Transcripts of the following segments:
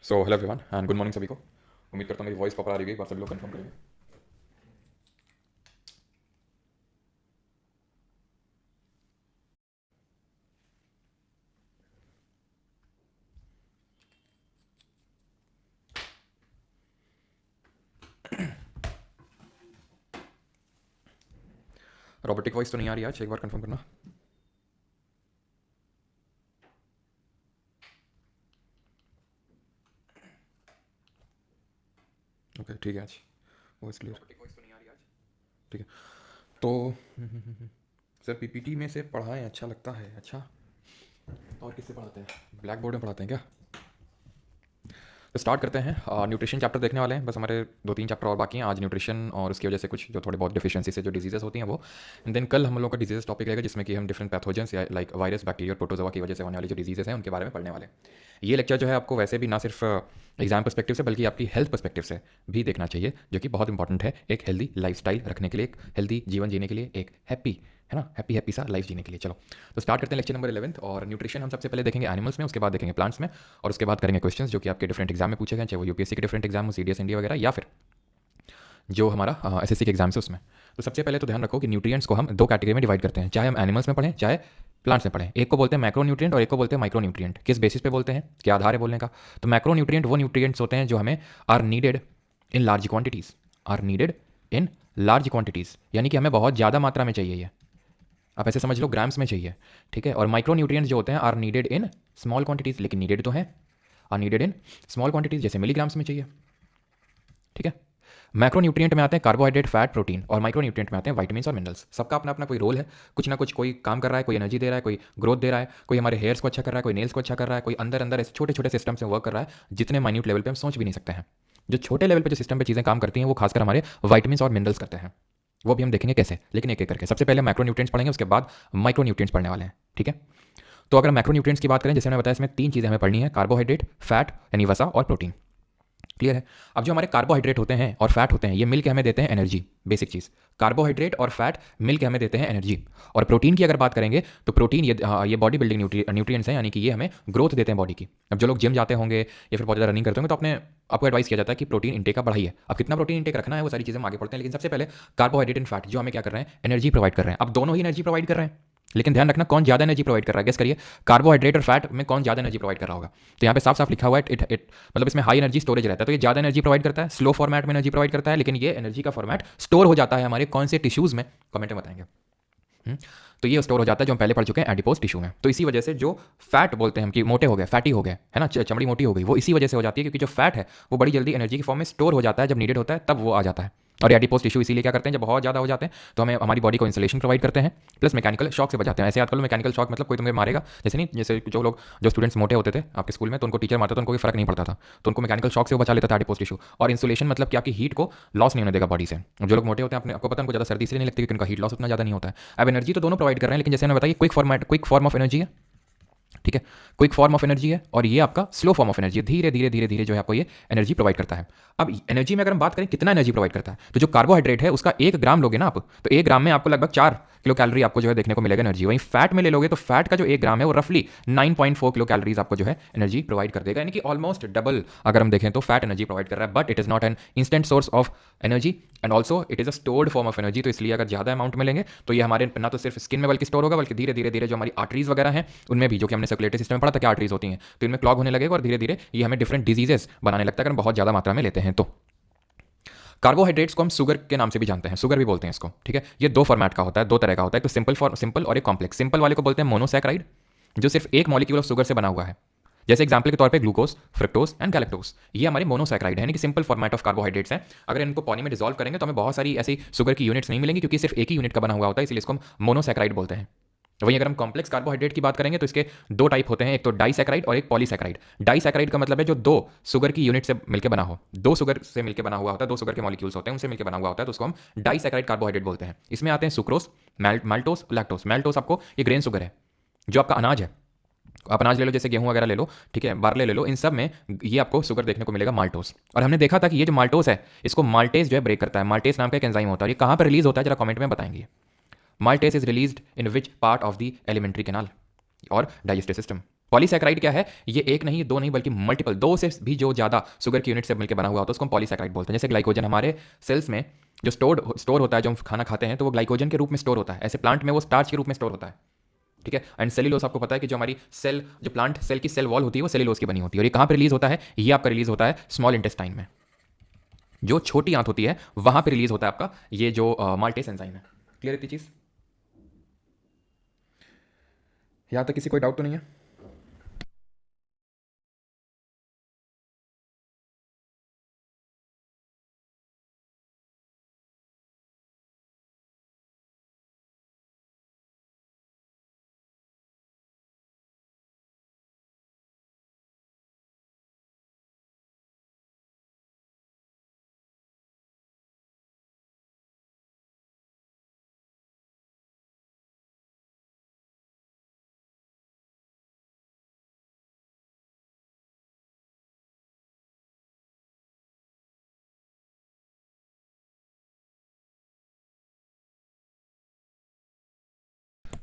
So hello everyone and good morning सभी को। उम्मीद करता हूँ मेरी वॉइस प्रॉपर आ रही है, एक बार सभी लोग कंफर्म करेंगे। रोबोटिक वॉइस तो नहीं आ रही आज, एक बार कंफर्म करना। ओके ठीक है, आज वॉइस क्लियर। रोबोटिक वॉइस तो नहीं आ रही आज, ठीक है। तो सर पीपीटी में से पढ़ाएं अच्छा लगता है। अच्छा, और किससे पढ़ाते हैं? ब्लैक बोर्ड में पढ़ाते हैं क्या? तो स्टार्ट करते हैं। न्यूट्रिशन चैप्टर देखने वाले हैं, बस हमारे 2-3 चैप्टर और बाकी हैं आज न्यूट्रिशन, और उसकी वजह से कुछ जो थोड़े बहुत डिफिशियंसी से जो डिजीजेस होती हैं वो। एंड देन कल हम लोगों का डिजीजेस टॉपिक रहेगा, जिसमें कि हम डिफरेंट पैथोजेंस या लाइक वायरस, बैक्टीरिया, प्रोटोजोआ की वजह से होने वाली जो डिजीजेस हैं उनके बारे में पढ़ने वाले हैं। ये लेक्चर जो है आपको वैसे भी ना सिर्फ एग्जाम पर्सपेक्टिव से बल्कि आपकी हेल्थ पर्सपेक्टिव से भी देखना चाहिए, जो कि बहुत इंपॉर्टेंट है एक हेल्दी लाइफस्टाइल रखने के लिए, एक हेल्दी जीवन जीने के लिए, एक हैप्पी है ना, हैप्पी हैप्पी सा लाइफ जीने के लिए। चलो तो स्टार्ट करते हैं लेक्चर नंबर 11। और न्यूट्रिशन हम सबसे पहले देखेंगे एनिमल्स में, उसके बाद देखेंगे प्लांट्स में, और उसके बाद करेंगे क्वेश्चंस जो कि आपके डिफरेंट एग्जाम में पूछे गए, चाहे वो यूपीएससी के डिफरेंट एग्जाम हो, सीडीएस इंडिया वगैरह, या फिर जो हमारा एसएससी के एग्जाम है उसमें। तो सबसे पहले तो ध्यान रखो कि न्यूट्रिएंट्स को हम दो कैटेगरी में डिवाइड करते हैं, चाहे हम एनिमल्स में पढ़ें चाहे प्लांट्स में पढ़ें। एक को बोलते हैं मैक्रो न्यूट्रिएंट और एक को बोलते हैं माइक्रो न्यूट्रिएंट। किस बेसिस पे बोलते हैं, क्या आधार है बोलने का? तो मैक्रो न्यूट्रिएंट वो न्यूट्रिएंट्स होते हैं जो हमें are needed in large quantities, are needed in large quantities, यानी कि हमें बहुत ज़्यादा मात्रा में चाहिए। ये आप ऐसे समझ लो ग्राम्स में चाहिए, ठीक है। और माइक्रो न्यूट्रिएंट्स जो होते हैं are needed in small quantities, लेकिन नीडेड तो है, are needed in small quantities, जैसे मिलीग्राम्स में चाहिए, ठीक है। मैक्रो न्यूट्रिएंट में आते हैं कार्बोहाइड्रेट, फैट, प्रोटीन, और माइक्रो न्यूट्रिएंट में आते हैं विटामिन्स और मिनरल्स। सबका अपना अपना कोई रोल है, कुछ ना कुछ कोई काम कर रहा है, कोई एनर्जी दे रहा है, कोई ग्रोथ दे रहा है, कोई हमारे हेयर्स को अच्छा कर रहा है, कोई नेल्स को अच्छा कर रहा है, कोई अंदर अंदर ऐसे छोटे छोटे सिस्टम से वर्क कर रहा है जितने माइन्यूट लेवल पे हम सोच भी नहीं सकते हैं। जो छोटे लेवल पे जो सिस्टम पे चीज़ें काम करती हैं वो खासकर हमारे विटामिन्स और मिनरल्स करते हैं। वो भी हम देखेंगे कैसे, लेकिन एक एक करके। सबसे पहले मैक्रो न्यूट्रिएंट्स पढ़ेंगे, उसके बाद माइक्रो न्यूट्रिएंट्स पढ़ने वाले हैं, ठीक है। तो अगर मैक्रो न्यूट्रिएंट्स की बात करें, जैसे मैंने बताया, इसमें 3 चीज़ें हमें पढ़नी है, कार्बोहाइड्रेट, फैट यानी वसा, और प्रोटीन। क्लियर है? अब जो हमारे कार्बोहाइड्रेट होते हैं और फैट होते हैं, ये मिलकर हमें देते हैं एनर्जी। बेसिक चीज़, कार्बोहाइड्रेट और फैट मिलकर हमें देते हैं एनर्जी। और प्रोटीन की अगर बात करेंगे तो प्रोटीन ये बॉडी बिल्डिंग न्यूट्रिएंट्स हैं, यानी कि ये हमें ग्रोथ देते हैं बॉडी की। अब जो लोग जिम जाते होंगे या फिर बहुत ज़्यादा रनिंग करते होंगे तो आपको एडवाइस किया जाता है कि प्रोटीन इंटेक का बढ़ाइए। अब कितना प्रोटीन इंटेक रखना है वो सारी चीज़ें हम आगे पढ़ते हैं, लेकिन सबसे पहले कार्बोहाइड्रेट एंड फैट जो हमें क्या कर रहे हैं, एनर्जी प्रोवाइड कर रहे हैं। अब दोनों ही एनर्जी प्रोवाइड कर रहे हैं, लेकिन ध्यान रखना कौन ज़्यादा एनर्जी प्रोवाइड कर रहा है, गेस करिए। कार्बोहाइड्रेट और फैट में कौन ज़्यादा एनर्जी प्रोवाइड कर रहा होगा? तो यहाँ पे साफ साफ लिखा हुआ है इट मतलब इसमें हाई एनर्जी स्टोरेज रहता है, तो ये ज़्यादा एनर्जी प्रोवाइड करता है, स्लो फॉर्मेट में एनर्जी प्रोवाइड करता है, लेकिन ये एनर्जी का फॉर्मेट स्टोर हो जाता है हमारे कौन से टिश्यूज़ में, कमेंट में बताएंगे। तो ये स्टोर हो जाता है जो हम पहले पढ़ चुके हैं एडिपोज टिश्यू में। तो इसी वजह से जो फैट बोलते हैं हम कि मोटे हो गए, फैटी हो गए, है ना, चमड़ी मोटी हो गई, वो इसी वजह से हो जाती है क्योंकि जो फैट है वो बड़ी जल्दी एनर्जी की फॉर्म में स्टोर हो जाता है, जब नीडेड होता है तब वो आ जाता है। और एडिपोज टिश्यू इसीलिए क्या करते हैं, जब बहुत ज़्यादा हो जाते हैं तो हमें हमारी बॉडी को इंसुलेशन प्रोवाइड करते हैं, प्लस मैकेनिकल शॉक से बचाते हैं। ऐसे याद कर लो, मैकेनिकल शॉक मतलब कोई तुम्हें मारेगा, जैसे नहीं, जैसे जो स्टूडेंट्स मोटे होते थे आपके स्कूल में तो उनको टीचर मारता था, उनको कोई फर्क नहीं पड़ता था, तो उनको मैकेनिकल शॉक से वो बचा लेता था एडिपोज टिश्यू। और इंसुलेशन मतलब कि आपकी हीट को लॉस नहीं होने देगा बॉडी से। जो लोग मोटे होते हैं, आपको पता है, उनको ज़्यादा सर्दी इसलिए नहीं लगती क्योंकि उनका हीट लॉस उतना ज़्यादा नहीं होता है। अब एनर्जी तो दोनों प्रोवाइड कर रहे हैं, लेकिन जैसे मैंने बताया क्विक फॉर्म ऑफ एनर्जी है, ठीक है, क्विक फॉर्म ऑफ एनर्जी है, और ये आपका स्लो फॉर्म ऑफ एनर्जी है, धीरे धीरे धीरे धीरे जो है आपको ये एनर्जी प्रोवाइड करता है। अब एनर्जी में अगर हम बात करें कितना एनर्जी प्रोवाइड करता है, तो जो कार्बोहाइड्रेट है उसका 1 ग्राम लोगे ना आप, तो 1 ग्राम में आपको लगभग 4 किलो कैलोरी आपको जो है देखने को मिलेगा एनर्जी। वहीं फैट में ले लोगे तो फैट का जो 1 ग्राम है वो रफली 9.4 किलो कैलोरीज आपको जो है एनर्जी प्रोवाइड कर देगा, यानी कि ऑलमोस्ट डबल अगर हम देखें तो फैट एनर्जी प्रोवाइड कर रहा है। But it is not an instant source of energy and also it is a stored form of energy. तो इसलिए अगर ज़्यादा अमाउंट में लेंगे तो ये हमारे ना तो सिर्फ स्किन में बल्कि स्टोर होगा, बल्कि धीरे धीरे धीरे जो हमारी आर्टरीज वगैरह हैं उनमें भी, जो कि हमने सर्कुलेटरी सिस्टम में पढ़ा था क्या आर्टरीज होती हैं, तो इनमें क्लॉग होने लगेगा और धीरे धीरे ये हमें डिफरेंट डिजीजेस बनाने लगता है अगर हम बहुत ज़्यादा मात्रा में लेते हैं। तो कार्बोहाइड्रेट्स को हम शुगर के नाम से भी जानते हैं, शुगर भी बोलते हैं इसको, ठीक है। ये 2 फॉर्मेट का होता है, 2 तरह का होता है, तो सिंपल और एक कॉम्प्लेक्स। सिंपल वाले को बोलते हैं मोनोसैकेराइड, जो सिर्फ एक मॉलिक्यूल ऑफ शुगर से बना हुआ है, जैसे एग्जाम्पल के तौर पे ग्लूकोज, फ्रक्टोज एंड गैलेक्टोज, ये हमारे मोनोसैकेराइड है, यानी कि सिंपल फॉर्मेट ऑफ कार्बोहाइड्रेट्स हैं। अगर इनको पानी में डिसॉल्व करेंगे तो हमें बहुत सारी ऐसी शुगर की यूनिट्स नहीं मिलेंगी क्योंकि सिर्फ एक ही यूनिट का बना हुआ होता है, इसलिए इसको हम मोनोसैकेराइड बोलते हैं। वहीं अगर हम कॉम्प्लेक्स कार्बोहाइड्रेट की बात करेंगे तो इसके 2 टाइप होते हैं, एक तो डाइसैकेराइड और एक पॉलीसैकेराइड। डाइसैकेराइड का मतलब है जो 2 शुगर की यूनिट से मिलकर बना हो, 2 शुगर से मिलकर बना हुआ होता है, 2 शुगर के मॉलिक्यूल्स होते हैं उनसे मिलकर बना हुआ होता है, तो उसको हम डाइसैकेराइड कार्बोहाइड्रेट बोलते हैं। इसमें आते हैं सुक्रोज, माल्टोस, लैक्टोस। माल्टोस आपको ये ग्रेन शुगर है, जो आपका अनाज है। आप अनाज ले लो, जैसे गेहूं वगैरह ले लो, ठीक है, बार्ले ले लो, इन सब में ये आपको शुगर देखने को मिलेगा माल्टोस। और हमने देखा था कि ये जो माल्टोस है इसको माल्टेज जो है ब्रेक करता है। माल्टेज नाम का एक एंजाइम होता है, ये कहाँ पर रिलीज होता है जरा कमेंट में बताएंगे। Maltase is released in which part of the alimentary canal और डाइजेस्टिव सिस्टम? पॉलीसैकेराइड क्या है? ये एक नहीं, दो नहीं, बल्कि मल्टीपल, दो से भी जो ज़्यादा शुगर की यूनिट से मिलकर बना हुआ होता है उसको हम पॉलीसैकेराइड बोलते हैं। जैसे ग्लाइकोजन हमारे सेल्स में जो स्टोर होता है, जो हम खाना खाते हैं तो वो ग्लाइकोजन के रूप में स्टोर होता है। ऐसे प्लांट में वो स्टार्च के रूप में स्टोर होता है, ठीक है। एंड सेल्यूलोज आपको पता है कि जो हमारी सेल, जो प्लांट सेल की सेल वॉल होती है वो सेल्यूलोज की बनी होती है। और ये कहाँ पर रिलीज होता है? ये आपका रिलीज होता है स्मॉल इंटेस्टाइन में, जो छोटी आंत होती है वहां पर रिलीज होता है आपका ये जो माल्टेस एंजाइम है। क्लियर इतनी चीज़? यहाँ तक किसी कोई डाउट तो नहीं है?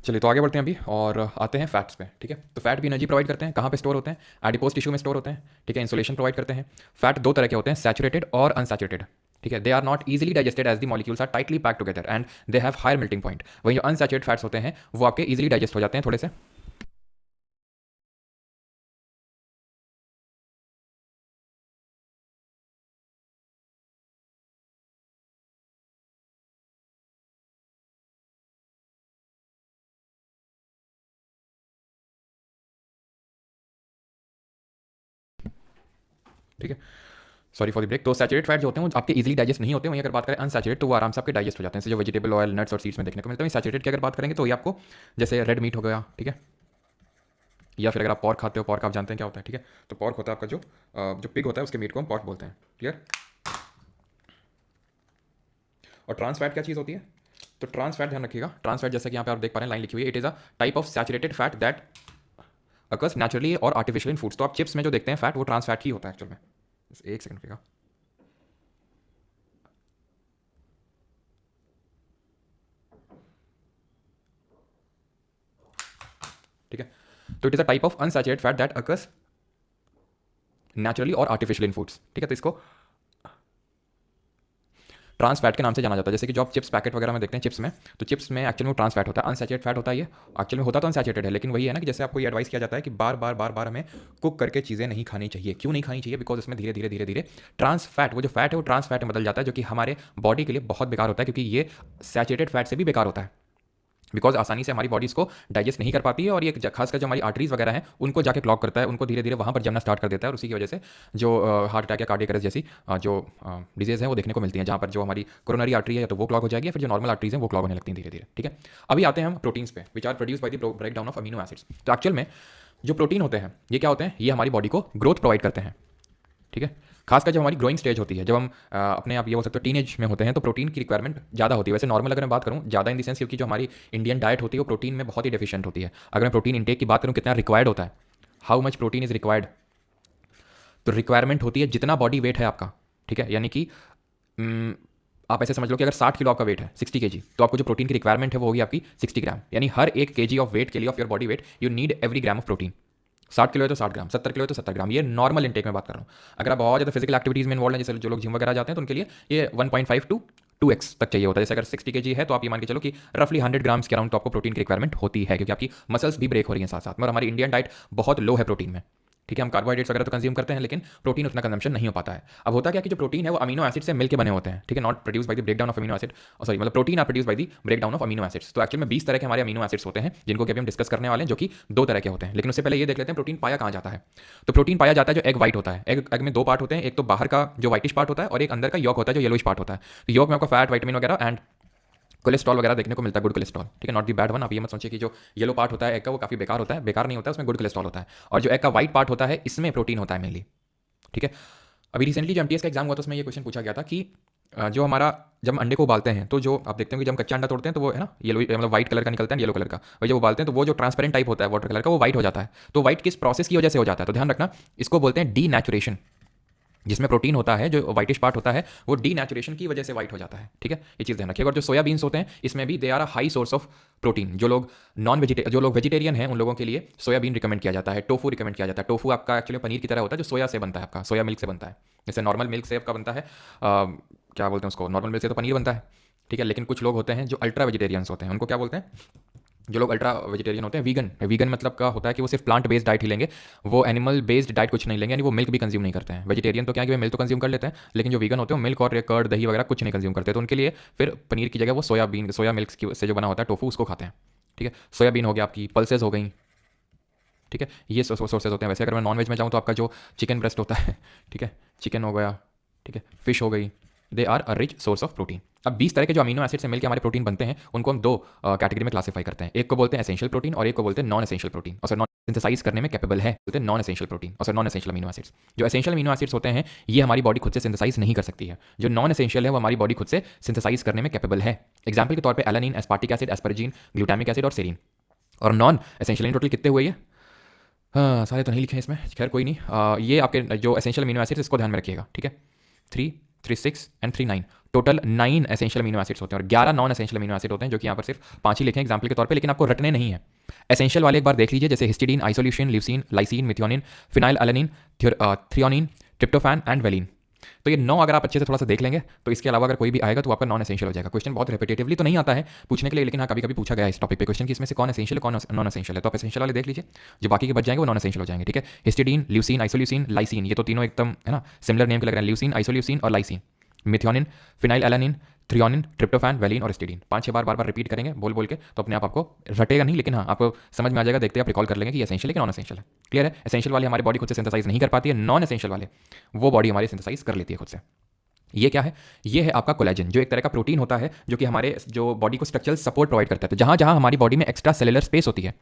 चलिए तो आगे बढ़ते हैं अभी और आते हैं फैट्स पे, ठीक है। तो फैट भी एनर्जी प्रोवाइड करते हैं, कहाँ पे स्टोर होते हैं? एडिपोज टिश्यू में स्टोर होते हैं, ठीक है। इंसुलेशन प्रोवाइड करते हैं। फैट दो तरह के होते हैं, सैचुरेटेड और अनसैचुरेटेड, ठीक है। They are not easily digested as the molecules are tightly packed together and they have higher melting point. वहीं जो अनसैचुरेटेड फैट्स होते हैं वो आपके इजीली डाइजेस्ट हो जाते हैं थोड़े से। ठीक है, सॉरी फॉर द ब्रेक। तो सैचुरेटेड फैट जो होते हैं वो आपके इजीली डाइजेस्ट नहीं होते। वहीं अगर बात करें अनसैचुरेटेड तो वो आराम से आपके डाइजेस्ट हो जाते हैं, जैसे जो वेजिटेबल ऑयल, नट्स और सीड्स में देखने को मिलते हैं। सैचुरेटेड की अगर बात करेंगे तो ये आपको जैसे रेड मीट हो गया, ठीक है, या फिर अगर आप पॉर्क खाते हो, पॉर्क आप जानते हैं क्या होता है, ठीक है। तो पॉर्क होता है आपका जो पिग होता है उसके मीट को हम पॉर्क बोलते हैं। क्लियर? और ट्रांस फैट क्या चीज़ होती है? तो ट्रांस फैट ध्यान रखिएगा, ट्रांस फैट जैसा कि यहाँ पे आप देख पा रहे हैं लाइन लिखी हुई है, it is a type of saturated fat that occurs naturally और आर्टिफिशियल इन फूड्स। तो आप चिप्स में जो देखते हैं फैट वो ट्रांस फैट ही होता है एक्चुअल में। एक सेकंड रुकिएगा। ठीक है, तो it is a type of unsaturated fat that occurs naturally और आर्टिफिशियल इन फूड्स, ठीक है। तो इसको ट्रांस फैट के नाम से जाना जाता है। जैसे कि जो आप चिप्स पैकेट वगैरह में देखते हैं चिप्स में, तो चिप्स में एक्चुअल में ट्रांस फैट होता है, अनसैचुरेटेड फैट होता है। ये एक्चुअल में होता तो अनसैचुरेटेड है, लेकिन वही है ना कि जैसे आपको ये एडवाइस किया जाता है कि बार बार बार बार हमें कुक करके चीज़ें नहीं खानी चाहिए। क्यों नहीं खानी चाहिए? बिकॉज इसमें धीरे धीरे धीरे धीरे ट्रांस फैट, वो जो फैट है वो ट्रांस फैट में बदल जाता है, जो कि हमारे बॉडी के लिए बहुत बेकार होता है, क्योंकि ये सैचुरेटेड फैट से भी बेकार होता है। बिकॉज आसानी से हमारी बॉडी इसको डाइजेस्ट नहीं कर पाती है, और ये खासकर जो हमारी आर्टरीज वगैरह हैं उनको जाके क्लॉग करता है, उनको धीरे धीरे वहाँ पर जमना स्टार्ट कर देता है, और उसी की वजह से जो हार्ट अटैक या कार्डियक अरेस्ट जैसी जो डिजीज़ है वो देखने को मिलती है, जहाँ पर जो हमारी कोरोनरी आर्टरी है तो वो क्लॉग हो जाएगी, या फिर जो नॉर्मल आर्टरीज हैं वो क्लॉग होने लगती हैं धीरे धीरे। ठीक है, अभी आते हैं हम प्रोटीन्स पे, which are produce by the break down of amino acids. तो एक्चुअल में जो प्रोटीन होते हैं ये क्या होते हैं? ये हमारी बॉडी को ग्रोथ प्रोवाइड करते हैं, ठीक है। खासकर जब हमारी ग्रोइंग स्टेज होती है, जब हम अपने आप ये हो सकते हो टीनेज में होते हैं, तो प्रोटीन की रिक्वायरमेंट ज़्यादा होती है। वैसे नॉर्मल अगर मैं बात करूँ, ज़्यादा इन द सेंस क्योंकि जो हमारी इंडियन डाइट होती है वो प्रोटीन में बहुत ही डेफिशिएंट होती है। अगर मैं प्रोटीन इंटेक की बात करूँ कितना रिक्वायर्ड होता है, how much protein is required, तो रिक्वायरमेंट होती है जितना बॉडी वेट है आपका, ठीक है। यानी कि आप ऐसे समझ लो कि अगर 60 किलो आपका वेट है, 60 kg, तो आपको जो प्रोटीन की रिक्वायरमेंट है वो होगी आपकी 60 ग्राम। यानी हर एक kg ऑफ वेट के लिए, of your body weight, you need every gram of protein. 60 kilo है तो 60 ग्राम, 70 किलो है तो 70 ग्राम। ये नॉर्मल इंटेक में बात कर रहा हूँ। अगर आप बहुत ज़्यादा फिजिकल एक्टिविटीज़ में इन्वॉल्व हैं, जैसे जो लोग जिम वगैरह जाते हैं, तो उनके लिए ये 1.5 to 2x तक चाहिए होता है। जैसे अगर 60 kg है तो आप ये मान के चलो कि रफली 100 ग्राम्स के अराउंड तो आपको प्रोटीन की रिक्वायरमेंट होती है, क्योंकि आपकी मसल्स भी ब्रेक हो रही हैं साथ साथ में, और हमारी इंडियन डाइट बहुत लो है प्रोटीन में, ठीक है। हम कार्बोहाइड्रेट्स वगैरह तो कंज्यूम करते हैं, लेकिन प्रोटीन उतना कंजम्पशन नहीं हो पाता है। अब होता क्या कि जो प्रोटीन है वो अमीनो एसिड से मिलकर बने होते हैं, ठीक है, not produce by the break down of amino acid, sorry मतलब protein are produce by the break down of amino acids. तो एक्चुअल में 20 तरह के हमारे अमीनो एसिड्स होते हैं, जिनको कि अभी हम डिस्कस करने वाले हैं, जो कि 2 तरह के होते हैं। लेकिन उससे पहले ये देख लेते हैं प्रोटीन पाया कहाँ जाता है। तो प्रोटीन पाया जाता है जो एग वाइट होता है। एग में 2 पार्ट होते हैं, एक तो बाहर का जो व्हाइटिश पार्ट होता है, और एक अंदर का यॉक होता है जो येलोइश पार्ट होता है। तो यॉक में आपका फैट, विटामिन वगैरह एंड कोलेस्ट्रॉल वगैरह देखने को मिलता है, गुड कोलेस्ट्रॉल, ठीक है, नॉट दी बैड वन। आप ये मत सोचिए कि जो येलो पार्ट होता है एग का वो काफ़ी बेकार होता है, बेकार नहीं होता है, उसमें गुड कोलेस्ट्रॉल होता है। और जो एग का व्हाइट पार्ट होता है इसमें प्रोटीन होता है मेनली, ठीक है। अभी रिसेंटली जो एमटीएस का एग्जाम हुआ था उसमें ये क्वेश्चन पूछा गया था कि जो हमारा जब हम अंडे को उबालते हैं तो जो आप देखते हैं कि जब हम कच्चा अंडा तोड़ते हैं तो वो है ना येलो, मतलब व्हाइट कलर का निकलता है, येलो कलर का। और जब उबालते हैं तो वो जो ट्रांसपेरेंट टाइप होता है वाटर कलर का वो व्हाइट हो जाता है। तो व्हाइट किस प्रोसेस की वजह से हो जाता है? तो ध्यान रखना, इसको बोलते हैं डी नेचुरेशन, जिसमें प्रोटीन होता है, जो वाइटिश पार्ट होता है, वो डीनेचुरेशन की वजह से वाइट हो जाता है। ठीक है, ये चीज़ ध्यान रखिएगा। और जो सोया बीन्स होते हैं इसमें भी they are a high source of protein. जो लोग वेजिटेरियन हैं उन लोगों के लिए सोयाबीन रिकमेंड किया जाता है, टोफू रिकमेंड किया जाता है। टोफू आपका एक्चुअली पनीर की तरह होता है, जो सोया से बनता है, आपका सोया मिल्क से बनता है। जैसे नॉर्मल मिल्क से आपका बनता है क्या बोलते हैं उसको, नॉर्मल मिल्क से तो पनीर बनता है। ठीक है, लेकिन कुछ लोग होते हैं जो अल्ट्रा वेजिटेरियंस होते हैं, उनको क्या बोलते हैं, जो लोग अल्ट्रा वेजिटेरियन होते हैं, वीगन। वीगन मतलब का होता है कि वो सिर्फ प्लांट बेस्ड डाइट ही लेंगे, वो एनिमल बेस्ड डाइट कुछ नहीं लेंगे, यानी वो मिल्क भी कंज्यूम नहीं करते हैं। वेजिटेरियन तो क्या है कि वे मिल्क तो कंज्यूम कर लेते हैं, लेकिन जो वीगन होते हैं मिल्क और कर्ड दही वगैरह कुछ नहीं कंज्यूम करते, तो उनके लिए फिर पनीर की जगह वो सोया मिल्क से जो बना होता है टोफू, उसको खाते हैं। ठीक है, सोयाबीन हो गया, आपकी पल्सेज हो गई। ठीक है, ये सोर्सेज होते हैं। वैसे अगर मैं नॉनवेज में जाऊँ तो आपका जो चिकन ब्रेस्ट होता है, ठीक है, चिकन हो गया, ठीक है, फिश हो गई, they are a rich source of protein. अब 20 तरह के जो अमीनो एसिड से मिलकर हमारे प्रोटीन बनते हैं, उनको हम दो कैटेगरी में क्लासीफाई करते हैं। एक को बोलते हैं एसेंशियल प्रोटीन और एक को बोलते हैं नॉन एसेंशियल प्रोटीन। और सर नॉन सिंथेसाइज करने में कैपेबल है, बोलते हैं नॉन एसेंशियल प्रोटीन और sir non essential amino acids. जो एसेंशियल अमीनो एसिड्स होते हैं ये हमारी बॉडी खुद से सिंथेसाइज नहीं कर सकती है, जो नॉन एसेंशियल है वो हमारी बॉडी खुद से सिंथेसाइज करने में कैपेबल है। एग्जाम्पल के तौर पर alanine, aspartic acid, asparagine, glutamic acid और सेरीन। और नॉन एसेंशियल टोटल कितने हुए ये? हाँ, सारे तो नहीं लिखे हैं इसमें, खैर कोई नहीं। ये आपके जो एसेंशियल अमीनो एसिड्स, इसको ध्यान में रखिएगा। ठीक है, 3, 3, 6 and 3, 9, total 9 essential amino acids होते हैं और 11 नॉन एसेंशियल अमीनो एसिड होते हैं, जो कि यहाँ पर सिर्फ 5 ही लिखे हैं एग्जाम्पल के तौर पे, लेकिन आपको रटने नहीं है। एसेंशियल वाले एक बार देख लीजिए, जैसे histidine, isoleucine, leucine, lysine, methionine, phenyl alanine, threonine, tryptophan and valine. तो ये 9 अगर आप अच्छे से थोड़ा सा देख लेंगे तो इसके अलावा अगर कोई भी आएगा तो आपका नॉन एसेंशियल हो जाएगा। क्वेश्चन बहुत रिपीटेटिवली तो नहीं आता है पूछने के लिए, लेकिन हाँ कभी कभी पूछा गया है इस टॉपिक पे क्वेश्चन कि इसमें से कौन एसेंशियल है कौन नॉन एसेंशियल है। तो आप एसेंशियल वाले देख लीजिए, जो बाकी के बच जाएंगे वो नॉन एसेंशियल हो जाएंगे। ठीक है, हिस्टिडीन, ल्यूसीन, आइसोल्यूसिन, लाइसिन, ये तो तीनों एकदम है ना सिमिलर नेम के लग रहे हैं, ल्यूसीन, आइसोल्यूसिन और lysine. Methionine, phenyl alanine, threonine, tryptophan, valine और स्टिडीन। 5-6 बार बार रिपीट करेंगे बोल बोल के, तो अपने आप आपको रटेगा नहीं, लेकिन हाँ आपको समझ में आ जाएगा, देखते आप रिकॉल कर लेंगे कि एसेंशियल है कि नॉन एसेंशियल है। क्लियर है, एसेंशियल वाले हमारी बॉडी खुद से सिंथेसाइज नहीं कर पाती है, नॉन एसेंशियल वाले वो बॉडी हमारी सिंथेसाइज कर लेती है खुद से। ये क्या है, ये है आपका कोलेजन, जो एक तरह का प्रोटीन होता है जो कि हमारे जो बॉडी को स्ट्रक्चरल सपोर्ट प्रोवाइड करता है। तो जहाँ जहाँ हमारी बॉडी में एक्स्ट्रा सेलुलर स्पेस होती है,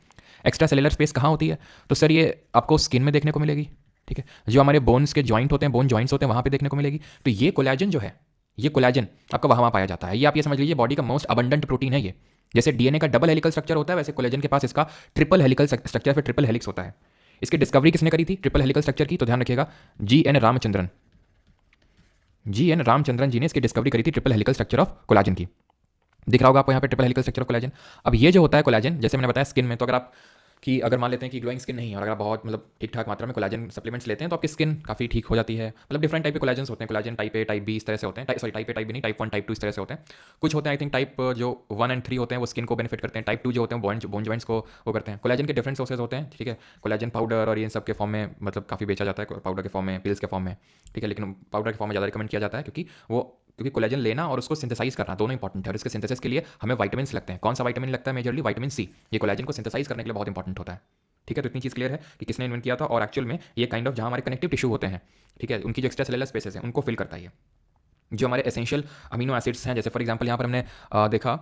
एक्स्ट्रा सेलुलर स्पेस कहाँ होती है, तो सर ये आपको स्किन में देखने को मिलेगी। ठीक है, जो हमारे बोन्स के जॉइंट होते हैं, बोन जॉइंट्स होते हैं, वहाँ पे देखने को मिलेगी। तो ये कोलेजन जो है, ये कोलेजन आपका वहाँ पाया जाता है। ये आप ये समझ लीजिए बॉडी का मोस्ट अबंडेंट प्रोटीन है ये। जैसे डीएनए का डबल हेलिकल स्ट्रक्चर होता है, वैसे कोलेजन के पास इसका ट्रिपल हेलिकल स्ट्रक्चर, फिर ट्रिपल हेलिक्स होता है। इसकी डिस्कवरी किसने करी थी ट्रिपल हेलिकल स्ट्रक्चर की, तो ध्यान रखिएगा, जी एन रामचंद्रन जी ने इसकी डिस्कवरी करी थी, triple helical structure of collagen की। दिख रहा होगा आपको यहाँ पे triple helical structure of collagen. अब ये जो होता है कोलेजन, जैसे मैंने बताया स्किन में, तो अगर आप कि अगर मान लेते हैं कि ग्लोइंग स्किन नहीं है और अगर आप बहुत मतलब ठीक ठाक मात्रा में कोलेजन सप्लीमेंट्स लेते हैं तो आपकी स्किन काफ़ी ठीक हो जाती है। मतलब डिफरेंट टाइप के कोलेजन्स होते हैं, collagen type A, type B, इस तरह से होते हैं। टाइप ए टाइप बी नहीं, टाइप 1 टाइप 2 इस तरह से होते हैं। कुछ होते हैं आई थिंक टाइप जो 1 और 3 होते हैं वो स्किन को बेनिफिट करते हैं, टाइप 2 जो होते हैं बोन जॉइंट्स को वो करते हैं। कोलेजन के डिफरेंट सोर्सेज होते हैं। ठीक है, कोलेजन पाउडर और ये सब के फॉर्म में मतलब काफ़ी बेचा जाता है, पाउडर के फॉर्म में, पिल्स के फॉर्म में। ठीक है, लेकिन पाउडर के फॉर्म में ज़्यादा रिकमेंड किया जाता है क्योंकि कोलेजन लेना और उसको सिंथेसाइज करना दोनों इंपॉर्टेंट है, और इसके सिंथेसिस के लिए हमें विटामिन लगते हैं। कौन सा विटामिन लगता है मेजरली, विटामिन सी। ये कोलेजन को सिंथेसाइज करने के लिए बहुत इंपॉर्टेंट होता है। ठीक है, तो इतनी चीज़ क्लियर है कि किसने इन्वेंट किया था, और एक्चुअल में ये काइंड ऑफ जहाँ हमारे कनेक्टिव टिश्यू होते हैं, ठीक है, उनकी जो एक्स्ट्रा सेलुलर स्पेसेस हैं उनको फिल करता है ये। जो हमारे एसेंशियल अमीनो एसिड्स हैं, जैसे फॉर एग्जांपल यहाँ पर हमने देखा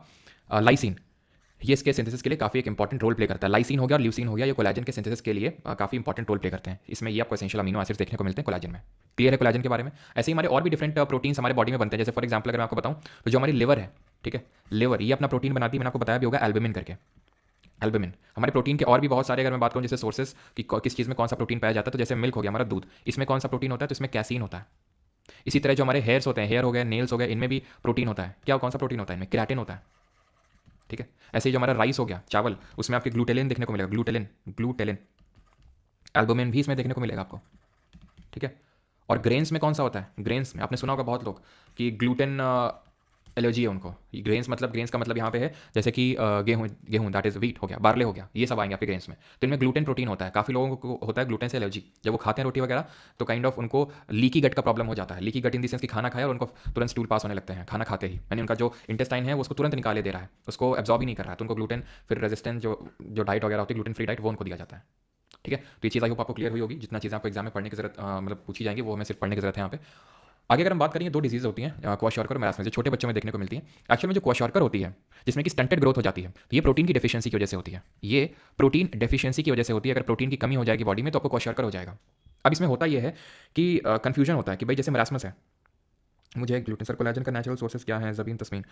लाइसिन, ये इसके सिंथेसिस के लिए काफ़ी एक इंपॉर्टेंट रोल प्ले करता है। लाइसिन हो गया और ल्यूसिन हो गया, ये कोलेजन के सिंथेसिस के लिए काफ़ी इंपॉर्टेंट रोल प्ले करते हैं। इसमें ये आपको एसेंशियल अमीनो एसिड्स देखने को मिलते हैं कोलेजन में। क्लियर है कोलेजन के बारे में। ऐसे ही हमारे और भी डिफरेंट प्रोटीन्स हमारे बॉडी में बनते हैं। जैसे फॉर एग्जांपल अगर मैं आपको बताऊं तो जो हमारी लिवर है, ठीक है, लिवर ये अपना प्रोटीन बनाती है, मैंने आपको बताया भी होगा एल्बुमिन करके। एल्बुमिन हमारे प्रोटीन के और भी बहुत सारे, अगर मैं बात करूं जैसे सोर्सेस कि किस चीज़ में कौन सा प्रोटीन पाया जाता है, तो जैसे मिल्क हो गया हमारा दूध, इसमें कौन सा प्रोटीन होता है, तो इसमें कैसीन होता है। इसी तरह जो हमारे हेयर्स होते हैं, हेयर हो गए, नेल्स हो गए, इनमें भी प्रोटीन होता है। क्या कौन सा प्रोटीन होता है, इनमें केराटिन होता है। ठीक है, ऐसे ही जो हमारा राइस हो गया, चावल, उसमें आपके ग्लूटेलिन देखने को मिलेगा, ग्लूटेलिन एल्बुमिन भी इसमें देखने को मिलेगा आपको। ठीक है, और ग्रेन्स में कौन सा होता है, ग्रेन्स में आपने सुना होगा बहुत लोग कि ग्लूटेन एलर्जी है उनको। ग्रेन्स मतलब, ग्रेन्स का मतलब यहाँ पे है जैसे कि गेहूं दैट इज व्हीट हो गया, बार्ले हो गया, ये सब आएंगे आपके ग्रेन्स में। तो इनमें ग्लूटेन प्रोटीन होता है। काफ़ी लोगों को होता है ग्लूटेन से एलर्जी, जब वो खाते हैं रोटी वगैरह तो काइंड ऑफ उनको लीकी गट का प्रॉब्लम हो जाता है। Leaky gut in the sense कि खाना खाया और उनको तुरंत स्टूल पास होने लगते हैं खाना खाते ही, यानी उनका जो इंटेस्टाइन है वो उसको तुरंत निकाले दे रहा है, उसको एब्जॉर्ब ही नहीं कर रहा है, तो उनको ग्लूटेन फिर रेजिस्टेंट जो डाइट वगैरह होती है, ग्लूटेन फ्री डाइट, वो उनको दिया जाता है। ठीक है, तो ये चीज़ आई होप आपको क्लियर हुई होगी। जितना चीज़ें आपको एग्जाम में पढ़ने की जरूरत मतलब पूछी जाएंगी वो हमें सिर्फ पढ़ने की जरूरत है यहाँ पे। आगे अगर हम बात करें, दो डिजीज होती हैं क्वाशॉर्कर और मेरास्मस, जो छोटे बच्चों में देखने को मिलती है। एक्चुअल में जो क्वाशॉर्कर होती है जिसमें कि स्टंटेड ग्रोथ हो जाती है, तो ये प्रोटीन की डेफिशिएंसी की वजह से होती है। ये प्रोटीन डेफिशिएंसी की वजह से होती है। अगर प्रोटीन की कमी हो जाएगी बॉडी में तो आपको क्वाशॉर्कर हो जाएगा। अब इसमें होता यह है कि कन्फ्यूजन होता है कि भाई जैसे मेरास्मस है, मुझे ग्लूटेन, सर कोलेजन का नेचुरल सोर्सेज क्या है, ज़मीन तस्मीन,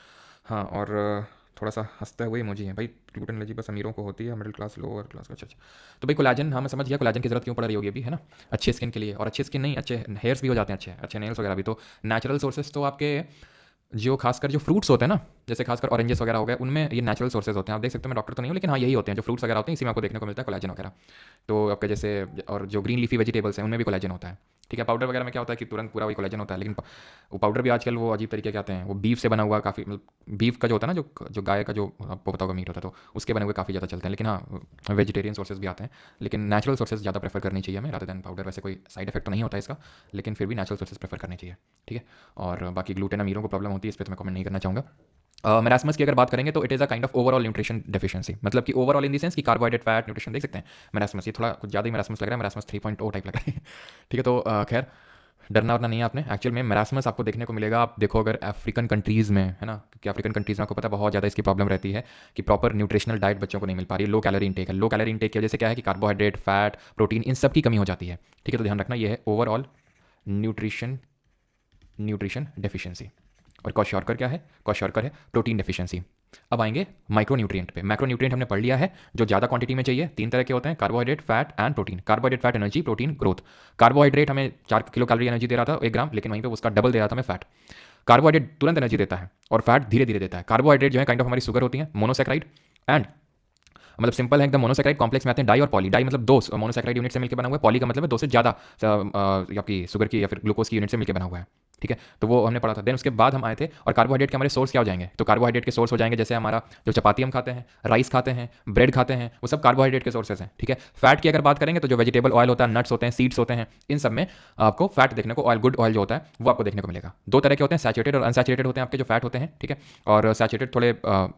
हाँ, और थोड़ा सा हंसते हुए इमोजी है भाई। ग्लूटेन एलर्जी बस अमीरों को होती है, मिडिल क्लास लोअर क्लास का। अच्छा अच्छा, तो भाई कोलाजन, हाँ मैं समझ गया कोलाजन की जरूरत क्यों पड़ रही होगी अभी, है ना, अच्छी स्किन के लिए। और अच्छी स्किन नहीं, अच्छे हेयर्स भी हो जाते हैं, अच्छे अच्छे नेल्स वगैरह भी। तो नेचुरल सोर्सेज तो आपके जो खासकर जो फ्रूट्स होते हैं ना, जैसे खासकर ऑरेंजेस वगैरह हो गए, उनमें ये नेचुरल सोर्सेज होते हैं। आप देख सकते हो, मैं डॉक्टर तो नहीं हूँ लेकिन हाँ यही होते हैं जो फ्रूट्स वगैरह होते हैं, इसी में आपको देखने को मिलता है कोलाजन वगैरह। तो आपके जैसे, और जो ग्रीन लीफी वेजिटेबल्स हैं उनमें भी कोलाजन होता है। ठीक है, पाउडर वगैरह में क्या होता है कि तुरंत पूरा वही कोलाजन होता है, लेकिन वो पाउडर भी आजकल वो अजीब तरीके के आते हैं, वो बीफ से बना हुआ काफ़ी, मतलब बीफ का जो होता है ना, जो गाय का जो आपको पता होगा मीट होता है, तो उसके बने हुए काफ़ी ज़्यादा चलते हैं। लेकिन हाँ वेजिटेरियन सोर्सेज भी आते हैं, लेकिन नेचुरल सोर्सेज ज़्यादा प्रेफर करनी चाहिए हमें रादर दैन पाउडर। वैसे कोई साइड इफेक्ट तो नहीं होता है इसका, लेकिन फिर भी नेचुरल सोर्सेज प्रेफर करनी चाहिए। ठीक है, और बाकी ग्लूटेन अमीरों को प्रॉब्लम होती है, इस पर तो मैं कमेंट नहीं करना चाहूँगा। मेरास्मस की अगर बात करेंगे तो it is a kind of overall nutrition deficiency, मतलब कि ओवरऑल इन द सेंस कि कार्बोहाइड्रेट, फैट, न्यूट्रिशन देख सकते हैं। मेरास्मस ये थोड़ा कुछ ज़्यादा ही मेरास्मस लग रहा है, मेरास्मस 3.0 टाइप लग रहा है। ठीक है, तो खैर डरना वरना नहीं है आपने। एक्चुअल में मेरास्मस आपको देखने को मिलेगा, आप देखो अगर अफ्रीकन कंट्रीज़ में, है ना, क्योंकि अफ्रीकन कंट्रीज़ में आपको पता है बहुत ज़्यादा इसकी प्रॉब्लम रहती है कि प्रॉपर न्यूट्रिशनल डाइट बच्चों को नहीं मिल पा रही है, लो कैलोरी इंटेक है। लो कैलोरी इंटेक की वजह से क्या है कि कार्बोहाइड्रेट, फैट, प्रोटीन, इन सब की कमी हो जाती है। ठीक है, तो ध्यान रखना ये है ओवरऑल न्यूट्रिशन डेफिशिएंसी। और क्वाशॉर्कर क्या है? क्वाशॉर्कर है प्रोटीन डेफिशिएंसी। अब आएंगे माइक्रोन्यूट्रिएंट पे। माइक्रोन्यूट्रिएंट हमने पढ़ लिया है, जो ज़्यादा क्वांटिटी में चाहिए। तीन तरह के होते हैं, carbohydrate, fat and protein. Carbohydrate, fat, energy, protein, growth. Carbohydrate हमें 4 किलो कैलोरी एनर्जी दे रहा था 1 ग्राम, लेकिन वहीं पे उसका डबल दे रहा था हमें फैट। कार्बोहाइड्रेट तुरंत एनर्जी देता है और फैट धीरे धीरे देता है। कार्बोहाइड्रेट जो है काइंड ऑफ हमारी शुगर होती है, मोनोसेक्राइड, एंड मतलब सिंपल है एकदम। मोनोसेक्राइड कॉम्प्लेक्स में आते हैं डाई और पॉली। डाई मतलब दो मोनोसेक्राइड यूनिट से मिलकर बना हुआ है, पॉली का मतलब है दो से ज़्यादा आपकी शुगर की या फिर ग्लूकोज की यूनिट से मिलकर बना हुआ है। ठीक है, तो वो हमने पढ़ा था। देन उसके बाद हम आए थे, और कार्बोहाइड्रेट के हमारे सोर्स क्या हो जाएंगे? तो कार्बोहाइड्रेट के सोर्स हो जाएंगे जैसे हमारा जो चपाती हम खाते हैं, राइस खाते हैं, ब्रेड खाते हैं, वो सब कार्बोहाइड्रेट के सोर्सेज हैं। ठीक है, फैट की अगर बात करेंगे तो जो वेजिटेबल ऑयल होता है, नट्स होते हैं, सीड्स होते हैं, इन सब में आपको फैट देखने को, ऑयल, गुड ऑयल जो होता है वो आपको देखने को मिलेगा। दो तरह के होते हैं, सैचुरेटेड और अनसैचुरेटेड होते हैं आपके जो फैट होते हैं। ठीक है, और सैचुरेटेड थोड़े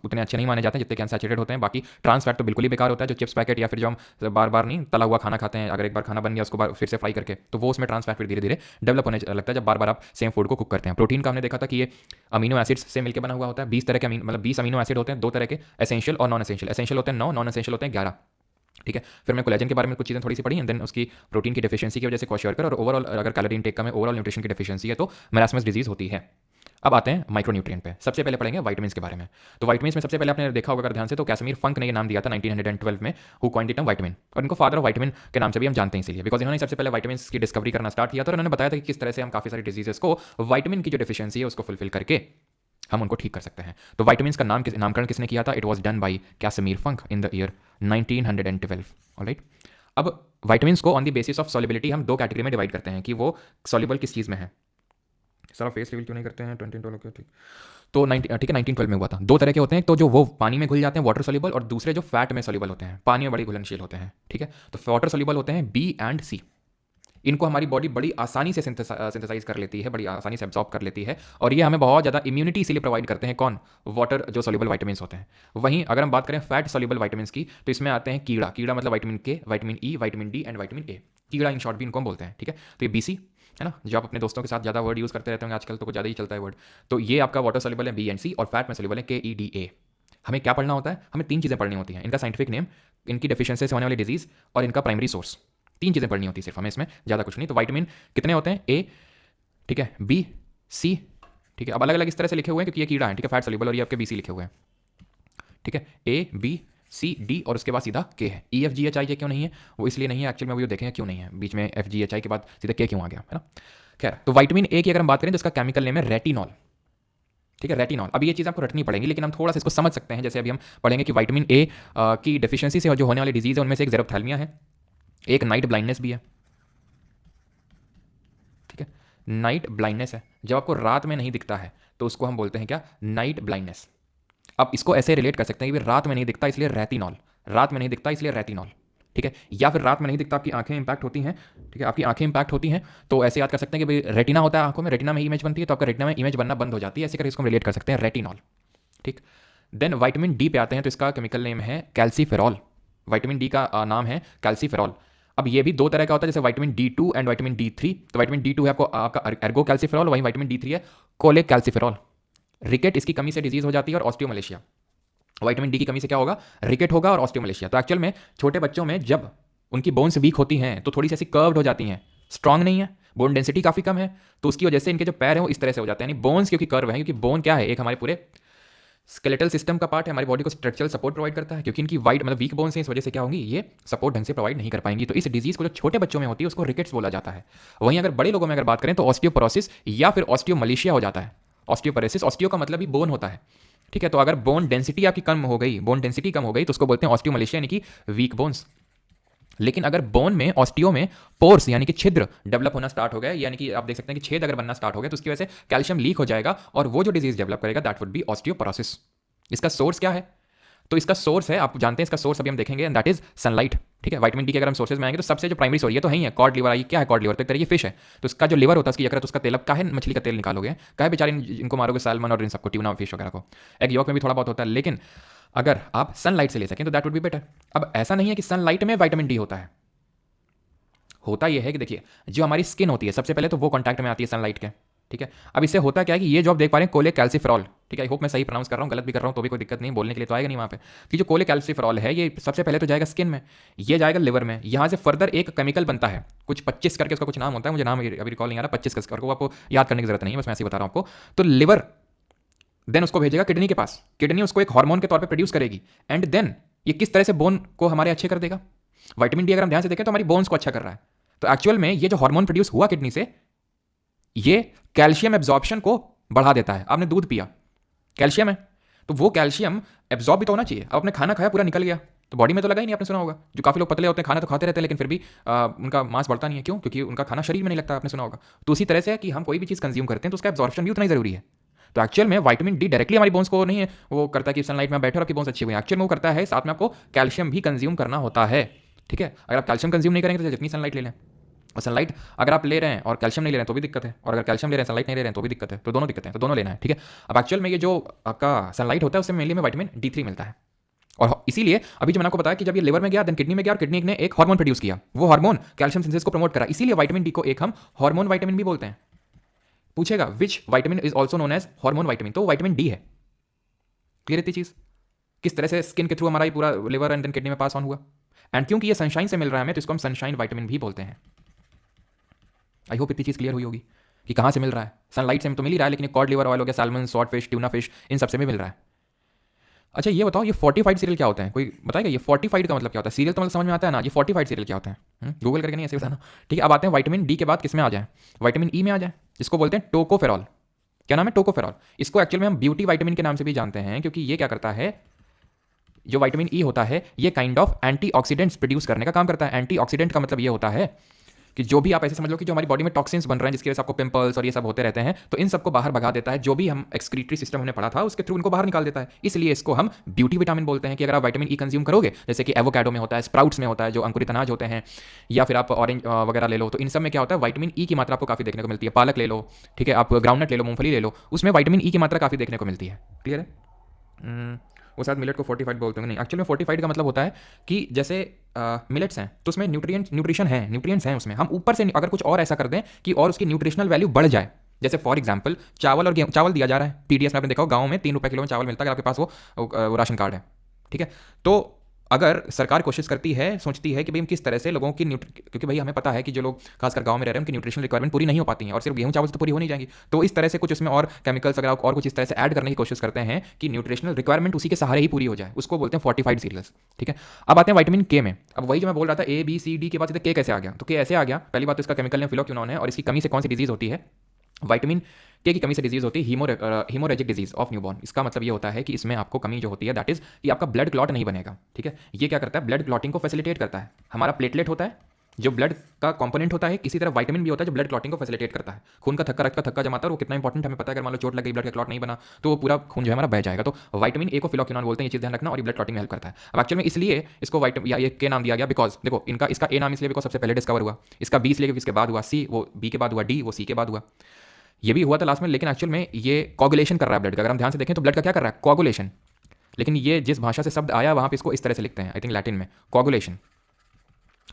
उतने अच्छे नहीं माने जाते हैं जितने कि अनसैचुरेटेड होते हैं। बाकी ट्रांस फैट तो बिल्कुल ही बेकार होता है, जो चिप्स पैकेट या फिर जो हम बार बार नहीं तला हुआ खाना खाते हैं, अगर एक बार खाना बन गया उसको फिर से फ्राई करके, तो वो उसमें ट्रांस फैट फिर धीरे धीरे डेवलप होने लगता है जब बार बार आप सेम फूड को कुक करते हैं। प्रोटीन का हमने देखा था कि ये अमीनो एसिड्स से मिलकर बना हुआ होता है। 20 तरह के मतलब 20 अमीनो एसिड होते हैं, दो तरह के, एसेंशियल और नॉन एसेंशियल। एसेंशियल होते हैं 9, नॉन एसेंशियल होते हैं 11। ठीक है, फिर मैं कोलेजन के बारे में कुछ चीज़ें थोड़ी सी पढ़ी, एंड देन उसकी प्रोटीन की डेफिशिएंसी की वजह से क्वाशॉर्कर, और ओवरऑल अगर कैलोरी इंटेक का में ओवरऑल न्यूट्रिशन की डेफिशिएंसी है तो मेरास्मस डिजीज होती है। अब आते हैं माइक्रोन्यूट्रिएंट पे। सबसे पहले पढ़ेंगे विटामिन्स के बारे में। तो विटामिन्स में सबसे पहले आपने देखा होगा अगर ध्यान से, तो कैसमीर फंक ने ये नाम दिया था 1912 में, who coined the term vitamin. और इनको फादर ऑफ विटामिन के नाम से भी हम जानते हैं इसीलिए, बिकॉज इन्होंने सबसे पहले विटामिन्स की डिस्कवरी करना स्टार्ट किया था, और इन्होंने बताया था कि किस तरह से हम काफ़ी सारी डिजीजेस को विटामिन की जो डेफिशिएंसी है उसको फुलफिल करके हम उनको ठीक कर सकते हैं। तो विटामिन्स का नामकरण किसने किया था? It was done by Casimir Funk in the year 1912। Alright, अब विटामिन्स को on the basis of solubility हम दो कैटेगरी में डिवाइड करते हैं कि वो सॉल्युबल किस चीज़ में है। सर फेस रिवील क्यों नहीं करते हैं? 2012 के ठीक, तो 19 ठीक है 1912 में हुआ था। दो तरह के होते हैं, तो जो वो पानी में घुल जाते हैं वाटर सोल्यूबल, और दूसरे जो फैट में सोल्यूबल होते हैं, पानी में बड़ी घुलनशील होते हैं। ठीक है, तो वाटर सोल्यूबल होते हैं बी एंड सी। इनको हमारी बॉडी बड़ी आसानी से सिंथेसाइज कर लेती है, बड़ी आसानी से एब्जॉर्ब कर लेती है, और ये हमें बहुत ज़्यादा इम्यूनिटी इसीलिए प्रोवाइड करते हैं। कौन? वाटर जो सोल्यूबल विटामिन्स होते हैं। वहीं अगर हम बात करें फैट सोल्यूबल विटामिन्स की, तो इसमें आते हैं कीड़ा। कीड़ा मतलब विटामिन के, vitamin E, vitamin D and vitamin A. कीड़ा इन शॉर्ट भी इनको हम बोलते हैं। ठीक है, तो ये बीसी है ना, जो आप अपने दोस्तों के साथ ज़्यादा वर्ड यूज़ करते रहते होंगे आजकल, तो कुछ ज़्यादा ही चलता है वर्ड। तो ये आपका वाटर सोल्यूबल है बी एंड सी, और फैट में सोल्यूबल है के ई डी ए। हमें क्या पढ़ना होता है? हमें तीन चीज़ें पढ़नी होती हैं, इनका साइंटिफिक नेम, इनकी डेफिशिएंसी से होने वाली डिजीज, और इनका प्राइमरी सोर्स। तीन चीज़ें पढ़नी होती है सिर्फ हमें, इसमें ज़्यादा कुछ नहीं। तो विटामिन कितने होते हैं? ए, ठीक है, बी, सी। ठीक है, अब अलग अलग इस तरह से लिखे हुए हैं क्योंकि ये कीड़ा है। ठीक है, फैट सोल्यूबल, और ये आपके बी सी लिखे हुए हैं। ठीक है, ए, बी, सी, डी, और उसके बाद सीधा के है। ई, एफ, जी, एच, आई, जे क्यों नहीं है? वो इसलिए नहीं है एक्चुअली में, वो देखेंगे क्यों नहीं है, बीच में एफ, जी, एच, आई के बाद सीधा के क्यों आ गया, है ना। खैर, तो विटामिन ए की अगर हम बात करें तो इसका केमिकल नेम है रेटिनॉल। ठीक है, रेटिनॉल। अब ये चीज़ आपको रटनी पड़ेगी, लेकिन हम थोड़ा सा इसको समझ सकते हैं। जैसे अभी हम पढ़ेंगे कि विटामिन ए की डेफिशिएंसी से जो होने वाली डिजीज़ है उनमें से एक ज़ेरोप्थैल्मिया है, एक नाइट ब्लाइंडनेस भी है। ठीक है, नाइट ब्लाइंडनेस है, जब आपको रात में नहीं दिखता है तो उसको हम बोलते हैं क्या? Night blindness. अब इसको ऐसे रिलेट कर सकते हैं कि रात में नहीं दिखता इसलिए रेटिनॉल, रात में नहीं दिखता इसलिए रेटिनॉल। ठीक है, या फिर रात में नहीं दिखता, आपकी आंखें इंपैक्ट होती हैं। ठीक है, आपकी आंखें इंपैक्ट होती हैं, तो ऐसे याद कर सकते हैं कि भाई रेटिना होता है आंखों में, रेटिना में इमेज बनती है, तो आपका रेटिना में इमेज बनना बंद हो जाती है, ऐसे करके इसको रिलेट कर सकते हैं रेटिनॉल। ठीक, देन विटामिन डी पे आते हैं, तो इसका केमिकल नेम है कैल्सीफेरॉल। विटामिन डी का नाम है कैल्सीफेरॉल। अब ये भी दो तरह का होता है, जैसे vitamin D2 and vitamin D3। तो विटामिन D2 है आपका एर्गो कैल्सीफेरॉल, वहीं विटामिन D3 है कोलेक कैल्सीफेरॉल। रिकेट इसकी कमी से डिजीज हो जाती है, और ऑस्टियोमलेशिया। विटामिन डी की कमी से क्या होगा? रिकेट होगा और ऑस्टियोमलेशिया। तो एक्चुअल में छोटे बच्चों में जब उनकी बोन्स वीक होती हैं तो थोड़ी सी ऐसी कर्व्ड हो जाती हैं, स्ट्रांग नहीं है, बोन डेंसिटी काफ़ी कम है, तो उसकी वजह से इनके जो पैर हैं वो इस तरह से हो जाते हैं। यानी बोन्स क्योंकि कर्व हैं, क्योंकि बोन क्या है? एक हमारे पूरे स्केलेटल सिस्टम का पार्ट है, हमारी बॉडी को स्ट्रक्चरल सपोर्ट प्रोवाइड करता है, क्योंकि इनकी वाइट मतलब वीक बोन्स हैं, इस वजह से क्या होंगी, ये सपोर्ट ढंग से प्रोवाइड नहीं कर पाएंगी। तो इस डिजीज को जो छोटे बच्चों में होती है उसको रिकेट्स बोला जाता है। वहीं अगर बड़े लोगों में अगर बात करें तो ऑस्टियोपोरोसिस या फिर ऑस्टियोमलेशिया हो जाता है। ऑस्टियोपोरोसिस, ऑस्टियो का मतलब ही बोन होता है, ठीक है। तो अगर बोन डेंसिटी आपकी कम हो गई, बोन डेंसिटी कम हो गई, तो उसको बोलते हैं ऑस्टियोमलेशिया यानी कि वीक बोन्स। लेकिन अगर बोन में, ऑस्टियो में पोर्स यानी कि छिद्र डेवलप होना स्टार्ट हो गया, यानी कि आप देख सकते हैं कि छेद अगर बनना स्टार्ट हो गया, तो उसकी वजह से कैल्शियम लीक हो जाएगा और वो जो डिजीज डेवलप करेगा दैट वुड बी ऑस्टियोपोरोसिस। इसका सोर्स क्या है? तो इसका सोर्स है, आप जानते हैं इसका सोर्स अभी हम देखेंगे, एंड दैट इज सनलाइट, ठीक है। विटामिन डी के अगर हम सोर्सेज में आएंगे तो सबसे जो प्राइमरी सोर्स, ये तो है ही है, कॉड लिवर आई, क्या है कॉड लिवर? तो एक तरह की फिश है, तो इसका जो लिवर होता है उसकी यकृत, उसका तेल, अब काहे मछली का तेल निकालोगे, काहे बेचारे इनको मारोगे, सैल्मन और इन सबको, ट्यूना फिश वगैरह को। एग यॉक में भी थोड़ा बहुत होता है, लेकिन अगर आप सनलाइट से ले सकें तो दैट वुड बी बेटर। अब ऐसा नहीं है कि सनलाइट में विटामिन डी होता है, होता यह है कि देखिए जो हमारी स्किन होती है सबसे पहले तो वो कॉन्टैक्ट में आती है सनलाइट के, ठीक है। अब इससे होता क्या है कि ये जो आप देख पा रहे हैं कोलेकैल्सिफेरॉल, ठीक है, आई होप मैं सही प्रोनाउंस कर रहा हूँ, गलत भी कर रहा हूँ तो भी कोई दिक्कत नहीं, बोलने के लिए तो आएगा नहीं वहाँ पे। कि जो कोलेकैल्सिफेरॉल है ये सबसे पहले तो जाएगा स्किन में, ये जाएगा लिवर में, यहाँ से फर्दर एक केमिकल बनता है कुछ 25 करके, उसका कुछ नाम होता है, मुझे नाम अभी रिकॉल नहीं आ रहा, 25 करके, वो आपको याद करने की जरूरत नहीं है, बस मैं ऐसे ही बता रहा हूँ आपको। तो लिवर देन उसको भेजेगा किडनी के पास, किडनी उसको एक हार्मोन के तौर पर प्रोड्यूस करेगी, एंड देन ये किस तरह से बोन को हमारे अच्छे कर देगा। विटामिन डी अगर हम ध्यान से देखें तो हमारी बोन्स को अच्छा कर रहा है। तो एक्चुअल में ये जो हार्मोन प्रोड्यूस हुआ किडनी से, ये कैल्शियम एब्जॉर्प्शन को बढ़ा देता है। आपने दूध पिया, कैल्शियम है, तो वो कैल्शियम एब्जॉर्ब भी तो होना चाहिए। अब आपने खाना खाया पूरा निकल गया तो बॉडी में तो लगा ही नहीं, आपने सुना होगा जो काफी लोग पतले होते हैं खाना तो खाते रहते हैं लेकिन फिर भी उनका मांस बढ़ता नहीं है, क्यों? क्योंकि उनका खाना शरीर में नहीं लगता, आपने सुना होगा। तो उसी तरह से है कि हम कोई भी चीज कंज्यूम करते हैं तो उसका एब्जॉर्प्शन भी उतना ही जरूरी है। तो एक्चुअल में विटामिन डी डायरेक्टली हमारी बोन्स को नहीं है वो करता है कि सनलाइट में बैठे और आपकी बोन्स अच्छी हुई है, एक्चुअल में वो करता है साथ में आपको कैल्शियम भी कंज्यूम करना होता है, ठीक है। अगर आप कैल्शियम कंज्यूम नहीं करेंगे तो जितनी सनलाइट ले लें, और सनलाइट अगर आप ले रहे हैं और कैल्शियम नहीं ले रहे हैं तो भी दिक्कत है, और अगर कैल्शियम ले रहे हैं सनलाइट नहीं ले रहे हैं तो भी दिक्कत है, तो दोनों दिक्कत है, तो दोनों लेना है, ठीक है। अब एक्चुअल में ये जो आपका सनलाइट होता है उससे मेनली में विटामिन D3 मिलता है, और इसीलिए अभी जो मैंने आपको बताया कि जब ये लिवर में गया देन किडनी में गया और किडनी ने एक हार्मोन प्रोड्यूस किया, वो हार्मोन कैल्शियम सिंथेसिस को प्रमोट करा, इसीलिए विटामिन डी को एक हम हार्मोन विटामिन भी बोलते हैं। पूछेगा which vitamin is also known as hormone vitamin, तो विटामिन डी है। क्लियर इतनी चीज किस तरह से स्किन के थ्रू हमारा पूरा लिवर एंड देन किडनी में पास ऑन हुआ, एंड क्योंकि ये सनशाइन से मिल रहा है हमें तो इसको हम सनशाइन विटामिन भी बोलते हैं। आई होप इतनी चीज क्लियर हुई होगी कि कहां से मिल रहा है, सनलाइट से तो मिल ही रहा है, लेकिन कॉड लिवर ऑयल हो गया, salmon, swordfish, tuna fish, इन सबसे भी मिल रहा है। अच्छा ये बताओ ये फोर्टिफाइड सीरियल क्या होता है, कोई बताएगा ये फोर्टिफाइड का मतलब क्या होता है? सीरियल तो मतलब समझ में आता है ना, ये फोर्टिफाइड सीरियल क्या होता है? गूगल करके नहीं ऐसे बताना, ठीक है। अब आते हैं विटामिन डी के बाद किस में आ जाए, विटामिन ई में आ जाए, जिसको बोलते हैं टोकोफेरॉल। क्या नाम है? टोकोफेरॉल। इसको एक्चुअल में हम ब्यूटी विटामिन के नाम से भी जानते हैं, क्योंकि ये क्या करता है, जो विटामिन ई होता है ये काइंड ऑफ एंटीऑक्सीडेंट्स प्रोड्यूस करने का काम करता है। एंटीऑक्सीडेंट का मतलब ये होता है कि जो भी आप ऐसे समझ लो कि जो हमारी बॉडी में टॉक्सिन्स बन रहे हैं जिसकी वजह से आपको पिंपल्स और ये सब होते रहते हैं, तो इन सबको बाहर भगा देता है, जो भी हम एक्सक्रीटरी सिस्टम हमने पढ़ा था उसके थ्रू इनको बाहर निकाल देता है। इसलिए इसको हम ब्यूटी विटामिन बोलते हैं कि अगर आप विटामिन ई कंज्यूम करोगे, जैसे कि एवोकाडो में होता है, स्प्राउट्स में होता है, जो अंकुरित अनाज होते हैं, या फिर आप ऑरेंज वगैरह ले लो, तो इन सब में क्या होता है विटामिन ई की मात्रा आपको काफी देखने को मिलती है। पालक ले लो, ठीक है, आप ग्राउंडनट ले लो, मूंगफली ले लो, उसमें विटामिन ई की मात्रा काफी देखने को मिलती है। क्लियर है? वो शायद मिलेट को फोर्टिफाइड बोलते हैं, नहीं एक्चुअली में फोर्टिफाइड का मतलब होता है कि जैसे मिलेट्स हैं तो उसमें न्यूट्रिशन है, न्यूट्रिएंट्स हैं उसमें, हम ऊपर से अगर कुछ और ऐसा कर दें कि और उसकी न्यूट्रिशनल वैल्यू बढ़ जाए, जैसे फॉर एग्जांपल चावल और गेहूं, चावल दिया जा रहा है TDS में, आपने देखा हो गाँव में 3 रुपये किलो में चावल मिलता है अगर आपके पास वो राशन कार्ड है, ठीक है। तो अगर सरकार कोशिश करती है, सोचती है कि भाई हम किस तरह से लोगों की क्योंकि भाई हमें पता है कि जो लोग खासकर गांव में रह रहे हैं उनकी न्यूट्रिशनल रिक्वायरमेंट पूरी नहीं हो पाती है, और सिर्फ गेहूं चावल से तो पूरी हो नहीं जाएंगी, तो इस तरह से कुछ उसमें और केमिकल्स वगैरह और कुछ इस तरह से ऐड करने की कोशिश करते हैं कि न्यूट्रिशनल रिक्वायरमेंट उसी के सहारे ही पूरी हो जाए, उसको बोलते हैं फोर्टिफाइड सीरियल्स, ठीक है। अब आते हैं विटामिन के में। अब वही जो मैं बोल रहा था ABCD के बाद सीधे के कैसे आ गया, तो के ऐसे आ गया, पहली बात तो इसका केमिकल नेम फिलोक्विनोन है, और इसकी कमी से कौन सी डिजीज होती है, विटामिन के की कमी से डिजीज होती है हीमोरेजिक डिजीज ऑफ न्यूबॉर्न। इसका मतलब ये होता है कि इसमें आपको कमी जो होती है दैट इज कि आपका ब्लड क्लॉट नहीं बनेगा, ठीक है। ये क्या करता है, ब्लड क्लॉटिंग को फैसिलिटेट करता है। हमारा प्लेटलेट होता है जो ब्लड का कंपोनेंट होता है, किसी तरह विटामिन भी होता है जो ब्लड क्लॉटिंग को फैसिलिटेट करता है। खून का थक्का रक्त का थक्का जमाता है, वो कितना इंपॉर्टेंट हमें पता है, अगर मान लो चोट लग गई ब्लड का क्लॉट नहीं बना तो वो पूरा खून जो है हमारा बह जाएगा। तो विटामिन ए को फिलोक्विनोन बोलते हैं, ये चीज ध्यान रखना, और ये ब्लड क्लॉटिंग में हेल्प करता है। अब एक्चुअल में इसलिए इसको विटामिन या ये के नाम दिया गया बिकॉज देखो इसका ए नाम इसलिए बिकॉज सबसे पहले डिस्कवर हुआ, इसका बी इसलिए इसके बाद हुआ, सी वो बी के बाद हुआ, डी वो सी के बाद हुआ, ये भी हुआ था लास्ट में, लेकिन एक्चुअल में ये कोगुलेशन कर रहा है ब्लड का। अगर हम ध्यान से देखें तो ब्लड का क्या कर रहा है, कोगुलेशन, लेकिन ये जिस भाषा से शब्द आया वहां पे इसको इस तरह से लिखते हैं, आई थिंक लैटिन में कोगुलेशन,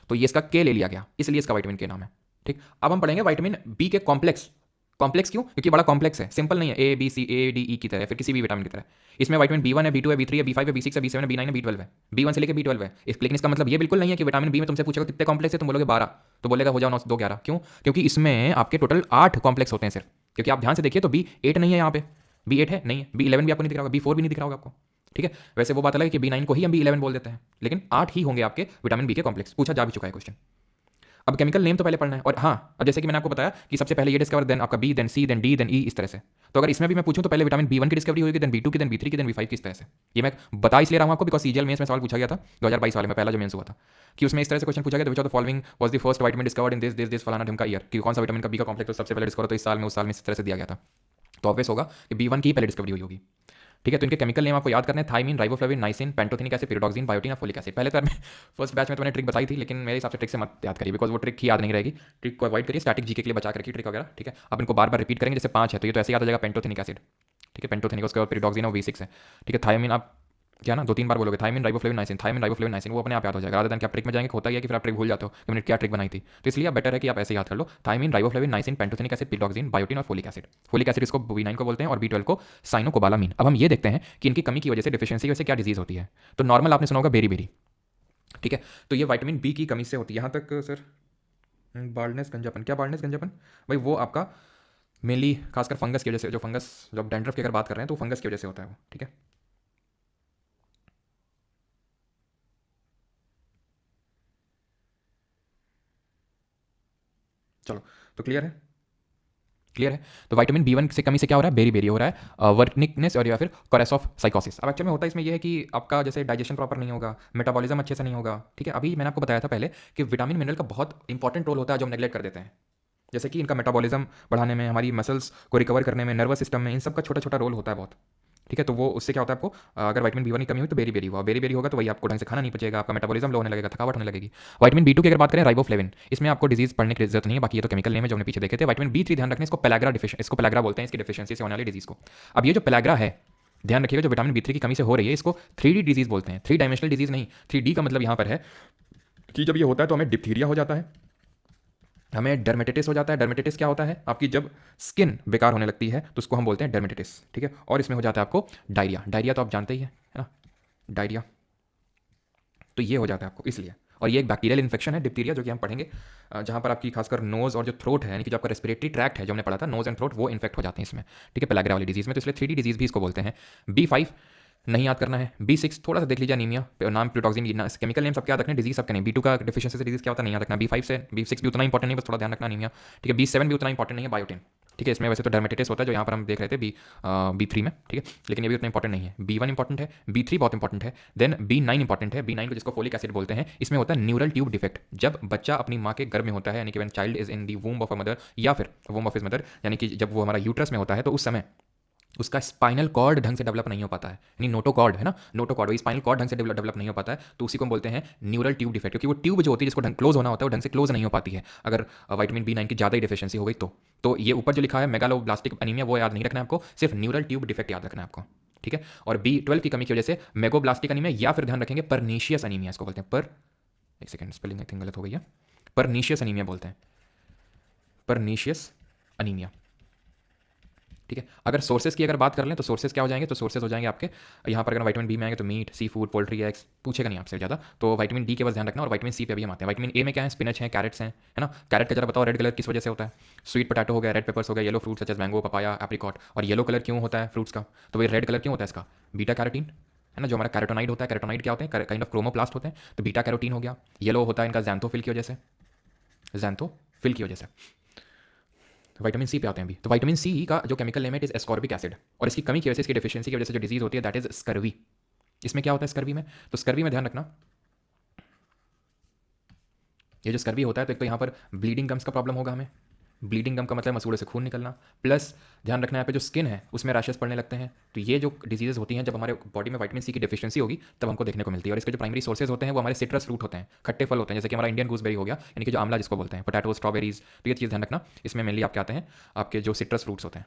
तो ये इसका के ले लिया गया, इसलिए इसका विटामिन के नाम है, ठीक। अब हम पढ़ेंगे विटामिन बी के कॉम्प्लेक्स। कॉम्प्लेक्स क्यों? क्योंकि बड़ा कॉम्प्लेक्स है, सिंपल नहीं है ABCADE की तरह, फिर किसी भी विटामिन की तरह। इसमें विटामिन B1 है, B2 है, B3 है, B5 है, B6 है, B7 है, B9 है, B12 है, B1 से लेकर B12 है। लेकिन इसका मतलब ये बिल्कुल नहीं है कि विटामिन बी में तुमसे पूछेगा कितने कॉम्प्लेक्स है, तुम बोलोगे 12, तो बोलेगा हो जाओ 9 2 11। क्यों? क्योंकि इसमें आपके टोटल 8 कॉम्प्लेक्स होते हैं सिर्फ, क्योंकि आप ध्यान से देखिए तो B8 नहीं है यहाँ पे, B8 है नहीं है, B11 भी आपको नहीं दिख रहा होगा, B4 भी नहीं दिख रहा होगा आपको, ठीक है। वैसे वो बात अलग है कि B9 को ही हम B11 बोल देते हैं, लेकिन 8 ही होंगे आपके विटामिन बी के कॉम्प्लेक्स। पूछा जा भी चुका है क्वेश्चन। अब केमिकल नेम तो पहले पढ़ना है। और हाँ, अब जैसे कि मैंने आपको बताया कि सबसे पहले ये डिस्कवर, देन आपका बी, देन सी, देन डी, देन ई, इस तरह से। तो अगर इसमें भी मैं पूछूं तो पहले विटामिन B1 की डिस्कवरी होगी, देन B2 की, देन B3 की, देन B5 की, इस तरह से। ये मैं बता इसलिए रहा हूं आपको बिकॉज सीजीएल मेंस में सवाल पूछा गया था 2022 वाले में, पहला जो मेंस हुआ था, कि उसमें इस तरह से क्वेश्चन पूछा गया, विच of the following was the first vitamin discovered in this फलाना ढंग का ईयर, कि कौन सा विटामिन का बी का कॉम्प्लेक्स सबसे पहले डिस्कवर, तो इस साल में, उस साल में, इस तरह से दिया गया था। तो ऑब्वियस होगा कि B1 की ही पहले डिस्कवरी हुई होगी, ठीक है। तो इनके केमिकल नेम आपको याद करने हैं, thymine, riboflavin, niacin, pantothenic acid, pyridoxine, biotin और फोलिक एसिड। पहले तो मैं फर्स्ट बैच में तो मैंने ट्रिक बताई थी, लेकिन मेरे हिसाब से ट्रिक से मत याद करिए बिकॉज वो ट्रिक ही याद नहीं रहेगी। ट्रिक को अवॉइड करिए, स्टैटिक जीके के लिए बचा कर रखिए ट्रिक वगैरह, ठीक है। अब इनको बार बार रिपीट करेंगे, जैसे 5 है तो ये तो ऐसे याद हो जाएगा, पेंटोथेनिक एसिड, ठीक है, पेंटोथेनिक, उसके बाद pyridoxine और V6 है, ठीक है। थाइमिन आप क्या ना 2-3 बार बोलोगे, thymine, riboflavin, niacin, thymine, riboflavin, niacin, वो अपने आप याद हो जाएगा। रादर देन कि आप ट्रिक में जाएंगे, होता ही है कि फिर आप ट्रिक भूल जाते हो कि मैंने क्या ट्रिक बनाई थी। तो इसलिए अब बेटर है कि आप ऐसे याद कर लो, thiamine, riboflavin, niacin, pantothenic acid, pyridoxine, biotin और फोलिक एसिड। फोलिक एसिड इसको B9 को बोलते हैं और B12 को साइनोकोबालामीन। अब हम ये देखते हैं कि इनकी कमी की वजह से, डिफिशियंसी की वजह से क्या डिजीज होती है। तो नॉर्मल आपने सुना होगा बेरी बेरी, ठीक है। तो ये विटामिन बी की कमी से होती है। यहाँ तक सर बाल्डनेस गंजापन, क्या बाल्डनेस गंजापन भाई, वो आपका मेनली खासकर फंगस की वजह से, जो फंगस, जब डैंड्रफ की अगर बात कर रहे हैं तो फंगस की वजह से होता है वो, ठीक है। चलो, तो क्लियर है, क्लियर है। तो विटामिन B1 से कमी से क्या हो रहा है, बेरी बेरी हो रहा है, वर्कनिकनेस और या फिर कोरेस ऑफ साइकोसिस। अब एक्चुअल में होता है इसमें ये है कि आपका जैसे डाइजेशन प्रॉपर नहीं होगा, मेटाबॉलिज्म अच्छे से नहीं होगा, ठीक है। अभी मैंने आपको बताया था पहले कि विटामिन मिनरल का बहुत इंपॉर्टेंट रोल होता है जो हम नेगलेक्ट कर देते हैं, जैसे कि इनका मेटाबॉलिज्म बढ़ाने में, हमारी मसल्स को रिकवर करने में, नर्वस सिस्टम में, इन सब का छोटा छोटा रोल होता है बहुत, ठीक है। तो वो उससे क्या होता है आपको, अगर विटामिन B1 की कमी हुई तो बेरी बेरी हुआ, बेरी बेरी होगा तो वही आपको ढंग से खाना नहीं पचेगा, आपका मेटाबॉलिज्म लो होने लगेगा, थकावट होने लगेगी। विटामिन B2 की अगर बात करें, राइबोफ्लेविन, इसमें आपको डिजीज पढ़ने की जरूरत नहीं है, बाकी ये तो केमिकल नेम है जो हमने पीछे देखे थे। विटामिन B3 ध्यान रखना, इसको पेलाग्रा डिफिशिएंसी, इसको पेलाग्रा बोलते हैं, इसकी डिफिशियंसी से होने वाली डिजीज को। अब ये जो पेलाग्रा है, ध्यान रखिएगा, जो विटामिन B3 की कमी से हो रही है, इसको 3D डिजीज बोलते हैं, 3 डायमेंशनल डिजीज नहीं। 3D का मतलब यहाँ पर है कि जब ये होता है तो हमें डिप्थीरिया हो जाता है, हमें डर्मेटिटिस हो जाता है। डर्मेटिटिस क्या होता है, आपकी जब स्किन बेकार होने लगती है तो उसको हम बोलते हैं डर्मेटिटिस, ठीक है। और इसमें हो जाता है आपको डायरिया, डायरिया तो आप जानते ही है ना, डायरिया, तो ये हो जाता है आपको इसलिए। और ये एक बैक्टीरियल इन्फेक्शन है डिप्थीरिया, जो कि हम पढ़ेंगे, जहाँ पर आपकी खासकर नोज और जो थ्रोट है, यानी कि जो आपका रेस्पिरेटरी ट्रैक्ट है, जो हमने पढ़ा था, नोज एंड थ्रोट, वो इन्फेक्ट हो जाते हैं इसमें, ठीक है, पेलाग्रा वाली डिजीज में। तो इसलिए 3D डिजीज भी इसको बोलते हैं। B5 नहीं याद करना है, B6 थोड़ा सा देख लीजिए, अनीमिया, नाम प्लूटॉक्सिन, केमिकल नेम सबके याद रखने, डिजीज सबके नहीं। B2 का डिफिशियंसी से डिजीज क्या होता है नहीं याद रखना, B5 से B6 भी उतना इंपॉर्टेंट नहीं, बस थोड़ा ध्यान रखना, अनीमिया, ठीक है। B7 भी उतना इंपॉर्टेंट नहीं है, बायोटिन, ठीक है। इसमें वैसे तो डर्मेटिटिस होता है जो यहाँ पर हम देख रहे थे B3 में, ठीक है, लेकिन ये भी उतना इंपॉर्टेंट नहीं है। B1 इंपॉर्टेंट है, B3 बहुत इंपॉर्टेंट है, देन B9 इंपॉर्टेंट है। B9 को जिसको फोलिक एसिड बोलते हैं, इसमें होता है न्यूरल ट्यूब डिफेक्ट, जब बच्चा अपनी माँ के गर्भ में होता है, यानी कि when child is in the वूम of a mother, या फिर वूम ऑफ हिज मदर, यानी कि जब वो हमारा यूट्रस में होता है, तो उस समय उसका स्पाइनल कॉर्ड ढंग से डेवलप नहीं हो पाता है, यानी नोटोकॉर्ड है ना, नोटोकॉर्ड, वही स्पाइनल कॉर्ड ढंग से डेवलप नहीं हो पाता है, तो उसी को हम बोलते हैं न्यूरल ट्यूब डिफेक्ट, क्योंकि वो ट्यूब जो होती है जिसको ढंग क्लोज होना होता है वो ढंग से क्लोज नहीं हो पाती है, अगर विटामिन B9 की ज़्यादा ही डिफिशियंसी हो गई तो ये ऊपर जो लिखा है मेगालोब्लास्टिक अनीमिया वो याद नहीं रखना है आपको, सिर्फ न्यूरल ट्यूब डिफेक्ट याद रखना है आपको, ठीक है। और B12 की कमी की वजह से मेगोब्लास्टिक अनीमिया, या फिर ध्यान रखेंगे परनीशियस अनीमिया, इसको बोलते हैं पर, एक सेकंड स्पेलिंग आई थिंक गलत हो गई है, परनीशियस अनीमिया बोलते हैं, परनीशियस अनीमिया, ठीक है। अगर सोर्सेज की अगर बात कर लें तो सोर्सेज क्या हो जाएंगे, तो सोर्सेज हो जाएंगे आपके यहाँ पर, अगर विटामिन बी में आएंगे तो meet, sea food, poultry, eggs, पूछेगा नहीं आपसे ज़्यादा, तो विटामिन डी के बस ध्यान रखना। और विटामिन सी पे अभी हम आते हैं। विटामिन ए में क्या है, स्पिनच है, कैरेट्स हैं, है ना। कैरेट का जरा बताओ रेड कलर किस वजह से होता है, स्वीट पोटैटो हो गया, रेड पेपर्स हो गया, yellow fruits such as mango, papaya, apricot. और येलो कलर क्यों होता है फ्रूट्स का, तो भाई रेड कलर क्यों होता है इसका, बीटा कैरोटीन, है ना, जो हमारा कैरोटोनाइड होता है। कैरोटोनाइड क्या होते हैं, काइंड ऑफ क्रोमोप्लास्ट होते हैं, तो बीटा कैरोटीन हो गया। येलो होता है इनका जैंथोफिल की वजह से, जैंथोफिल की वजह से। तो विटामिन सी पे आते हैं अभी। तो विटामिन सी का जो केमिकल नेम है इज एस्कॉर्बिक एसिड, और इसकी कमी की वजह से, इसकी डिफिशियंसी की वजह से जो डिजीज होती है दैट इज स्कर्वी। इसमें क्या होता है स्कर्वी में, तो स्कर्वी में ध्यान रखना, ये जो स्कर्वी होता है तो एक तो यहाँ पर ब्लीडिंग गम्स का प्रॉब्लम होगा हमें, ब्लीडिंग गम का मतलब मसूड़े से खून निकलना, प्लस ध्यान रखना यहाँ पे जो स्किन है उसमें रैशेस पड़ने लगते हैं। तो ये जो डिजीजेज होती हैं जब हमारे बॉडी में विटामिन सी की डिफिशियंसी होगी तब हमको देखने को मिलती है। और इसके जो प्राइमरी सोर्सेज होते हैं वो हमारे सिट्रस फ्रूट होते हैं, खट्टे फल होते हैं, जैसे कि हमारा इंडियन गूसबेरी हो गया, यानी कि जो आमला जिसको बोलते हैं, पोटैटो, स्ट्रॉबेरीज। तो ये चीज़ ध्यान रखना, इसमें मेनली आपके आते हैं आपके जो सिट्रस फ्रूट्स होते हैं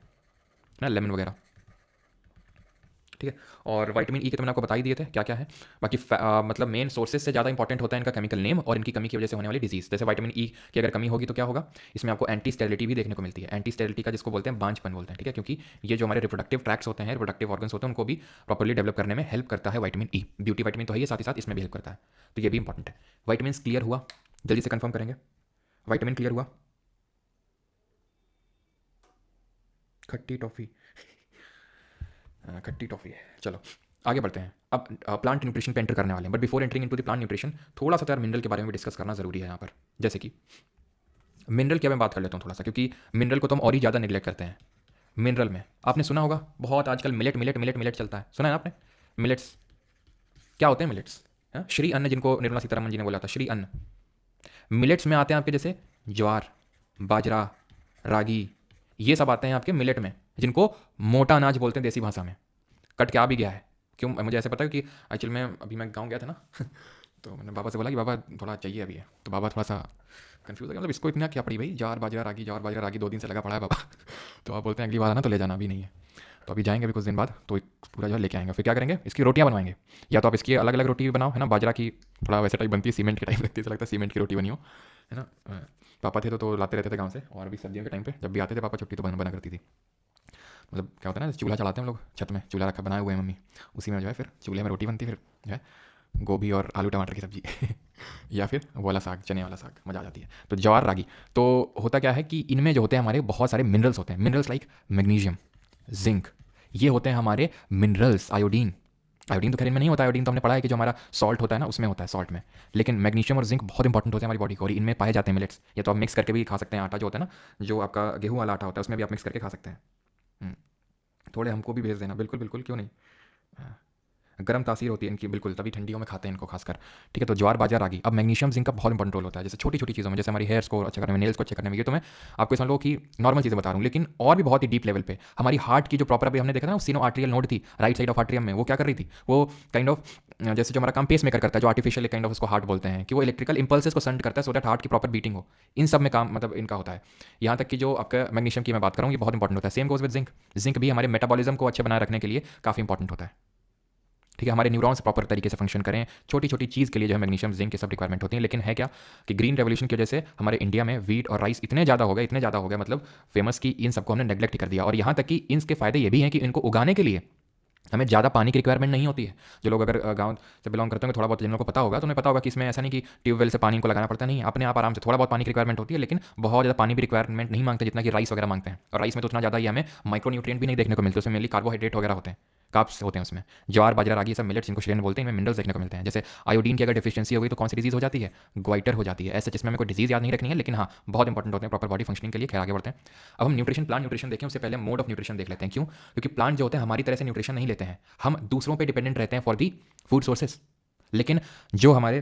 ना, लेमन वगैरह, ठीक है। और विटामिन ई के तो मैंने आपको बता ही दिए थे क्या क्या है। बाकी मतलब मेन सोर्सेज से ज़्यादा इंपॉर्टेंट होता है इनका केमिकल नेम और इनकी कमी की वजह से होने वाली डिजीज। जैसे विटामिन ई की अगर कमी होगी तो क्या होगा, इसमें आपको एंटी स्टेरिलिटी भी देखने को मिलती है। एंटी स्टेरिलिटी का जिसको बोलते हैं बांझपन बोलते हैं, ठीक है, क्योंकि ये जो हमारे रिप्रोडक्टिव ट्रैक्स होते हैं, रिप्रोडक्टिव ऑर्गन्स होते हैं, उनको भी प्रॉपर्ली डेवलप करने में हेल्प करता है विटामिन ई। ब्यूटी विटामिन तो है, साथ ही साथ इसमें भी हेल्प करता है, तो ये भी इंपॉर्टेंट है। विटामिन क्लियर हुआ, जल्दी से कंफर्म करेंगे, विटामिन क्लियर हुआ, खट्टी टॉफी खट्टी टॉफ़ी है। चलो आगे बढ़ते हैं। अब प्लांट न्यूट्रिशन पे एंटर करने वाले हैं, but before entering into the plant nutrition थोड़ा सा तो यार मिनरल के बारे में भी डिस्कस करना ज़रूरी है यहाँ पर। जैसे कि मिनरल की मैं बात कर लेता हूँ थोड़ा सा, क्योंकि मिनरल को तो हम और ही ज़्यादा निगलेक्ट करते हैं। मिनरल में आपने सुना होगा बहुत आजकल मिलेट मिलेट मिलेट मिलेट चलता है, सुना है ना आपने? मिलेट्स क्या होते हैं? मिलेट्स श्री अन्न, जिनको निर्मला सीतारमन जी ने बोला था श्री अन्न। मिलेट्स में आते हैं आपके जैसे ज्वार, बाजरा, रागी, ये सब आते हैं आपके मिलेट में, जिनको मोटा अनाज बोलते हैं देसी भाषा में। कट क्या भी गया है, क्यों मुझे ऐसे पता है कि एक्चुअली मैं अभी मैं गाँव गया था ना तो मैंने बाबा से बोला कि बाबा थोड़ा चाहिए अभी है, तो बाबा थोड़ा सा कंफ्यूज हो गया, मतलब इसको इतना क्या पड़ी भाई, ज्वार बाजरा रागी 2 दिन से लगा पड़ा है बाबा तो आप बोलते हैं अगली बार आना तो ले जाना, अभी नहीं है। तो अभी जाएंगे अभी कुछ दिन बाद तो एक पूरा जो है लेके आएंगे। फिर क्या करेंगे, इसकी रोटियां बनवाएंगे, या तो आप इसकी अलग अलग रोटी भी बनाओ, है ना। बाजरा की थोड़ा वैसे टाइप बनती है, सीमेंट के टाइप लगती है, ऐसा लगता है सीमेंट की रोटी बनी हो, है ना। पापा थे तो लाते रहते थे गाँव से, और अभी सर्दियों के टाइम पे जब भी आते थे पापा छुट्टी तो बना करती थी। मतलब क्या होता है ना, चूल्हा चलाते हैं हम लोग, छत में चूल्हा रखा बनाए हुए हैं मम्मी, उसी में जो है फिर चूल्हे में रोटी बनती है, फिर जो है गोभी और आलू टमाटर की सब्जी या फिर वो वाला साग, चने वाला साग, मज़ा आ जाती है। तो ज्वार रागी, तो होता क्या है कि इनमें जो होते हैं हमारे बहुत सारे मिनरल्स होते हैं, मिनरल्स लाइक मैग्नीशियम, जिंक, ये होते हैं हमारे मिनरल्स। आयोडीन, आयोडीन तो खैर इनमें नहीं होता, आयोडीन तो हमने पढ़ा है कि जो हमारा सॉल्ट होता है ना उसमें होता है, सॉल्ट में। लेकिन मैग्नीशियम और जिंक बहुत इंपॉर्टेंट होते हैं हमारी बॉडी को, और इनमें पाए जाते हैं मिलेट्स। या तो आप मिक्स करके भी खा सकते हैं, आटा जो होता है ना, जो आपका गेहूँ वाला आटा होता है उसमें भी आप मिक्स करके खा सकते हैं। थोड़े हमको भी भेज देना, बिल्कुल बिल्कुल, क्यों नहीं। हाँ, गर्म तासीर होती है इनकी बिल्कुल, तभी ठंडियों में खाते हैं इनको खासकर। ठीक है, तो ज्वार बाजरा रागी। अब मैग्नीशियम जिंक का बहुत इंपॉर्टेंट रोल होता है, जैसे छोटी छोटी चीज़ों में, जैसे हमारी हेयर्स को अच्छा करने में, नेल्स को अच्छा करने में। ये तो मैं आपको समझ लो कि नॉर्मल चीज़ें बता रहा हूँ, लेकिन और भी बहुत ही डीप लेवल पे हमारी हार्ट की जो प्रॉपर अभी हमने देखा था ना, सीनो आर्टेरियल नोड थी राइट साइड ऑफ आर्ट्रियम में, वो क्या कर रही थी, वो काइंड ऑफ जैसे जो हमारा काम पेस मेकर करता है, जो आर्टिफिशियल काइंड ऑफ उसको हार्ट बोलते हैं, कि वो इलेक्ट्रिकल इंपल्सेस को सेंड करता है सो दैट हार्ट की प्रॉपर बीटिंग हो। इन सब में काम मतलब इनका होता है। यहाँ तक कि जो आपका मैग्नीशियम की मैं बात कर रहा हूँ, ये बहुत इंपॉर्टेंट होता है। Same goes with zinc, zinc भी हमारे मेटाबॉलिज्म को अच्छे बनाए रखने के लिए काफ़ी इंपॉर्टेंट होता है। ठीक है, हमारे न्यूरॉन्स प्रॉपर तरीके से फंक्शन करें, छोटी छोटी चीज़ के लिए जो है मैग्नीशियम जिंक की सब रिक्वायरमेंट होती है। लेकिन है क्या कि ग्रीन रेवोल्यूशन की वजह से हमारे इंडिया में वीट और राइस इतने ज़्यादा हो गए मतलब फेमस, कि इन सबको हमने नेग्लेक्ट कर दिया। और यहाँ तक कि इनके फायदे ये भी हैं कि इनको उगाने के लिए हमें ज़्यादा पानी की रिक्वायरमेंट नहीं होती है। जो लोग अगर गांव से बिलोंग करते होंगे, थोड़ा बहुत जिन लोगों को पता होगा, तो उन्हें पता होगा कि इसमें ऐसा नहीं कि ट्यूबवेल से पानी को लगाना पड़ता नहीं है, अपने आप आराम से थोड़ा बहुत पानी की रिक्वायरमेंट होती है, लेकिन बहुत ज़्यादा पानी भी रिक्वायरमेंट नहीं मांगते जितना कि राइस वगैरह मांगते हैं। और राइस में तो उतना ज़्यादा ही हमें माइक्रो न्यूट्रिएंट भी नहीं देखने को मिलते, उसमें मेनली कार्बोहाइड्रेट वगैरह होते हैं, कार्ब्स होते हैं उसमें। ज्वार बाजरा रागी सब मिलेट्स, इनको श्रेणी बोलते हैं, इनमें मिनरल्स देखने को मिलते हैं। जैसे आयोडीन की अगर डिफिशियंसी हो गई तो कौन सी डिजीज हो जाती है, ग्वाइटर हो जाती है। ऐसे जिसमें हमें कोई डिजीज याद नहीं रखनी है, लेकिन हाँ बहुत इंपॉर्टेंट होते हैं प्रॉपर बॉडी फंक्शनिंग के लिए। खैर आगे बढ़ते हैं। अब हम न्यूट्रिशन, प्लांट न्यूट्रिशन देखें उससे पहले मोड ऑफ न्यूट्रिशन देख लेते हैं। क्यों? क्योंकि प्लांट जो होते हैं हमारी तरह से न्यूट्रिशन नहीं लेते हैं, हम दूसरों पर डिपेंडेंट रहते हैं फॉर दी फूड सोर्सेस। लेकिन जो हमारे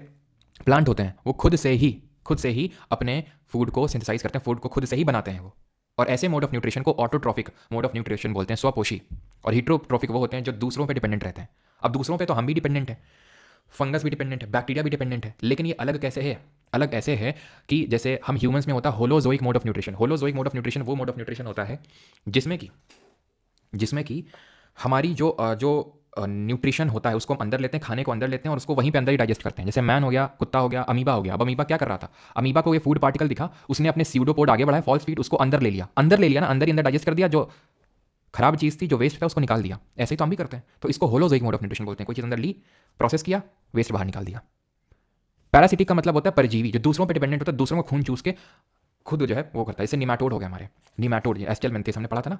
प्लांट होते हैं वो खुद से ही अपने फूड को सिंथेसाइज करते हैं, फूड को खुद से ही बनाते हैं वो। और ऐसे मोड ऑफ न्यूट्रिशन को ऑटोट्रॉफिक मोड ऑफ न्यूट्रिशन बोलते हैं, स्वपोषी। और हीट्रोट्रॉफिक वो होते हैं जो दूसरों पे डिपेंडेंट रहते हैं। अब दूसरों पे तो हम भी डिपेंडेंट हैं, फंगस भी डिपेंडेंट है, बैक्टीरिया भी डिपेंडेंट है, लेकिन ये अलग कैसे है? अलग ऐसे है कि जैसे हम ह्यूमंस में होता है holozoic mode of nutrition. Holozoic mode of nutrition वो मोड ऑफ न्यूट्रिशन होता है जिसमें कि हमारी जो न्यूट्रिशन होता है उसको हम अंदर लेते हैं, खाने को अंदर लेते हैं और उसको वहीं पे अंदर ही डाइजेस्ट करते हैं। जैसे मैन हो गया, कुत्ता हो गया, अमीबा हो गया। अब अमीबा क्या कर रहा था, अमीबा को ये फूड पार्टिकल दिखा, उसने अपने स्यूडोपोड आगे बढ़ाया, फॉल्स फीड, उसको अंदर ले लिया ना, अंदर ही अंदर डाइजेस्ट कर दिया, जो खराब चीज़ थी, जो वेस्ट था, उसको निकाल दिया। ऐसे ही तो हम भी करते हैं। तो इसको होलोजोइक मोड ऑफ न्यूट्रिशन बोलते हैं। कोई चीज़ अंदर ली, प्रोसेस किया, वेस्ट बाहर निकाल दिया। पैरासिटिक का मतलब होता है परजीवी, जो दूसरों पर डिपेंडेंट होता है, दूसरों को खून चूस के खुद जो है वो करता है। इससे निमाटोड हो गया हमारे, निमाटोड एस्टेल मेंथेस हमने पढ़ा था ना,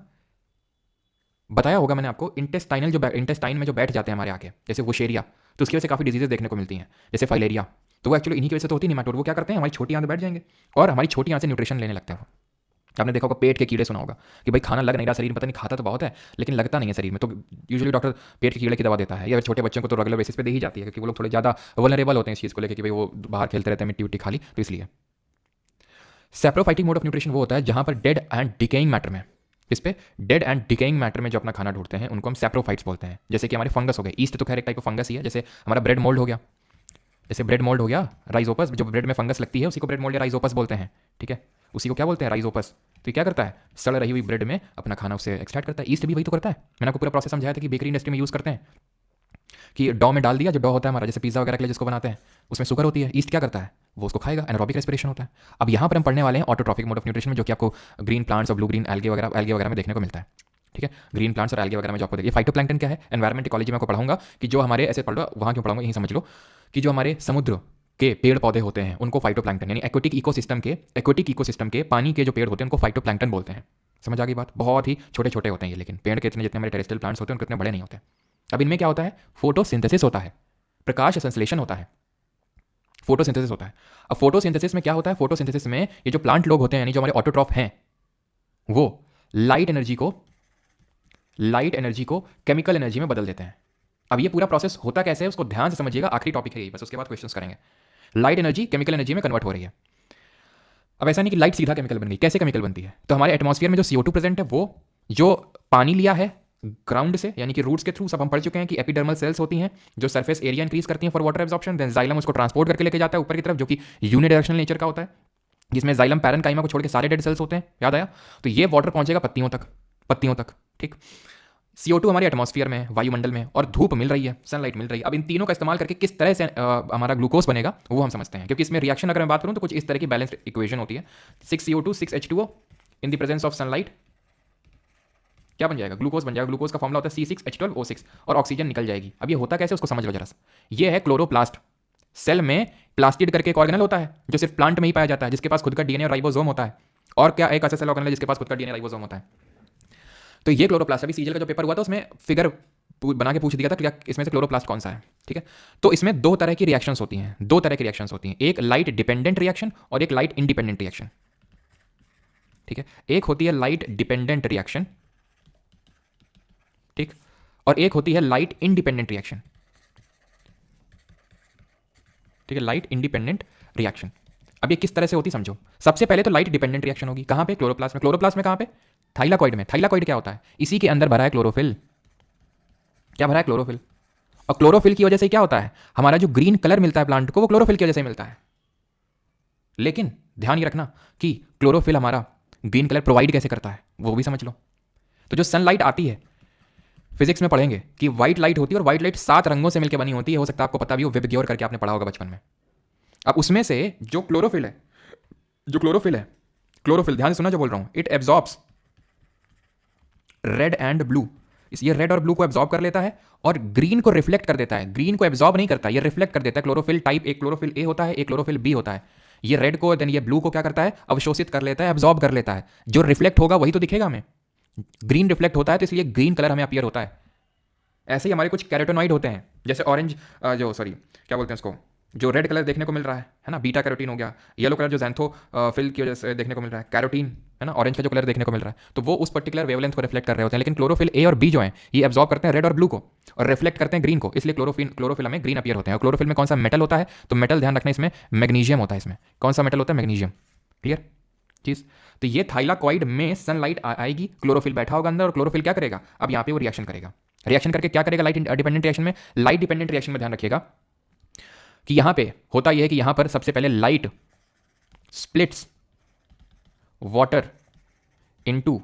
बताया होगा मैंने आपको। इंटेस्टाइनल जो इंटेस्टाइन में जो बैठ जाते हैं हमारे आके, जैसे वोशेरिया, तो उसकी वजह से काफ़ी डिजीजेज देखने को मिलती हैं, जैसे फाइलेरिया। तो वो एक्चुअली इन्हीं की वजह से तो होती है निमाटोड। वो क्या करते हैं, हमारी छोटी आंत बैठ जाएंगे और हमारी छोटी आंत से न्यूट्रिशन लेने लगते हैं। आपने देखा होगा पेट के कीड़े, सुना होगा कि भाई खाना लग नहीं रहा शरीर में, पता नहीं खाता तो बहुत है लेकिन लगता नहीं है शरीर में, तो यूजुअली डॉक्टर पेट के कीड़े की दवा देता है। या छोटे बच्चों को तो रेगुलर बेसिस पे दे ही जाती है, क्योंकि वो लोग थोड़े ज़्यादा वल्नरेबल होते हैं इस चीज़ को लेकर कि भाई वो बाहर खेलते रहते हैं, मिट्टी उट्टी खाली, तो इसलिए। सैप्रोफाइटिक मोड ऑफ न्यूट्रिशन वो होता है जहाँ पर डेड एंड डिकेइंग मैटर में, इस पे डेड एंड डिकेइंग मैटर में जो अपना खाना ढूंढते हैं उनको हम सैप्रोफाइट्स बोलते हैं। जैसे कि हमारे फंगस हो गए, ईस्ट तो खैर एक टाइप ऑफ फंगस ही है। जैसे हमारा ब्रेड मोल्ड हो गया, राइजोपस, जो ब्रेड में फंगस लगती है उसी को ब्रेड मोल्ड या राइजोपस बोलते हैं। ठीक है, उसी को क्या बोलते हैं, राइजोपस। तो ये क्या करता है, सड़ रही हुई ब्रेड में अपना खाना उससे एक्सट्रैक्ट करता है। ईस्ट भी वही तो करता है। मैंने आपको पूरा प्रोसेस समझाया था कि बेकरी इंडस्ट्री में यूज़ करते हैं कि डॉ में डाल दिया, जो डॉ होता है हमारा, जैसे पिज्जा वगैरह के लिए जिसको बनाते हैं, उसमें शुगर होती है। ईस्ट क्या करता है, वो उसको खाएगा, एनारोबिक रेस्पिरेशन होता है। अब यहाँ पर हम पढ़ने वाले हैं ऑटोट्रॉफिक मोड ऑफ न्यूट्रिशन में, जो कि आपको ग्रीन प्लांट्स और ब्लू ग्रीन एल्गे वगैरह में देखने को मिलता है। ठीक है, ग्रीन प्लांट्स और एल्गे वगैरह में जो आपको देखिए। फाइटोप्लैंक्टन क्या है, एनवायरमेंट इकोलॉजी में आपको पढ़ाऊंगा कि जो हमारे, ऐसे पढ़ लो, वहाँ क्यों पढ़ाऊंगा यहीं समझ लो, कि जो हमारे समुद्र के पेड़ पौधे होते हैं उनको फाइटोप्लैंक्टन, यानी एक्वेटिक इकोसिस्टम के पानी के जो पेड़ होते हैं उनको फाइटोप्लैंक्टन बोलते हैं। समझ आ गई बात? बहुत ही छोटे छोटे होते हैं ये, लेकिन पेड़ के इतने जितने हमारे टेरेस्ट्रियल प्लांट्स होते हैं उनके इतने बड़े नहीं होते। अब इनमें क्या होता है, फोटोसिंथेसिस होता है, प्रकाश संश्लेषण होता है, फोटोसिंथेसिस होता है। अब फोटोसिंथेसिस में क्या होता है, फोटोसिंथेसिस में ये जो प्लांट लोग होते हैं यानी जो हमारे ऑटोट्रॉफ हैं, वो लाइट एनर्जी को केमिकल एनर्जी में बदल देते हैं। अब ये पूरा प्रोसेस होता कैसे है उसको ध्यान से समझिएगा, आखिरी टॉपिक है ये, बस उसके बाद क्वेश्चंस करेंगे। लाइट एनर्जी केमिकल एनर्जी में कन्वर्ट हो रही है। अब ऐसा नहीं कि लाइट सीधा केमिकल बन गई, कैसे केमिकल बनती है? तो हमारे एटमॉस्फेयर में जो CO2 प्रेजेंट है, वो जो पानी लिया है ग्राउंड से यानी कि रूट्स के थ्रू, सब हम पढ़ चुके हैं कि एपिडर्मल सेल्स होती हैं जो सरफेस एरिया इंक्रीज करती हैं for water absorption, then xylem उसको ट्रांसपोर्ट करके लेके जाता है ऊपर की तरफ, जो कि यूनिडायरेक्शनल नेचर का होता है, जिसमें जाइलम पैरेन्काइमा को छोड़ के सारे डेड सेल्स होते हैं, याद आया? तो ये वाटर पहुंचेगा पत्तियों तक, ठीक। CO2 हमारे एटमॉस्फेयर में, वायुमंडल में, और धूप मिल रही है, सनलाइट मिल रही है। अब इन तीनों का इस्तेमाल करके किस तरह से हमारा ग्लूकोज बनेगा वो हम समझते हैं, क्योंकि इसमें रिएक्शन अगर मैं बात करूं तो कुछ इस तरह की बैलेंस्ड इक्वेशन होती है। 6CO2 6H2O in the presence of sunlight क्या बन जाएगा, ग्लूकोज बन जाएगा। ग्लूकोज का फॉर्मूला होता है C6H12O6 और ऑक्सीजन निकल जाएगी। अब ये होता कैसे उसको समझ लो जरा सा। ये है क्लोरोप्लास्ट। सेल में प्लास्टिड करके एक ऑर्गेनल होता है जो सिर्फ प्लांट में ही पाया जाता है, जिसके पास खुद का DNA और राइबोसोम होता है। और क्या एक ऐसा सेल ऑर्गेनल है जिसके पास खुद का DNA राइबोसोम होता है? तो ये क्लोरोप्लास्ट। अभी सीजीएल का जो पेपर हुआ था उसमें फिगर बना के पूछ दिया था कि इसमें से क्लोरोप्लास्ट कौन सा है, ठीक है। तो इसमें दो तरह की रिएक्शंस होती हैं, एक लाइट डिपेंडेंट रिएक्शन और एक लाइट इंडिपेंडेंट रिएक्शन, ठीक है। एक होती है लाइट डिपेंडेंट रिएक्शन, ठीक, और एक होती है लाइट इंडिपेंडेंट रिएक्शन, ठीक है, लाइट इंडिपेंडेंट रिएक्शन। अब ये किस तरह से होती समझो। सबसे पहले तो लाइट डिपेंडेंट रिएक्शन होगी, कहां पे? क्लोरोप्लास्ट में। क्लोरोप्लास्ट में कहां पे? थाइलाकॉइड में। थाइलाकॉइड क्या होता है? इसी के अंदर भरा है क्लोरोफिल। क्या भरा है? क्लोरोफिल। और क्लोरोफिल की वजह से क्या होता है, हमारा जो ग्रीन कलर मिलता है प्लांट को वो क्लोरोफिल की वजह से मिलता है। लेकिन ध्यान ये रखना कि क्लोरोफिल हमारा ग्रीन कलर प्रोवाइड कैसे करता है वो भी समझ लो। तो जो सनलाइट आती है, फिजिक्स में पढ़ेंगे कि व्हाइट लाइट होती है, और व्हाइट लाइट 7 रंगों से मिलकर बनी होती है। हो सकता है आपको पता भी हो, विबग्योर करके आपने पढ़ा होगा बचपन में। अब उसमें से जो क्लोरोफिल है, क्लोरोफिल ध्यान से सुना जो बोल रहा हूं, it absorbs red and blue. ये रेड और ब्लू को एब्जॉर्ब कर लेता है और ग्रीन को रिफ्लेक्ट कर देता है। ग्रीन को एब्जॉर्ब नहीं करता, ये रिफ्लेक्ट कर देता है। क्लोरोफिल टाइप, एक क्लोरोफिल ए होता है, एक क्लोरोफिल बी होता है। ये रेड को देन ये ब्लू को क्या करता है, अवशोषित कर लेता है, एब्जॉर्ब कर लेता है। जो रिफ्लेक्ट होगा वही तो दिखेगा हमें। ग्रीन रिफ्लेक्ट होता है तो इसलिए ग्रीन कलर हमें अपीयर होता है। ऐसे ही हमारे कुछ कैरोटेनॉइड होते हैं, जैसे ऑरेंज क्या बोलते हैं उसको, जो रेड कलर देखने को मिल रहा है ना, बीटा कैरोटीन हो गया। येलो कलर जो ज़ैंथोफिल की वजह से देखने को मिल रहा है, कैरोटीन है ना, ऑरेंज का जो कलर देखने को मिल रहा है, तो वो उस पर्टिकुलर वेवलेंथ को रिफ्लेक्ट कर रहे होते हैं। लेकिन क्लोरोफिल ए और बी जो है ये एब्जॉर्ब करते हैं रेड और ब्लू को और रिफ्लेक्ट करते हैं ग्रीन को, इसलिए क्लोरोफिल में ग्रीन अपीयर होते हैं। और क्लोरोफिल में कौन सा मेटल होता है, तो मेटल ध्यान रखना, इसमें मैग्नीशियम होता है। इसमें कौन सा मेटल होता है? मैग्नीशियम। क्लियर चीज। तो ये थाइलाकॉइड में सनलाइट आएगी, क्लोरोफिल बैठा होगा अंदर, और क्लोरोफिल क्या करेगा, अब यहाँ पे वो रिएक्शन करेगा। रिएक्शन करके क्या करेगा? लाइट डिपेंडेंट रिएक्शन में, लाइट डिपेंडेंट रिएक्शन में ध्यान रखिएगा कि यहां पे होता यह है कि यहां पर सबसे पहले light splits water into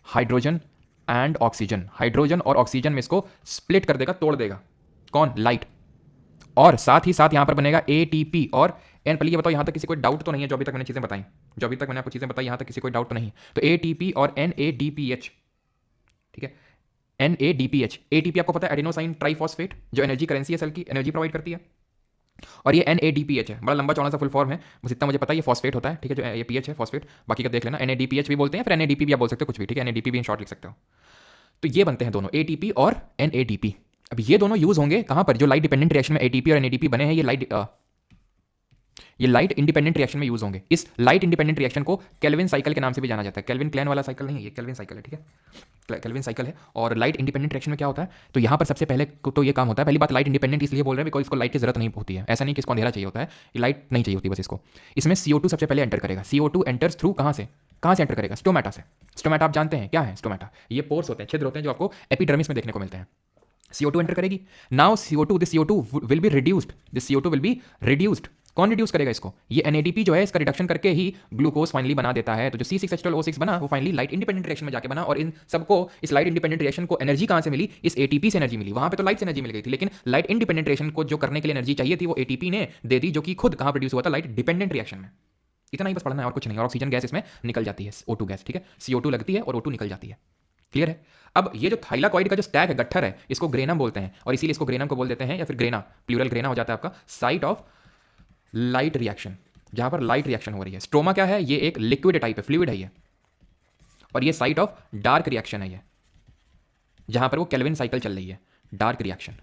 hydrogen and oxygen. Hydrogen और ऑक्सीजन में इसको स्प्लिट कर देगा, तोड़ देगा। कौन? लाइट। और साथ ही साथ यहां पर बनेगा ATP और N। पहले ये बताओ, यहां तक किसी कोई डाउट तो नहीं है? जो अभी तक मैंने चीजें बताई, जो अभी तक मैंने आपको चीजें बताई, यहां तक किसी कोई डाउट तो नहीं? तो ATP और NADPH, ठीक है, NADPH। ATP आपको पता है एडिनोसाइन ट्राइफॉस्फेट, जो एनर्जी करेंसी है, सेल की एनर्जी प्रोवाइड करती है। और ये NADPH है, बड़ा लंबा चौड़ा सा फुल फॉर्म है, बस इतना मुझे पता है, ये फॉस्फेट होता है, ठीक है, जो ये पीएच है फॉस्फेट, बाकी का देख लेना। NADPH भी बोलते हैं, फिर NADP भी आप बोल सकते हो, कुछ भी, ठीक है, NADP भी इन शॉर्ट लिख सकते हो। तो ये बनते हैं दोनों, ATP और NADP। अब ये दोनों यूज होंगे कहां पर? जो लाइट डिपेंडेंट रिएक्शन में ATP और NADP बने हैं, ये लाइट इंडिपेंडेंट रिएक्शन में यूज होंगे। इस लाइट इंडिपेंडेंट रिएक्शन को केल्विन साइकिल के नाम से भी जाना जाता है। केल्विन क्लैन वाला साइकिल नहीं है, ये केल्विन साइकिल है, ठीक है, केल्विन साइकिल है। और लाइट इंडिपेंडेंट रिएक्शन में क्या होता है, तो यहां पर सबसे पहले तो ये काम होता है। पहली बात, लाइट इंडिपेंडेंट इसलिए बोल रहे हैं बिकॉज इसको लाइट की जरूरत नहीं होती है। ऐसा नहीं कि इसको अंधेरा चाहिए होता है, ये लाइट नहीं चाहिए होती बस इसको। इसमें CO2 सबसे पहले एंटर करेगा। CO2 एंटर्स थ्रू कहां से एंटर करेगा? स्टोमेटा से। स्टोमेटा आप जानते हैं क्या है? स्टोमेटा ये पोर्स होते हैं, छिद्र होते हैं, जो आपको एपिडर्मिस में देखने को मिलते हैं। CO2 एंटर करेगी। Now this CO2 will be reduced. कौन रिड्यूस करेगा इसको? ये NADP जो है, इसका रिडक्शन करके ही ग्लूकोज फाइनली बना देता है। तो जो C6H12O6 बना वो फाइनली लाइट इंडिपेंडेंट रिएक्शन में जाके बना। और इन सबको, इस लाइट इंडिपेंडेंट रिएक्शन को एनर्जी कहां से मिली? इस ATP से एनर्जी मिली। वहां पे तो लाइट से एनर्जी मिल गई थी, लेकिन लाइट इंडिपेंडेंट रिएक्शन को जो करने के लिए एनर्जी चाहिए थी वो ATP ने दे दी, जो कि खुद कहां प्रोड्यूस हुआ था? लाइट डिपेंडेंट रिएक्शन में। इतना ही बस पढ़ना है और कुछ नहीं। और ऑक्सीजन गैस इसमें निकल जाती है, O2 गैस, ठीक है, CO2 लगती है और O2 निकल जाती है। क्लियर है? अब ये जो थाइलाकॉइड का जो स्टैक है, गट्ठर है, इसको ग्रेनम बोलते हैं, और इसीलिए इसको ग्रेनम को बोल देते हैं, या फिर ग्रेना, प्लूरल ग्रेना हो जाता है आपका, साइट ऑफ लाइट रिएक्शन, जहां पर लाइट रिएक्शन हो रही है। स्ट्रोमा क्या है? ये एक लिक्विड टाइप है, फ्लूइड है ये। और ये साइट ऑफ डार्क रिएक्शन है, ये जहां पर वो केल्विन साइकिल चल रही है, डार्क रिएक्शन।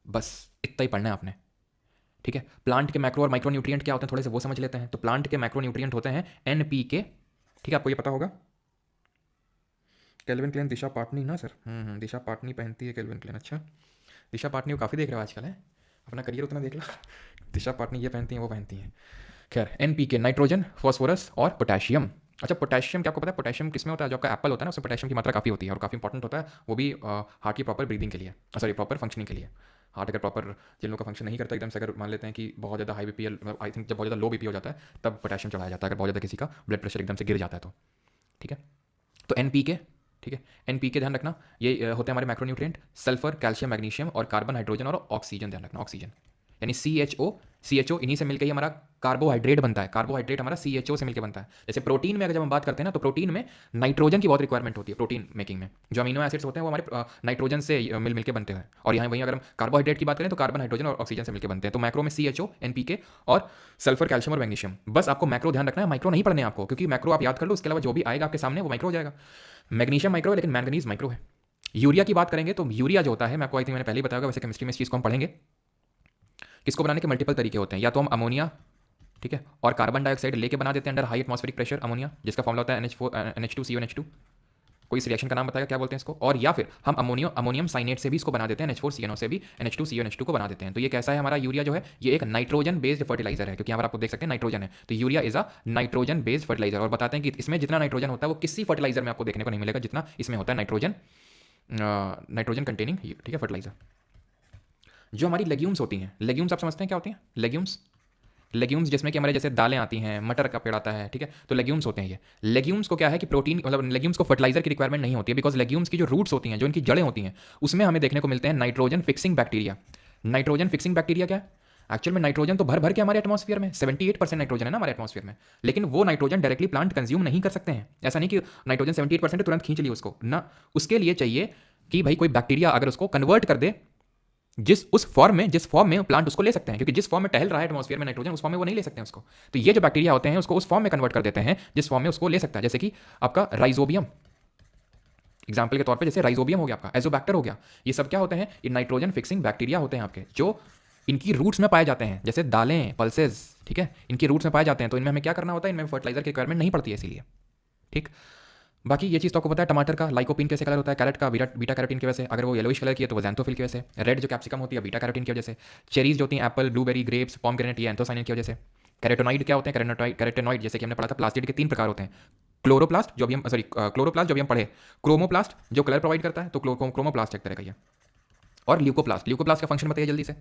बस इतना ही पढ़ना है आपने, ठीक है। प्लांट के मैक्रो और माइक्रो न्यूट्रिएंट क्या होते हैं थोड़े से वो समझ लेते हैं। तो प्लांट के मैक्रो न्यूट्रिएंट होते हैं NPK, ठीक है, आपको ये पता होगा। केल्विन क्लेन दिशा पाटनी ना सर, दिशा पाटनी पहनती है केल्विन क्लेन। अच्छा, दिशा पाटनी को काफ़ी देख रहे हो आजकल, है अपना करियर उतना देख लो। दिशा पाटनी ये पहनती हैं वो पहनती हैं। खैर, NPK नाइट्रोजन, फॉस्फोरस और पोटेशियम। अच्छा, पोटेशियम क्या आपको पता है पोटेशियम किस में होता है? जो आपका एप्पल होता है ना उसमें पोटेशियम की मात्रा काफ़ी होती है और काफ़ी इंपॉर्टेंट होता है, वो भी हार्ट की प्रॉपर ब्रीदिंग के लिए, सॉरी प्रॉपर फंक्शनिंग के लिए। हार्ट अगर प्रॉपर जिन लोगों का फंक्शन नहीं करता एकदम से, अगर मान लेते हैं कि बहुत ज़्यादा हाई BP, आई थिंक जब बहुत ज़्यादा लो BP हो जाता है तब पोटेशियम चढ़ाया जाता है, अगर बहुत ज़्यादा किसी का ब्लड प्रेशर एकदम से गिर जाता है तो, ठीक है। तो NPK, ठीक है, NPK ध्यान रखना, ये होते हैं हमारे मैक्रोन्यूट्रिएंट। सल्फर, कैल्शियम, मैग्नीशियम और कार्बन, हाइड्रोजन और ऑक्सीजन ध्यान रखना, ऑक्सीजन यानी CHO इन्हीं से मिलकर ही हमारा कार्बोहाइड्रेट बनता है। कार्बोहाइड्रेट हमारा CHO से मिलकर बनता है। जैसे प्रोटीन में अगर जब हम बात करते हैं ना, तो प्रोटीन में नाइट्रोजन की बहुत रिक्वायरमेंट होती है प्रोटीन मेकिंग में। जो अमीनो एसिड्स होते हैं वो हमारे नाइट्रोजन से मिलकर बनते हैं। और यहाँ वहीं अगर हम कार्बोहाइड्रेट की बात करें तो कार्बन, हाइड्रोजन और ऑक्सीजन से मिलकर बनते हैं। तो मैक्रो में CHO, NPK और सल्फर, कैल्शियम और मैग्नीशियम। बस आपको मैक्रो ध्यान रखना है, माइक्रो नहीं पढ़ने आपको, क्योंकि मैक्रो आप याद कर लो, उसके अलावा जो भी आएगा आपके सामने वो माइक्रो हो जाएगा। मैग्नीशियम माइक्रो है लेकिन मैंगनीज माइक्रो है। यूरिया की बात करेंगे तो यूरिया जो होता है, मैं आपको आई थिंक मैंने पहले ही बताया होगा, वैसे केमिस्ट्री में इस चीज़ को हम पढ़ेंगे। किसको बनाने के मल्टीपल तरीके होते हैं, या तो हम अमोनिया, ठीक है, और कार्बन डाइऑक्साइड लेके बना देते हैं under high atmospheric pressure ammonia, जिसका फॉर्मूला होता है NH2CO NH2। कोई इस रिएक्शन का नाम बताएगा क्या बोलते हैं इसको? और या फिर हम अमोनियम साइनेट से भी इसको बना देते हैं, NH4CNO से भी NH2CO NH2 को बना देते हैं। तो ये कैसा है हमारा यूरिया जो है, ये एक नाइट्रोजन बेस्ड फर्टिलाइजर है, क्योंकि यहाँ पर आपको देख सकते हैं नाइट्रोजन है, तो urea is a nitrogen based fertilizer. और बताते हैं कि इसमें जितना नाइट्रोजन होता है वो किसी फर्टिलाइजर में आपको देखने को नहीं मिलेगा जितना इसमें होता है नाइट्रोजन कंटेनिंग, ठीक है, फर्टिलाइजर। जो हमारी लेग्यूम्स होती हैं, लेग्यूम्स आप समझते हैं क्या होती हैं? लेग्यूम्स जिसमें कि हमारे जैसे दालें आती हैं, मटर का पेड़ आता है, ठीक है, तो लेग्यूम्स होते हैं ये। लेग्यूम्स को क्या है कि प्रोटीन, मतलब लेग्यूम्स को फर्टिलाइजर की रिक्वायरमेंट नहीं होती है, बिकॉज लेग्यूम्स की जो रूट्स होती हैं, जो इनकी जड़ें होती हैं, उसमें हमें देखने को मिलते हैं nitrogen fixing bacteria. Nitrogen fixing bacteria क्या है? एक्चुअल में नाइट्रोजन तो भर भर के हमारे एटमॉस्फेयर में 78% नाइट्रोजन है ना हमारे एटमॉस्फेयर में, लेकिन वो नाइट्रोजन डायरेक्टली प्लांट कंज्यूम नहीं कर सकते हैं। ऐसा नहीं कि नाइट्रोजन 78% तुरंत खींच लिया उसको ना, उसके लिए चाहिए कि भाई कोई बैक्टीरिया अगर उसको कन्वर्ट कर दे जिस फॉर्म में प्लांट उसको ले सकते हैं, क्योंकि जिस फॉर्म में टहल रहा है एटमॉस्फेयर में नाइट्रोजन, उस फॉर्म में वो नहीं ले सकते हैं उसको। तो ये जो बैक्टीरिया होते हैं उसको उस फॉर्म में कन्वर्ट कर देते हैं जिस फॉर्म में उसको ले सकता है। जैसे कि आपका राइजोबियम, एग्जाम्पल के तौर पे जैसे राइजोबियम हो गया, आपका एजोबैक्टर हो गया, ये सब क्या होते हैं? ये नाइट्रोजन फिक्सिंग बैक्टीरिया होते हैं आपके, जो इनकी रूट्स में पाए जाते हैं। जैसे दालें, पल्सेज, ठीक है, इनकी रूट्स में पाए जाते हैं। तो इनमें हमें क्या करना होता है? इनमें फर्टिलाइजर की रिक्वायरमेंट नहीं पड़ती है इसीलिए, ठीक। बाकी ये चीज़ तो आपको पता है, टमाटर का लाइकोपिन कैसे कलर होता है? कैरेट का बीटा कैरोटीन की वजह से। अगर वो येलोइश कलर की है तो वो ज़ैंथोफिल की वजह से। रेड जो कैप्सिकम होती है बीटा कैरोटीन की वजह से। चेरीज जो होती हैं, एप्पल, ब्लूबेरी, ग्रेप्स, पॉमग्रेनेट, ये एंथोसाइनिन की वजह से। कैरोटेनॉइड क्या होते हैं? कैरोटेनॉइड जैसे कि हमने पढ़ा था, प्लास्टिड के 3 प्रकार होते हैं। क्लोरोप्लास्ट जो भी हम पढ़े, क्रोमोप्लास्ट जो कलर प्रोवाइड करता है, तो क्रोमोप्लास्ट एक तरह का ये, और ल्यूकोप्लास्ट का फंक्शन बताइए जल्दी से।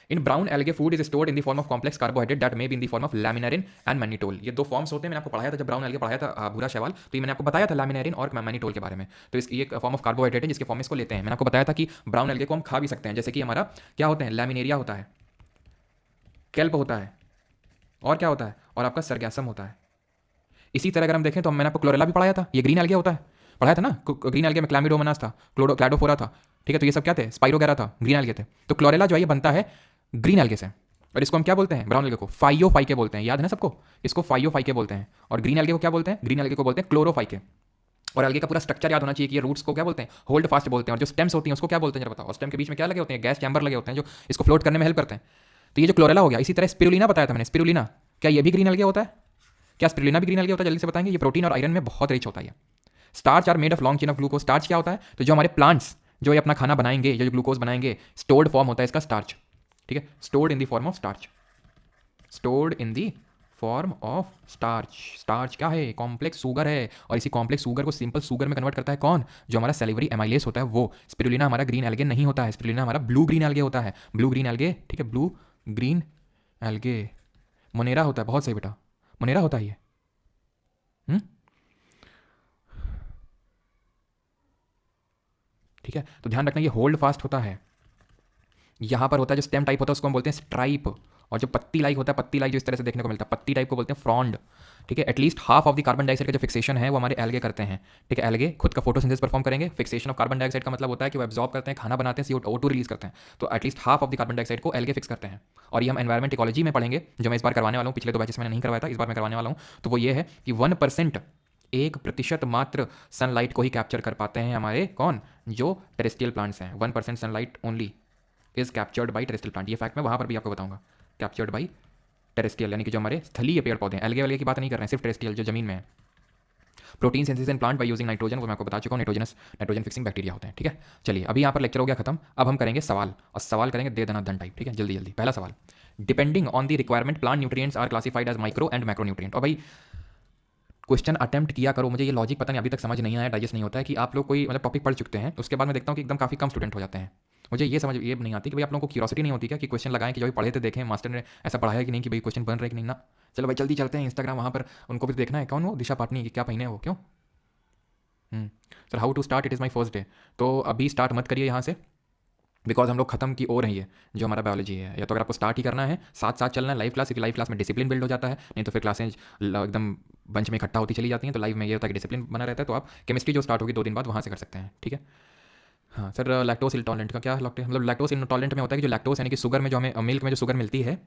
In brown algae food is stored in the form of complex carbohydrate that may be in the form of laminarin and mannitol. ये 2 फॉर्म्स होते हैं, मैंने आपको पढ़ाया था जब ब्राउन एल्गे पढ़ाया था भूरा शैवाल, तो ये मैंने आपको बताया था लैमिनारिन और मैनिटोल के बारे में। तो ये एक फॉर्म ऑफ कार्बोहाइड्रेट है जिसके फॉर्म इसको लेते हैं। मैंने आपको बताया था कि ब्राउन एल्गे को हम खा भी सकते हैं, जैसे कि हमारा क्या होते हैं? लैमिनेरिया होता है, केल्प होता है, और क्या होता है? और आपका सरगैसम होता है। इसी तरह अगर हम देखें तो मैंने आपको क्लोरेला भी पढ़ाया था, ये ग्रीन एल्गे होता है, पढ़ाया था ना। ग्रीन एल्गे में क्लैमिडोमोनास था, क्लैडोफोरा था, ठीक है, तो ये सब क्या थे? स्पाइरोगैरा था, ग्रीन एल्गे थे। तो क्लोरेला जो है ये बनता है ग्रीन एल्गे से, और इसको हम क्या बोलते हैं? ब्राउन एल्गे को फाइयोफाइके बोलते हैं, याद है ना सबको? इसको फाइयोफाइके बोलते हैं। और ग्रीन एल्गे को क्या बोलते हैं? ग्रीन एल्गे को बोलते हैं क्लोरोफाइके। और एल्गे का पूरा स्ट्रक्चर याद होना चाहिए कि ये रूट्स को क्या बोलते हैं? होल्ड फास्ट बोलते हैं। और जो स्टेम्स होती हैं उसको क्या बोलते हैं जरा बताओ? और स्टेम के बीच में क्या लगे होते हैं? गैस चैम्बर लगे होते हैं जो इसको फ्लोट करने में हेल्प करते हैं। तो ये जो क्लोरेला हो गया। इसी तरह स्पिरुलिना बताया था मैंने, स्पिरुलिना क्या ये भी ग्रीन एल्गे होता है? क्या स्पिरुलिना भी ग्रीन एल्गे होता है? जल्दी से बताएंगे। ये प्रोटीन और आयरन में बहुत रिच होता है। Starch are made of long chain of glucose. Starch क्या होता है? तो जो हमारे प्लांट्स जो ये अपना खाना बनाएंगे, जो ग्लूकोज बनाएंगे, स्टोर्ड फॉर्म होता है इसका स्टार्च, ठीक है, stored in the form of starch. Stored in the form of starch. Starch क्या है? कॉम्प्लेक्स सुगर है, और इसी कॉम्प्लेक्स सुगर को सिंपल सुगर में कन्वर्ट करता है कौन? जो हमारा सेलिवरी एमाइलेस होता है वो। स्पिरुलिना हमारा ग्रीन एल्गे नहीं होता है, स्पिरुलिना हमारा ब्लू ग्रीन एल्गे होता है। ब्लू ग्रीन एल्गे, ठीक है, ब्लू ग्रीन एल्गे। मोनेरा होता है, बहुत सही बेटा, मोनेरा होता है ये। ठीक है, तो ध्यान रखना ये होल्ड फास्ट होता है। यहाँ पर होता है जो स्टेम टाइप होता है उसको हम बोलते हैं स्ट्राइप, और जो पत्ती लाइक होता है, पत्ती लाइक जो इस तरह से देखने को मिलता है, पत्ती टाइप को बोलते हैं फ्रॉन्ड। ठीक है, at least half of the carbon dioxide का जो फिक्सेशन है वो हमारे एल्गे करते हैं। ठीक है, एल्गे खुद का फोटोसिंथेसिस परफॉर्म करेंगे। फिक्सेशन ऑफ कार्बन डाइऑक्साइड का मतलब होता है कि वो एब्जॉर्ब करते हैं, खाना बनाते हैं, CO2 रिलीज करते हैं। तो at least half of the carbon dioxide को एल्गे फिक्स करते हैं। और ये हम एनवायरमेंट इकोलॉजी में पढ़ेंगे, जो मैं इस बार करवाने वाला हूँ। पिछले 2 बैचेस मैंने नहीं करवाया था, इस बार मैं करवाने वाला हूँ। तो वो ये है कि 1% 1% मात्र सनलाइट को ही कैप्चर कर पाते हैं हमारे कौन, जो टेरेस्ट्रियल प्लांट्स हैं। 1% sunlight only is captured by terrestrial plant. ये फैक्ट मैं वहाँ पर भी आपको बताऊंगा। कैप्चर्ड बाई टेरेस्ट्रियल यानी कि जो हमारे स्थलीय पेड़ पौधे हैं, एल्गे वाले की बात नहीं कर रहे हैं, सिर्फ टेरेस्ट्रियल जो जमीन में है। Protein synthesis in plant by using nitrogen, वो मैं आपको बता चुका हूँ, नाइट्रोजन फिक्सिंग बैक्टीरिया होते हैं। ठीक है, चलिए अभी यहाँ पर लेक्चर हो गया खत्म। अब हम करेंगे सवाल, और सवाल करेंगे दे दना दन टाइप। ठीक है, जल्दी जल्दी। पहला सवाल, depending on the requirement plant nutrients are classified as micro and macro nutrient. और भाई क्वेश्चन अटेम्प्ट किया करो, मुझे ये लॉजिक पता नहीं अभी तक समझ नहीं आया, डाइजेस्ट नहीं होता है कि आप लोग कोई मतलब टॉपिक पढ़ चुके हैं, उसके बाद मैं देखता हूँ कि एकदम काफ़ी कम स्टूडेंट हो जाते हैं। मुझे ये समझ ये नहीं आती कि भाई आप लोगों को क्यूरियोसिटी नहीं होती क्या कि क्वेश्चन लगाएं कि जो भी पढ़े थे देखें मास्टर ने ऐसा पढ़ाया कि नहीं, कि भाई क्वेश्चन बन रहे कि नहीं ना। चलो भाई जल्दी चलते हैं इंस्टाग्राम, वहाँ पर उनको भी देखना है कौन वो दिशा पाटनी की क्या पहने वो क्यों। Sir how to start, it is my first day. तो अभी स्टार्ट मत करिए यहाँ से, बिकॉज हम लोग खत्म की ओर हैं। ये जो हमारा बायोलॉजी है, या तो अगर आपको स्टार्ट ही करना है साथ साथ चलना है लाइव क्लास, क्योंकि लाइव क्लास में डिसिप्लिन बिल्ड हो जाता है, नहीं तो फिर क्लासें एकदम बंच में इकट्ठा होती चली जाती हैं। तो लाइव में ये होता है कि डिसिप्लिन बना रहता है। तो आप केमिस्ट्री जो स्टार्ट होगी 2 दिन बाद वहाँ से कर सकते हैं। ठीक है, हाँ सर लैक्टोस इंटॉलरेंट का क्या, मतलब लैक्टोस इंटॉलरेंट में होता है कि जो लैक्टोस यानी कि शुगर में जो हमें मिल्क में जो शुगर मिलती है,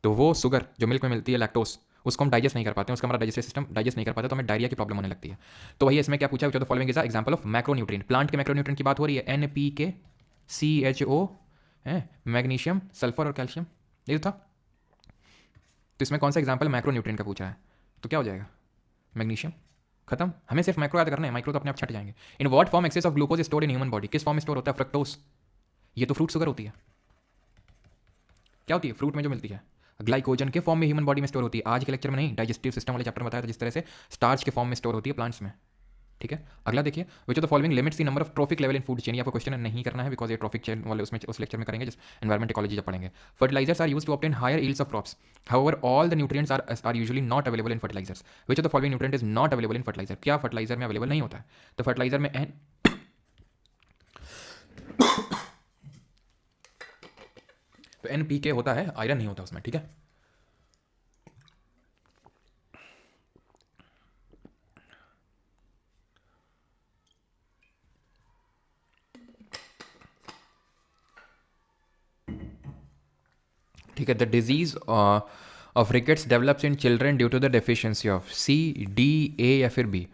तो वो शुगर जो मिल्क में मिलती है लैक्टोस, उसको हम डाइजेस्ट नहीं कर पाते हैं, उसका हमारा डाइजेस्टिव सिस्टम डाइजेस्ट नहीं कर पाता, तो हमें डायरिया की प्रॉब्लम होने लगती है। तो वही इसमें क्या पूछा, the following is example of macronutrient. Plant के मैक्रोन्यूट्रिएंट की बात हो रही है, NPK, CHO है, मैग्नीशियम, सल्फर और कैल्शियम, ये था। तो इसमें कौन सा एग्जाम्पल मैक्रोन्यूट्रिएंट का पूछा है, तो क्या हो जाएगा, मैग्नीशियम। खत्म, हमें सिर्फ माइक्रो याद करना है, माइक्रो तो अपने आप छट जाएंगे। In what form excess of glucose stored in human body, किस फॉर्म में स्टोर होता है, फ्रक्टोस। ये तो फ्रूट शुगर होती है, क्या होती है फ्रूट में जो मिलती है, ग्लाइकोजन के फॉर्म में ह्यूमन बॉडी में स्टोर होती है। आज के लेक्चर में नहीं, डाइजेस्टिव सिस्टम वाले चैप्टर में बताया था जिस तरह से स्टार्च के फॉर्म में स्टोर होती है प्लांट्स में। ठीक है, अगला देखिए, विच of the following limits the number of trophic level in food chain. आपको क्वेश्चन नहीं करना है, बिकॉज ये ट्रॉफिक चेन वाले उसमें उस लेक्चर में करेंगे जिस एनवायरमेंट इकोलॉजी जब पढ़ेंगे। Fertilizers are used to obtain higher yields of crops, however all the nutrients are usually not available in fertilizers. Which of the following nutrient is not available in fertilizer. क्या fertilizer में available नहीं होता है, तो fertiliser में तो NPK होता है, आयरन नहीं होता उसमें। ठीक है, ठीक है, the disease of rickets develops in children due to the deficiency of C, D, A या फिर B।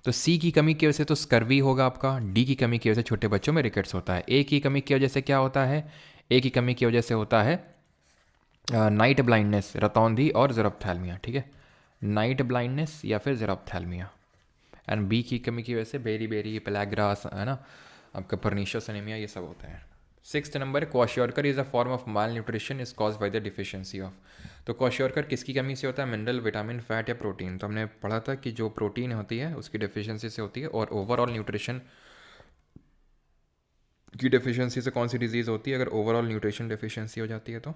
तो C की कमी की वजह से तो स्कर्वी होगा आपका, D की कमी की वजह से छोटे बच्चों में रिकेट्स होता है, A की कमी की वजह से क्या होता है, A की कमी की वजह से होता है नाइट ब्लाइंडनेस, रतौंधी और ज़ेरोप्थैल्मिया। ठीक है, नाइट ब्लाइंडनेस या फिर ज़ेरोप्थैल्मिया। एंड B की कमी की वजह से बेरी बेरी, पेलाग्रास है ना, आपका परनीशियस एनीमिया, ये सब होते हैं। 6th number, kwashiorkor is a form of mall nutrition is cause by the deficiency of. तो क्वाशियोरकर किसकी कमी से होता है, मिनरल, विटामिन, फैट या प्रोटीन। तो हमने पढ़ा था कि जो प्रोटीन होती है उसकी डिफिशियंसी से होती है, और ओवरऑल न्यूट्रिशन की डिफिशियंसी से कौन सी डिजीज़ होती है, अगर ओवरऑल न्यूट्रिशन डिफिशियंसी हो जाती है तो।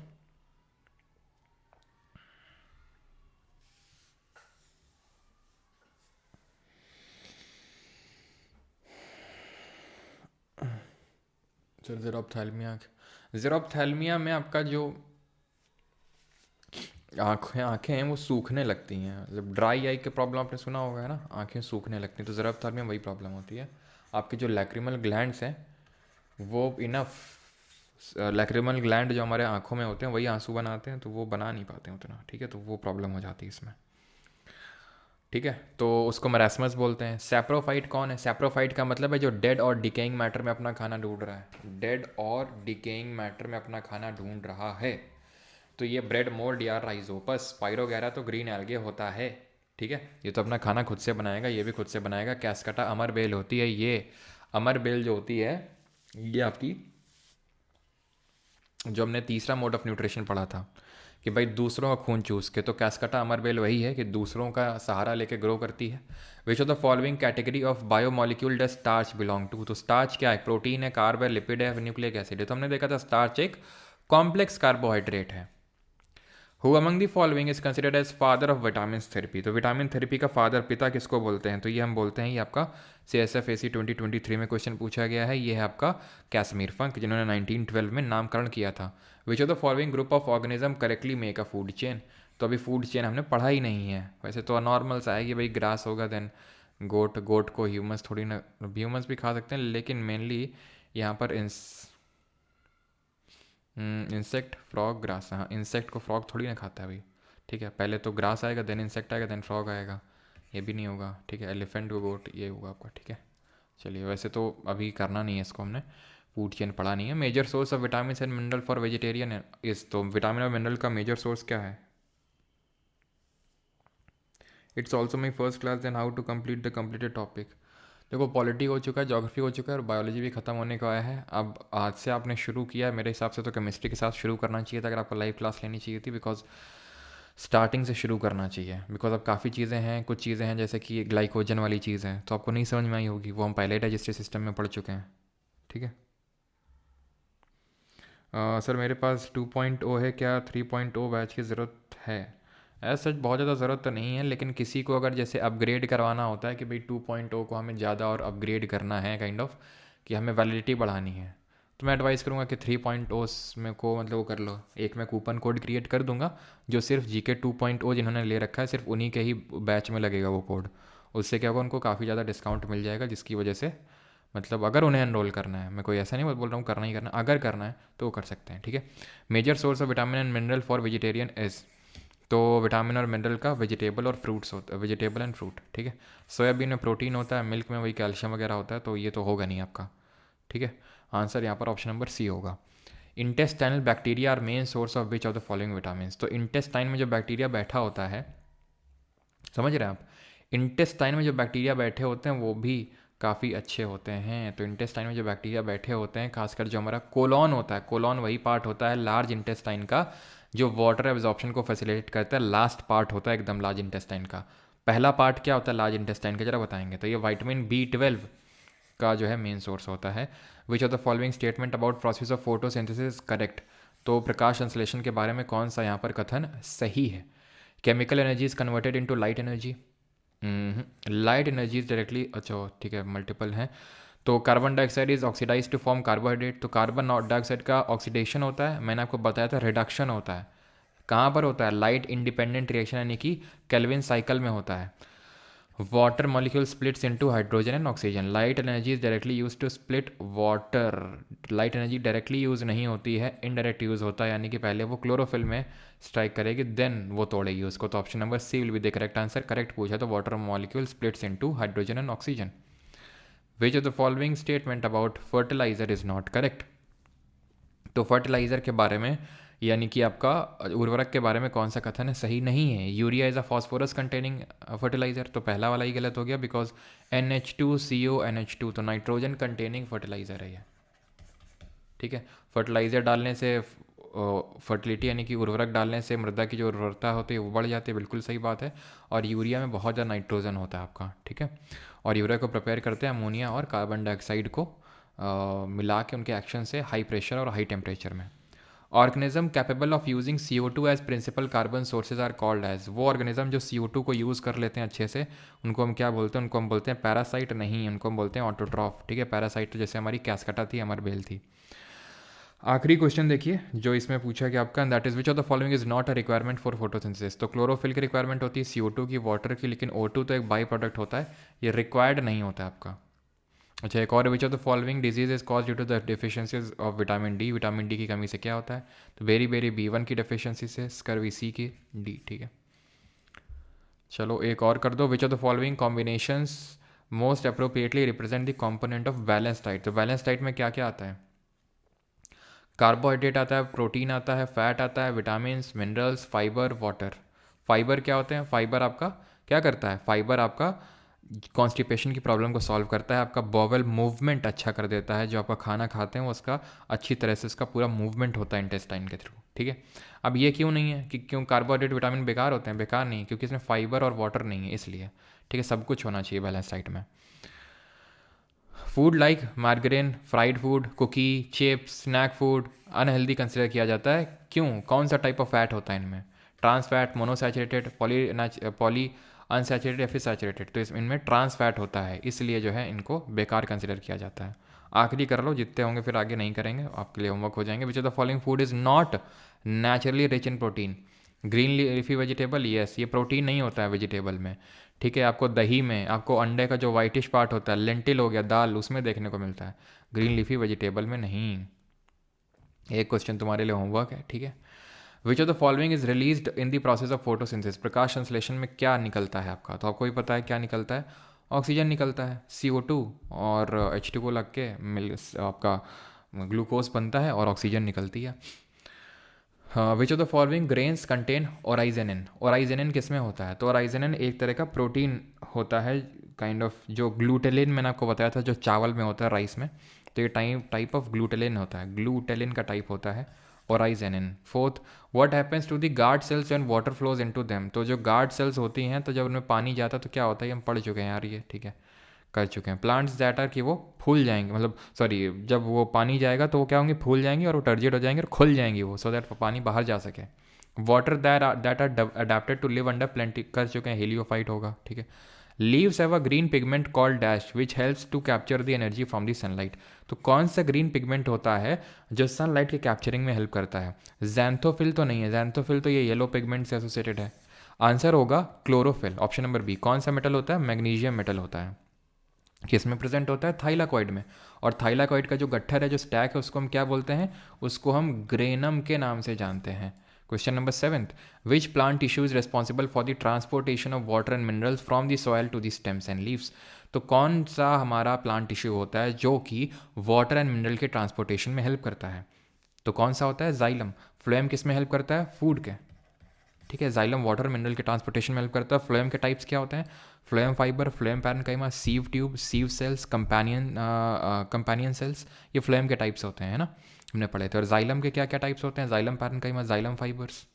सर ज़ेरोप्थैल्मिया में आपका जो आँखें हैं वो सूखने लगती हैं, मतलब ड्राई आई की प्रॉब्लम आपने सुना होगा है ना, आँखें सूखने लगती हैं, तो ज़ेरोप्थैल्मिया में वही प्रॉब्लम होती है। आपके जो लैक्रिमल ग्लैंड्स हैं वो इनफ, लैक्रिमल ग्लैंड जो हमारे आँखों में होते हैं वही आंसू बनाते हैं, तो वो बना नहीं पाते हैं उतना। ठीक है, तो वो प्रॉब्लम हो जाती है इसमें। ठीक है, तो उसको मरासमस बोलते हैं। सैप्रोफाइट कौन है, सैप्रोफाइट का मतलब है जो डेड और डिकेइंग मैटर में अपना खाना ढूंढ रहा है, डेड और डिकेइंग मैटर में अपना खाना ढूंढ रहा है। तो ये ब्रेड मोल्ड या राइजोपस, स्पाइरोगैरा तो ग्रीन एल्गे होता है। ठीक है, ये तो अपना खाना खुद से बनाएगा, ये भी खुद से बनाएगा। कैस्कटा अमर बेल होती है, ये अमर बेल जो होती है ये आपकी, जो हमने तीसरा मोड ऑफ न्यूट्रिशन पढ़ा था कि भाई दूसरों का खून चूस के, तो कैस्कटा अमर बेल वही है कि दूसरों का सहारा लेके ग्रो करती है। Which of the following category of biomolecule does starch belong to. तो स्टार्च क्या है, प्रोटीन है, कार्ब है, लिपिड है, न्यूक्लिक एसिड है। तो हमने देखा था स्टार्च एक कॉम्प्लेक्स कार्बोहाइड्रेट है। Who among the following is considered as father of vitamin therapy. तो विटामिन थेरेपी का फादर, पिता किसको बोलते हैं, तो ये हम बोलते हैं, ये आपका CSF AC 2023 में क्वेश्चन पूछा गया है। ये है आपका कैसमीर फंक, जिन्होंने 1912 में नामकरण किया था। विच of the following group of organism correctly make a food chain. तो अभी फूड चेन हमने पढ़ा ही नहीं है, वैसे तो नॉर्मल सा है कि भाई ग्रास होगा देन गोट, गोट को ह्यूमंस थोड़ी ना, ह्यूमंस भी खा सकते हैं, लेकिन मेनली यहाँ पर इंसेक्ट, फ्रॉग, ग्रास। हाँ, इंसेक्ट को फ्रॉग थोड़ी ना खाता है भाई। ठीक है, पहले तो ग्रास आएगा, देन इंसेक्ट आएगा, देन फ्रॉग आएगा। ये भी नहीं होगा, ठीक है। एलिफेंट गोट ये होगा आपका, ठीक है। चलिए, वैसे तो अभी करना नहीं है इसको, हमने फूड चेन पढ़ा नहीं है। Major source of vitamin and mineral for vegetarian is, तो विटामिन और मिनरल का मेजर सोर्स क्या है? It's also my first class then how to complete the completed topic. देखो, पॉलिटी हो चुका है, ज्योग्राफी हो चुका है, और बायोलॉजी भी खत्म होने को आया है। अब आज से आपने शुरू किया है, मेरे हिसाब से तो केमिस्ट्री के साथ शुरू करना चाहिए था, अगर आपको लाइव क्लास लेनी चाहिए थी, बिकॉज स्टार्टिंग से शुरू करना चाहिए। बिकॉज अब काफ़ी चीज़ें हैं, कुछ चीज़ें हैं जैसे कि ग्लाइकोजन वाली चीज़ है, तो आपको नहीं समझ में आई होगी, वो हम पहले डाइजेस्टिव सिस्टम में पढ़ चुके हैं, ठीक है। सर मेरे पास 2.0 है, क्या 3.0 बैच की ज़रूरत है? ऐसा सच बहुत ज़्यादा ज़रूरत तो नहीं है, लेकिन किसी को अगर जैसे अपग्रेड करवाना होता है कि भाई 2.0 को हमें ज़्यादा और अपग्रेड करना है, काइंड ऑफ कि हमें वैलिडिटी बढ़ानी है, तो मैं एडवाइस करूँगा कि 3.0 में को मतलब वो कर लो। एक मैं कूपन कोड क्रिएट कर दूंगा, जो सिर्फ GK 2.0 जिन्होंने ले रखा है सिर्फ उन्हीं के ही बैच में लगेगा वो कोड। उससे क्या होगा, उनको काफ़ी ज़्यादा डिस्काउंट मिल जाएगा, जिसकी वजह से मतलब अगर उन्हें एनरोल करना है, मैं कोई ऐसा नहीं बोल रहा हूँ करना ही करना, अगर करना है तो वो कर सकते हैं, ठीक है। Major source of vitamin and mineral for vegetarian is, तो विटामिन और मिनरल का वेजिटेबल और फ्रूट्स होता है, वेजिटेबल एंड फ्रूट, ठीक है। सोयाबीन में प्रोटीन होता है, मिल्क में वही कैल्शियम वगैरह होता है, तो ये तो होगा नहीं आपका, ठीक है। आंसर यहाँ पर ऑप्शन नंबर सी होगा। Intestinal bacteria are main source of which of the following vitamin, तो इंटेस्टाइन में जो बैक्टीरिया बैठा होता है, समझ रहे हैं आप, इंटेस्टाइन में जो बैक्टीरिया बैठे होते हैं वो भी काफ़ी अच्छे होते हैं। तो इंटेस्टाइन में जो बैक्टीरिया बैठे होते हैं, खासकर जो हमारा कोलॉन होता है, कोलॉन वही पार्ट होता है लार्ज इंटेस्टाइन का जो वाटर एब्जॉर्प्शन को फैसिलिटेट करता है, लास्ट पार्ट होता है एकदम लार्ज इंटेस्टाइन का। पहला पार्ट क्या होता है लार्ज इंटेस्टाइन का, जरा बताएंगे। तो ये विटामिन B12 का जो है मेन सोर्स होता है। Which of the following statement about process of photosynthesis correct, तो प्रकाश संश्लेषण के बारे में कौन सा यहाँ पर कथन सही है? Chemical energy is converted into light energy, light energy is directly, अच्छा ठीक है मल्टीपल है। तो carbon dioxide is oxidize to form carbohydrate, तो कार्बन डाइऑक्साइड का ऑक्सीडेशन होता है, मैंने आपको बताया था रिडक्शन होता है, कहाँ पर होता है? लाइट इंडिपेंडेंट रिएक्शन यानी कि केल्विन साइकिल में होता है। Water molecule splits into hydrogen and oxygen, light energy is directly use to split water, light energy directly use नहीं होती है, इनडायरेक्ट यूज होता है, यानी कि पहले वो क्लोरोफिल में स्ट्राइक करेगी देन वो तोड़ेगी उसको। तो option number C will be the correct answer. Correct पूछा तो water molecule splits into hydrogen and oxygen. Which of the following statement about fertilizer is not correct, तो फर्टिलाइजर के बारे में यानी कि आपका उर्वरक के बारे में कौन सा कथन है सही नहीं है? Urea is a phosphorus containing fertilizer, तो पहला वाला ही गलत हो गया, बिकॉज NH2CO NH2 तो नाइट्रोजन कंटेनिंग फर्टिलाइजर है ये, ठीक है। फर्टिलाइज़र डालने से फर्टिलिटी यानी कि उर्वरक डालने से मृदा की जो उर्वरता होती है वो बढ़ जाती है, बिल्कुल सही बात है। और यूरिया में बहुत ज़्यादा नाइट्रोजन होता है आपका, ठीक है। और यूरिया को प्रिपेयर करते हैं अमोनिया और कार्बन डाइऑक्साइड को मिला के उनके एक्शन से हाई प्रेशर और हाई टेम्परेचर में। Organism capable of using CO2 as principal carbon sources are called as, वो ऑर्गेनिज्म जो CO2 को यूज़ कर लेते हैं अच्छे से, उनको हम क्या बोलते हैं? उनको हम बोलते हैं पैरासाइट, नहीं उनको हम बोलते हैं ऑटोट्रॉफ, ठीक है। पैरासाइट तो जैसे हमारी कैस्कटा थी, अमर बेल थी। आखिरी क्वेश्चन देखिए जो इसमें पूछा गया आपका, that is which of the following is not a requirement for photosynthesis, तो क्लोरोफिल की रिक्वायरमेंट होती है, CO2 की, वाटर की, लेकिन O2 तो एक बाई प्रोडक्ट होता है, ये रिक्वायर्ड नहीं होता है आपका। अच्छा, एक और, which of the following disease is cause due to the deficiencies of vitamin D, vitamin D की कमी से क्या होता है? तो बेरी बेरी B1 की डिफिशियंसी से, स्कर्वी C की, डी, ठीक है। चलो एक और कर दो, विच of the following combinations most appropriately represent the component of balance diet, तो बैलेंस डाइट में क्या क्या आता है? कार्बोहाइड्रेट आता है, प्रोटीन आता है, फैट आता है, vitamin, minerals, fibre, water. Fibre क्या होते हैं? फाइबर आपका क्या करता है? फाइबर आपका कॉन्स्टिपेशन की प्रॉब्लम को सॉल्व करता है, आपका बॉवेल मूवमेंट अच्छा कर देता है, जो आपका खाना खाते हैं वो उसका अच्छी तरह से उसका पूरा मूवमेंट होता है इंटेस्टाइन के थ्रू, ठीक है। अब ये क्यों नहीं है कि क्यों कार्बोहाइड्रेट विटामिन बेकार होते हैं? बेकार नहीं, क्योंकि इसमें फाइबर और वाटर नहीं है इसलिए, ठीक है। सब कुछ होना चाहिए बैलेंस डाइट में। Food like margarine, fried food, cookie, chips, snack food unhealthy consider किया जाता है, क्यों? कौन सा टाइप ऑफ फैट होता है इनमें? Trans fat, monounsaturated, poly unsaturated या फिर सैचुरेटेड, तो इनमें ट्रांस फैट होता है, इसलिए जो है इनको बेकार कंसिडर किया जाता है। आखिरी कर लो, जितने होंगे फिर आगे नहीं करेंगे, आपके लिए होमवर्क हो जाएंगे। विच of the following food is not naturally rich in protein? Green leafy vegetable, yes, ये प्रोटीन नहीं होता है वेजिटेबल में, ठीक है। आपको दही में, आपको अंडे का जो वाइटिश पार्ट होता है, लेंटिल हो गया, दाल, उसमें देखने को मिलता है, ग्रीन लीफी वेजिटेबल में नहीं। एक क्वेश्चन तुम्हारे लिए होमवर्क है, ठीक है। Which of the following is released in the process of photosynthesis, प्रकाश संश्लेषण में क्या निकलता है आपका, तो आपको ही पता है क्या निकलता है, ऑक्सीजन निकलता है, CO2 और H2O लग के मिल आपका ग्लूकोज बनता है और ऑक्सीजन निकलती है। Which of the following grains contain oryzenin, oryzenin किस में होता है, तो ओराइजेनिन एक तरह का प्रोटीन होता है काइंड ऑफ, जो ग्लूटेलिन मैंने आपको बताया था जो चावल में होता है, राइस में, तो ये टाइप ऑफ ग्लूटेलिन होता है, ग्लूटेलिन का टाइप होता है oryzenin. Fourth, what happens to the guard cells when water flows into them, तो जो गार्ड सेल्स होती हैं तो जब उनमें पानी जाता है तो क्या होता है, हम पढ़ चुके हैं यार ये, ठीक है, कर चुके हैं। प्लांट्स दैट आर कि वो फूल जाएंगे, मतलब सॉरी, जब वो पानी जाएगा तो वो क्या होंगे, फूल जाएंगी और वो टर्जिएट हो जाएंगे और खुल जाएंगी वो, सो दैट पानी बाहर जा सके। Water that are adapted to live under plenty, कर चुके हैं, हेलियोफाइट होगा, ठीक है। Leaves have a green pigment called dash which helps to capture the energy from the sunlight, तो कौन सा ग्रीन पिगमेंट होता है जो सनलाइट के कैप्चरिंग में हेल्प करता है, जैंथोफिल तो नहीं है, जैंथोफिल तो ये येलो पिगमेंट से एसोसिएटेड है, आंसर होगा क्लोरोफिल, ऑप्शन नंबर बी। कौन सा मेटल होता है, मैग्नीशियम मेटल होता है, किसमें प्रेजेंट होता है, थाइलाकॉइड में, और थाइलाकॉइड का जो गट्ठर है, जो स्टैक है, उसको हम क्या बोलते हैं, उसको हम ग्रेनम के नाम से जानते हैं। Question number 7, which plant tissue is responsible for the transportation of water and minerals from the soil to the stems and leaves, तो कौन सा हमारा प्लांट टिश्यू होता है जो कि वाटर एंड मिनरल के ट्रांसपोर्टेशन में हेल्प करता है, तो कौन सा होता है, जाइलम। फ्लोएम किस में हेल्प करता है, फूड के, ठीक है, जाइलम वाटर मिनरल के ट्रांसपोर्टेशन में हेल्प करता है। फ्लोएम के टाइप्स क्या होते हैं, phloem fibre, phloem parenchyma, sieve tube, sieve cells, companion cells, ये फ्लोएम के टाइप्स होते हैं ना, हमने पढ़े थे। और जाइलम के क्या क्या टाइप्स होते हैं, जाइलम पैरेन्काइमा, जाइलम फाइबर्स।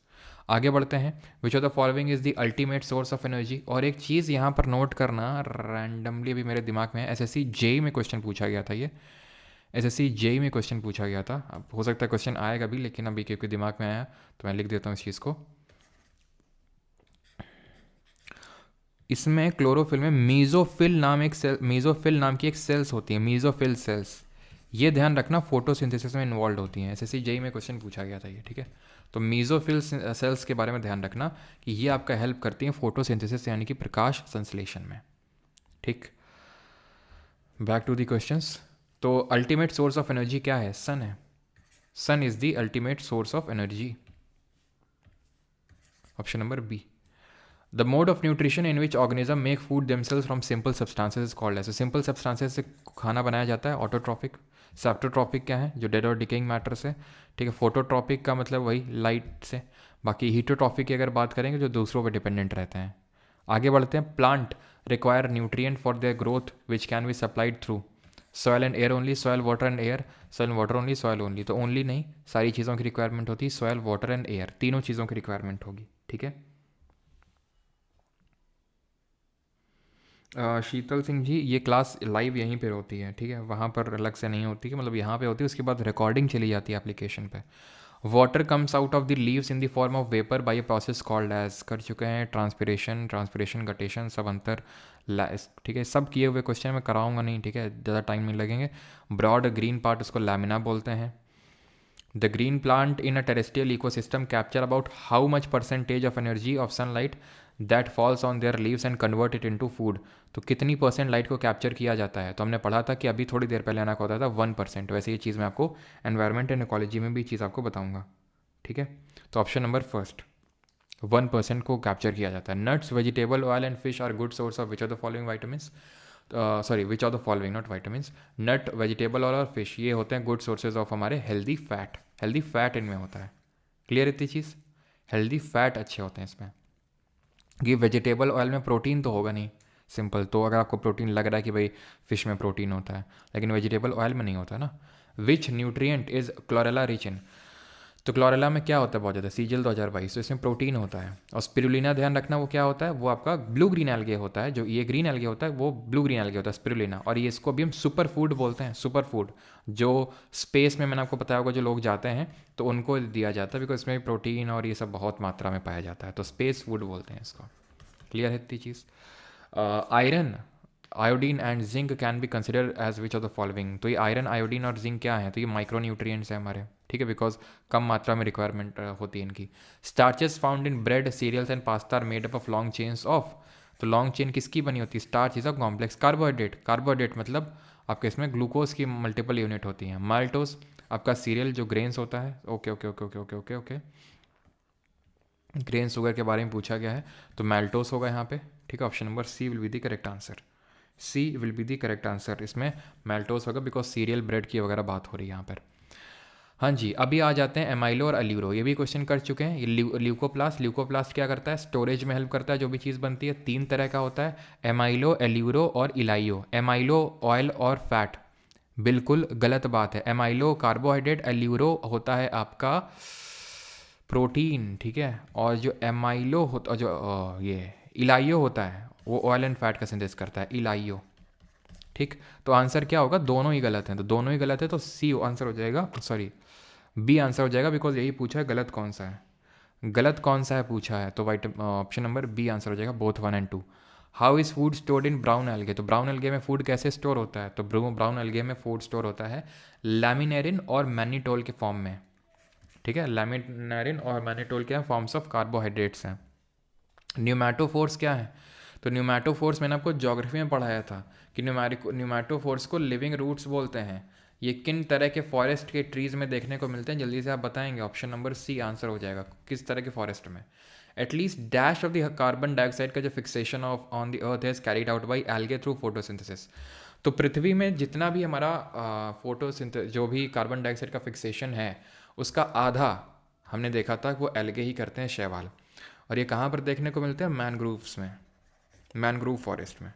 आगे बढ़ते हैं, which of the following is the ultimate source of energy, और एक चीज़ यहाँ पर नोट करना, रैंडमली अभी मेरे दिमाग में है, SSC JEE में क्वेश्चन पूछा गया था, ये SSC JEE में क्वेश्चन पूछा गया था, अब हो सकता है क्वेश्चन आएगा भी, लेकिन अभी क्योंकि दिमाग में आया तो मैं लिख देता हूँ इस चीज़ को। इसमें क्लोरोफिल में मीजोफिल नाम की एक सेल्स होती है, मीजोफिल सेल्स, ये ध्यान रखना, फोटोसिंथेसिस में इन्वॉल्व होती हैं, SSC JEE में क्वेश्चन पूछा गया था ये, ठीक है। तो मीजोफिल सेल्स के बारे में ध्यान रखना कि ये आपका हेल्प करती हैं फोटोसिंथेसिस यानी कि प्रकाश संश्लेषण में, ठीक। बैक टू द क्वेश्चंस, तो अल्टीमेट सोर्स ऑफ एनर्जी क्या है, सन है, sun is the ultimate source of energy, option number B. The mode of nutrition in which organism make food themselves from simple substances is called as, simple substances से खाना बनाया जाता है, autotrophic. सेप्टोट्रॉपिक क्या है, जो डेड और डिकेइंग मैटर से, ठीक है। फोटोट्रॉपिक का मतलब वही लाइट से। बाकी हीटोट्रॉपिक की अगर बात करेंगे जो दूसरों पर डिपेंडेंट रहते हैं। आगे बढ़ते हैं, plant require nutrient for their growth which can be supplied through soil and air only, soil water and air, soil water only, soil only, तो ओनली नहीं, सारी चीज़ों की रिक्वायरमेंट होती है, सॉयल वाटर एंड एयर, तीनों चीज़ों की रिक्वायरमेंट होगी, ठीक है। शीतल सिंह जी, ये क्लास लाइव यहीं पे होती है, ठीक है, वहाँ पर अलग से नहीं होती है, मतलब यहाँ पे होती है, उसके बाद रिकॉर्डिंग चली जाती है एप्लीकेशन पे। Water comes out of the leaves in the form of vapour by a process called as, कर चुके हैं, ट्रांसपिरेशन, गटेशन, सब अंतर, ठीक है, सब किए हुए क्वेश्चन मैं कराऊंगा नहीं, ठीक है, ज़्यादा टाइम नहीं लगेंगे। ब्रॉड ग्रीन पार्ट उसको लैमिना बोलते हैं। The green plant in a terrestrial ecosystem capture about how much percentage of energy of sunlight that falls on their leaves and convert it into food, तो कितनी percent light को capture किया जाता है, तो हमने पढ़ा था कि अभी थोड़ी देर पहले आना होता था 1%, वैसे ये चीज़ मैं आपको एनवायरनमेंट एंड इकोलॉजी में भी चीज़ आपको बताऊंगा, ठीक है। तो ऑप्शन नंबर फर्स्ट, 1% को कैप्चर किया जाता है। Nuts, vegetable oil and fish are good source of which of the following vitamins, sorry which of the following, not vitamins, nut, vegetable oil और फिश, ये होते हैं गुड सोर्सेज ऑफ हमारे healthy fat इनमें होता है। क्लियर इतनी चीज़, healthy fat अच्छे होते हैं इसमें। कि वेजिटेबल ऑयल में प्रोटीन तो होगा नहीं, सिंपल, तो अगर आपको प्रोटीन लग रहा है कि भाई फिश में प्रोटीन होता है, लेकिन वेजिटेबल ऑयल में नहीं होता ना। विच nutrient is chlorella rich in, तो क्लोरेला में क्या होता है बहुत ज़्यादा, सीजल 2022, तो इसमें प्रोटीन होता है। और स्पिरुलिना ध्यान रखना, वो क्या होता है, वो आपका ब्लू ग्रीन एल्गे होता है, जो ये ग्रीन एल्गे होता है वो ब्लू ग्रीन एल्गे होता है स्पिरुलिना, और ये इसको भी हम सुपर फूड बोलते हैं, सुपर फूड, जो स्पेस में मैंने आपको बताया होगा जो लोग जाते हैं तो उनको दिया जाता है, बिकॉज इसमें प्रोटीन और ये सब बहुत मात्रा में पाया जाता है, तो स्पेस फूड बोलते हैं इसको। क्लियर है इतनी चीज़। Iron, iodine and zinc can be consider as which of the following, तो ये आयरन, आयोडीन और जिंक क्या है, तो ये माइक्रो न्यूट्रिएंट्स है हमारे, ठीक है, बिकॉज कम मात्रा में रिक्वायरमेंट होती है इनकी। Starches found in bread, cereals and pasta are made up of long chains of, तो लॉन्ग चेन किसकी बनी होती है, starch is a complex carbohydrate, carbohydrate मतलब आपके इसमें ग्लूकोज की मल्टीपल यूनिट होती हैं। माल्टोस आपका सीरियल जो ग्रेन्स होता है, okay okay okay okay okay okay okay grain sugar के बारे में पूछा गया है, तो मैल्टोस होगा यहाँ पे, ठीक है। Option number C will be the correct answer, C will be the correct answer, इसमें मैल्टोस होगा बिकॉज सीरियल ब्रेड की वगैरह बात हो रही है यहाँ पर। हाँ जी, अभी आ जाते हैं एमाइलो और अल्यूरो, ये भी क्वेश्चन कर चुके हैं। ये ल्यूकोप्लास्ट, ल्यूकोप्लास्ट क्या करता है, स्टोरेज में हेल्प करता है, जो भी चीज़ बनती है। तीन तरह का होता है, एमाइलो, एल्यूरो और इलाइयो। एमाइलो ऑयल और फैट, बिल्कुल गलत बात है। एमाइलो कार्बोहाइड्रेट, एल्यूरो होता है आपका प्रोटीन, ठीक है। और जो एमाइलो होता, जो ये इलाइयो होता है, वो ऑयल एंड फैट का सिंथेसिस करता है, इलाइयो, ठीक। तो आंसर क्या होगा, दोनों ही गलत हैं, तो दोनों ही गलत है, तो सी आंसर हो जाएगा, सॉरी बी आंसर हो जाएगा, बिकॉज यही पूछा है गलत कौन सा है, गलत कौन सा है पूछा है, तो ऑप्शन नंबर बी आंसर हो जाएगा, both 1 and 2। How is food stored in brown algae, तो ब्राउन एल्गे में फूड कैसे स्टोर होता है, तो ब्राउन एल्गे में फूड स्टोर होता है लैमिनेरिन और मैनिटोल के फॉर्म में, ठीक है। लैमिनेरिन और मैनिटोल क्या है, फॉर्म्स ऑफ कार्बोहाइड्रेट्स हैं। न्यूमैटोफोर्स क्या है, तो न्यूमैटोफोर्स मैंने आपको ज्योग्राफी में पढ़ाया था कि न्यूमैटोफोर्स को लिविंग रूट्स बोलते हैं। ये किन तरह के फॉरेस्ट के ट्रीज में देखने को मिलते हैं, जल्दी से आप बताएंगे, ऑप्शन नंबर सी आंसर हो जाएगा, किस तरह के फॉरेस्ट में। At least dash of the carbon dioxide का जो fixation of on the earth is carried out by algae through photosynthesis. तो पृथ्वी में जितना भी हमारा जो भी कार्बन डाइऑक्साइड का फिक्सेशन है, उसका आधा हमने देखा था वो एल्गे ही करते हैं, शैवाल। और ये कहाँ पर देखने को मिलते हैं, मैनग्रूव्स में, मैनग्रूव फॉरेस्ट में।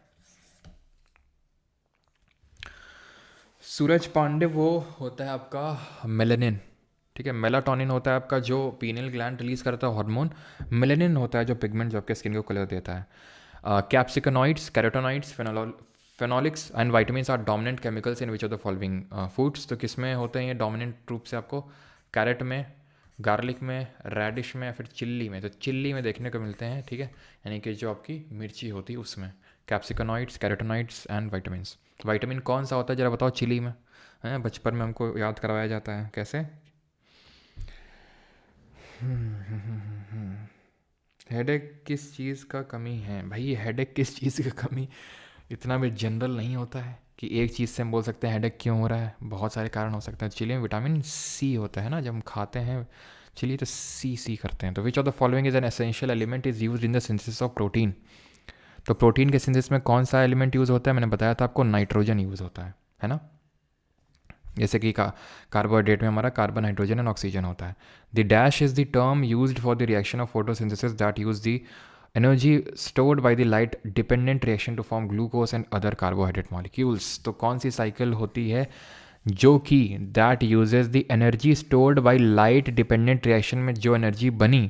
सूरज पांडे वो होता है आपका मेलेनिन, ठीक है। मेलाटोनिन होता है आपका जो पीनियल ग्लैंड रिलीज करता है हार्मोन, मेलेनिन होता है जो पिगमेंट जो आपके स्किन को कलर देता है। Capsaicinoids, carotenoids, phenolics and vitamins are dominant chemicals in which of the following foods, तो किस में होते हैं ये डोमिनेंट रूप से आपको, कैरेट में, गार्लिक में, रेडिश में, फिर चिल्ली में, तो चिल्ली में देखने को मिलते हैं, ठीक है, यानी कि जो आपकी मिर्ची होती है उसमें। कैप्सिकनॉइड्स, कैरोटोनॉइड्स एंड वाइटामिन्स। वाइटामिन कौन सा होता है जरा बताओ चिली में, हैं बचपन में हमको याद करवाया जाता है कैसे। हेडेक किस चीज़ का कमी है, भाई हेडेक किस चीज़ का कमी, इतना भी जनरल नहीं होता है कि एक चीज़ से हम बोल सकते हैं हेडेक क्यों हो रहा है, बहुत सारे कारण हो सकते हैं। चिली में विटामिन सी होता है ना, जब हम खाते हैं चिली तो सी करते हैं। तो विच of the following is an essential element is use in the synthesis of protein, तो प्रोटीन के सिंथेसिस में कौन सा एलिमेंट यूज़ होता है, मैंने बताया था आपको, नाइट्रोजन यूज़ होता है ना। जैसे कि कार्बोहाइड्रेट में हमारा कार्बन, हाइड्रोजन एंड ऑक्सीजन होता है। The dash is the term used for the reaction of photosynthesis that use the energy stored by the light dependent reaction to form glucose and other carbohydrate molecules, तो कौन सी cycle होती है जो कि that uses the energy stored by light dependent reaction में जो energy बनी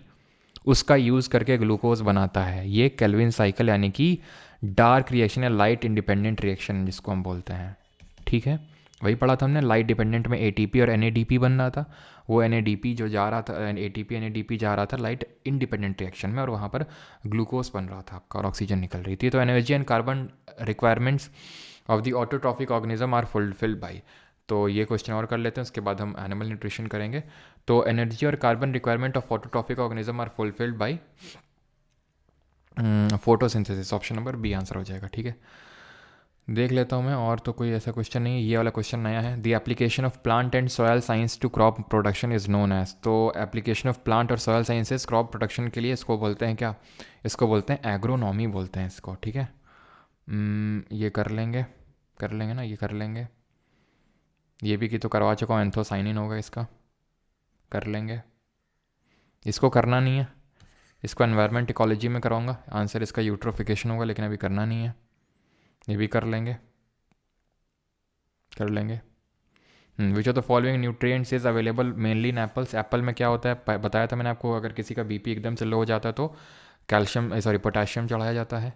उसका यूज़ करके ग्लूकोज बनाता है, ये केल्विन साइकिल यानी कि डार्क रिएक्शन या लाइट इंडिपेंडेंट रिएक्शन जिसको हम बोलते हैं, ठीक है। वही पढ़ा था हमने, लाइट डिपेंडेंट में एटीपी और एनएडीपी बन रहा था, वो एनएडीपी जो जा रहा था, एटीपी एनएडीपी जा रहा था लाइट इंडिपेंडेंट रिएक्शन में, और वहाँ पर ग्लूकोज बन रहा था आपका और ऑक्सीजन निकल रही थी। तो energy and carbon requirements of the autotrophic organism are fulfilled by, तो ये क्वेश्चन और कर लेते हैं, उसके बाद हम एनिमल न्यूट्रिशन करेंगे। तो एनर्जी और carbon requirement of phototrophic organism are fulfilled by photosynthesis, option number B answer हो जाएगा, ठीक है। देख लेता हूँ मैं, और तो कोई ऐसा क्वेश्चन नहीं है, ये वाला क्वेश्चन नया है। The application of plant and soil science to crop production is known as, तो एप्लीकेशन ऑफ प्लांट और सॉयल साइंसेस क्रॉप प्रोडक्शन के लिए इसको बोलते हैं क्या, इसको बोलते हैं एग्रोनॉमी बोलते हैं इसको, ठीक है। ये कर लेंगे ना, ये कर लेंगे, ये भी कि तो करवा चुका हूँ, एंथोसाइनिन होगा इसका, कर लेंगे। इसको करना नहीं है, इसको एनवायरमेंट इकोलॉजी में कराऊंगा, आंसर इसका यूट्रोफिकेशन होगा, लेकिन अभी करना नहीं है, ये भी कर लेंगे। विच of the following nutrients is available mainly in apples, Apple में क्या होता है बताया था मैंने आपको, अगर किसी का बीपी एकदम से लो हो जाता है तो कैल्शियम पोटाशियम चढ़ाया जाता है,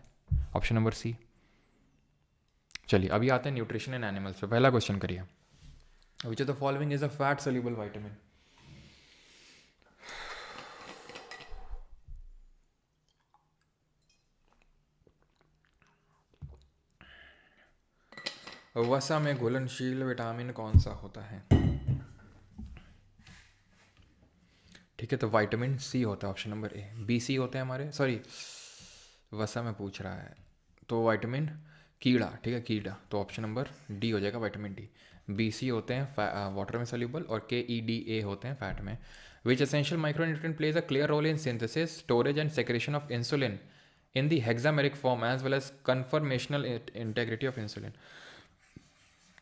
ऑप्शन नंबर सी। चलिए अभी आते हैं न्यूट्रिशन इन एनिमल्स पे, पहला क्वेश्चन करिए, विच of the following is a fat soluble vitamin. वसा में घुलनशील विटामिन कौन सा होता है, ठीक है, तो विटामिन सी होता है, option number A. B C होते हैं हमारे, सॉरी वसा में पूछ रहा है, तो विटामिन कीड़ा, ठीक है कीड़ा, तो ऑप्शन नंबर डी हो जाएगा विटामिन डी। बी सी होते हैं वाटर में सोल्यूबल, और के ई डी ए होते हैं फैट में। Which essential micronutrient plays a clear role in synthesis, storage, and secretion of insulin in the hexameric form as well as conformational integrity of insulin.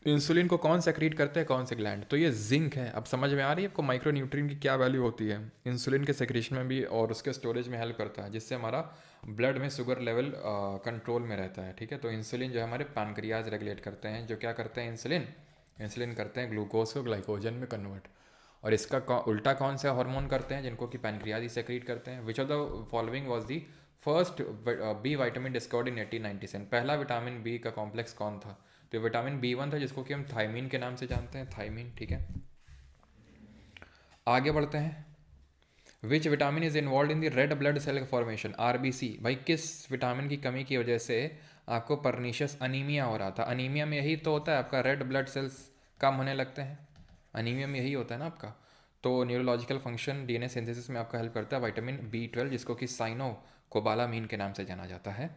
Insulin को कौन secrete करते हैं, कौन से gland? तो ये जिंक है। अब समझ में आ रही है आपको माइक्रो न्यूट्रिएंट की क्या वैल्यू होती है? इंसुलिन के सेक्रेशन में भी और उसके स्टोरेज में हेल्प करता है, जिससे हमारा ब्लड में शुगर लेवल कंट्रोल में रहता है। ठीक है, तो इंसुलिन जो है हमारे पैनक्रियाज रेगुलेट करते हैं। जो क्या करते हैं इंसुलिन करते हैं ग्लूकोज को ग्लाइकोजन में कन्वर्ट। और इसका उल्टा कौन से हार्मोन करते हैं, जिनको कि पैनक्रियाज ही सेक्रीट करते हैं? Which of the following was the first B vitamin discovered in 1897? पहला विटामिन बी का कॉम्प्लेक्स कौन था? तो विटामिन B1 था, जिसको कि हम थायमीन के नाम से जानते हैं, थायमीन। ठीक है, आगे बढ़ते हैं। Which vitamin is involve in the red blood cell formation, RBC? भाई किस विटामिन की कमी की वजह से आपको परनीशियस अनीमिया हो रहा था? अनीमिया में यही तो होता है, आपका रेड ब्लड सेल्स कम होने लगते हैं। अनीमिया में यही होता है ना आपका। तो न्यूरोलॉजिकल फंक्शन DNA सिंथेसिस में आपका हेल्प करता है विटामिन B12, जिसको कि साइनो कोबालामीन के नाम से जाना जाता है।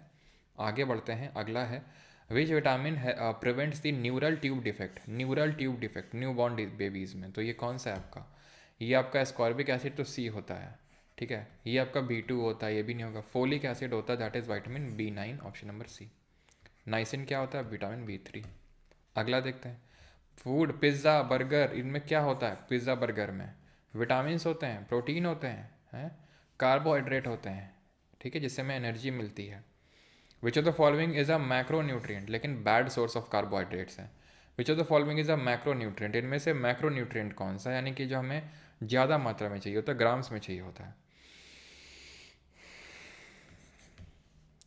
आगे बढ़ते हैं, अगला है which vitamin prevents the neural tube defect? Neural tube defect new born babies में, तो ये कौन सा है आपका? ये आपका एस्कॉर्बिक एसिड तो C होता है। ठीक है, ये आपका B2 होता है, ये भी नहीं होगा। फोलिक एसिड होता है, that is vitamin B9, option number C। Niacin क्या होता है? Vitamin B3। अगला देखते हैं, फूड पिज़्ज़ा बर्गर, इनमें क्या होता है? पिज़्ज़ा बर्गर में विटामिन होते हैं, प्रोटीन होते हैं, कार्बोहाइड्रेट होते हैं। ठीक है, जिससे हमें एनर्जी मिलती है। Which of the following is a macro nutrient, लेकिन बैड सोर्स ऑफ कार्बोहाइड्रेट्स है। Which of the following is a macro nutrient, इनमें से मैक्रो न्यूट्रिएंट कौन सा है, यानी कि जो हमें ज़्यादा मात्रा में चाहिए होता है, ग्राम्स में चाहिए होता है?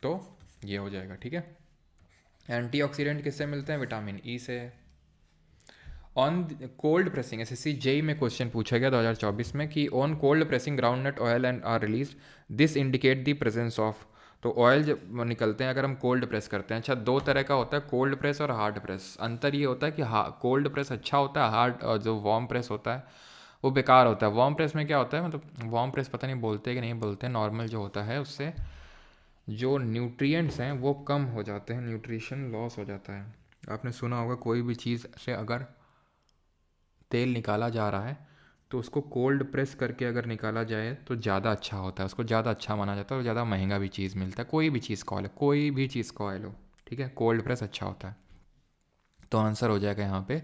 तो ये हो जाएगा। ठीक है, एंटीऑक्सीडेंट किससे मिलते हैं? विटामिन E से। On cold pressing, SSC JEE में क्वेश्चन पूछा गया 2024 में कि on cold pressing ground nut oil and are release, this indicate the presence of. तो ऑयल जब निकलते हैं अगर हम कोल्ड प्रेस करते हैं, अच्छा दो तरह का होता है, कोल्ड प्रेस और हार्ड प्रेस। अंतर ये होता है कि कोल्ड प्रेस अच्छा होता है, हार्ड जो वार्म प्रेस होता है वो बेकार होता है। वार्म प्रेस में क्या होता है, मतलब वार्म प्रेस पता नहीं बोलते कि नहीं बोलते, नॉर्मल जो होता है उससे जो न्यूट्रिएंट्स हैं वो कम हो जाते हैं, न्यूट्रिशन लॉस हो जाता है। आपने सुना होगा कोई भी चीज़ से अगर तेल निकाला जा रहा है तो उसको कोल्ड प्रेस करके अगर निकाला जाए तो ज़्यादा अच्छा होता है, उसको ज़्यादा अच्छा माना जाता है और ज़्यादा महंगा भी चीज़ मिलता है। कोई भी चीज़ का ऑयल, कोई भी चीज़ का ऑयल हो, ठीक है, कोल्ड प्रेस अच्छा होता है। तो आंसर हो जाएगा यहाँ पे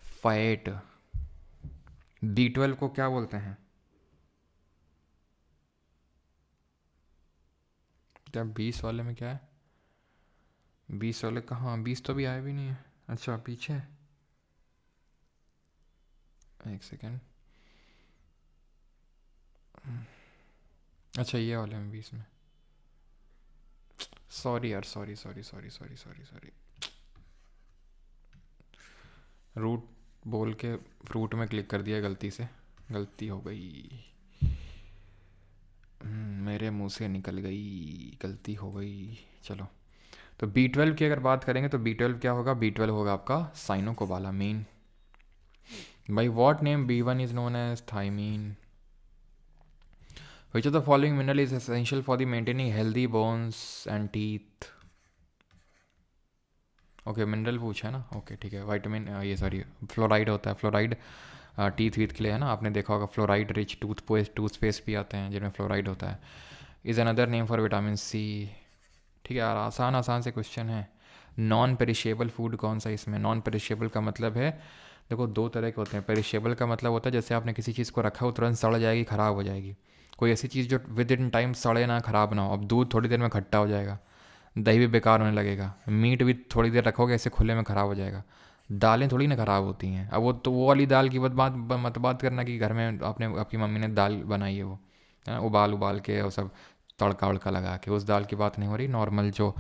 फैट। B12 को क्या बोलते हैं? क्या 20 वाले में क्या है? 20 वाले कहाँ? 20 तो भी आए भी नहीं है। अच्छा पीछे, एक सेकेंड। अच्छा ये वाले में 20 में, सॉरी यार, sorry sorry sorry sorry sorry sorry, root बोल के फ्रूट में क्लिक कर दिया गलती से, गलती हो गई, मेरे मुंह से निकल गई, गलती हो गई। चलो, तो B12 की अगर बात करेंगे तो B12 क्या होगा? B12 होगा आपका cyanocobalamin. By what name B1 is known as thiamine? Which of the following mineral is essential for the maintaining healthy bones and teeth? Okay mineral पूछा है ना, ओके ठीक है। विटामिन ये सॉरी फ्लोराइड होता है, फ्लोराइड टीथ वीथ के लिए है ना, आपने देखा होगा फ्लोराइड रिच टूथपेस्ट भी आते हैं जिनमें फ्लोराइड होता है। Is another name for vitamin C। ठीक है यार, आसान आसान से क्वेश्चन है। नॉन पेरिशेबल फूड कौन सा इसमें? नॉन पेरिशेबल का मतलब है, देखो दो तरह के होते हैं। पेरिशेबल का मतलब होता है जैसे आपने किसी चीज़ को रखा हो तुरंत सड़ जाएगी, ख़राब हो जाएगी। कोई ऐसी चीज़ जो विद इन टाइम सड़े ना, ख़राब ना हो। अब दूध थोड़ी देर में खट्टा हो जाएगा, दही भी बेकार होने लगेगा, मीट भी थोड़ी देर रखोगे ऐसे खुले में ख़राब हो जाएगा। दालें थोड़ी ना ख़राब होती हैं। अब वो तो वो वाली दाल की मत बात करना कि घर में आपकी मम्मी ने दाल बनाई है वो, है ना, उबाल उबाल के और सब तड़का वड़का लगा के, उस दाल की बात नहीं हो रही, नॉर्मल जो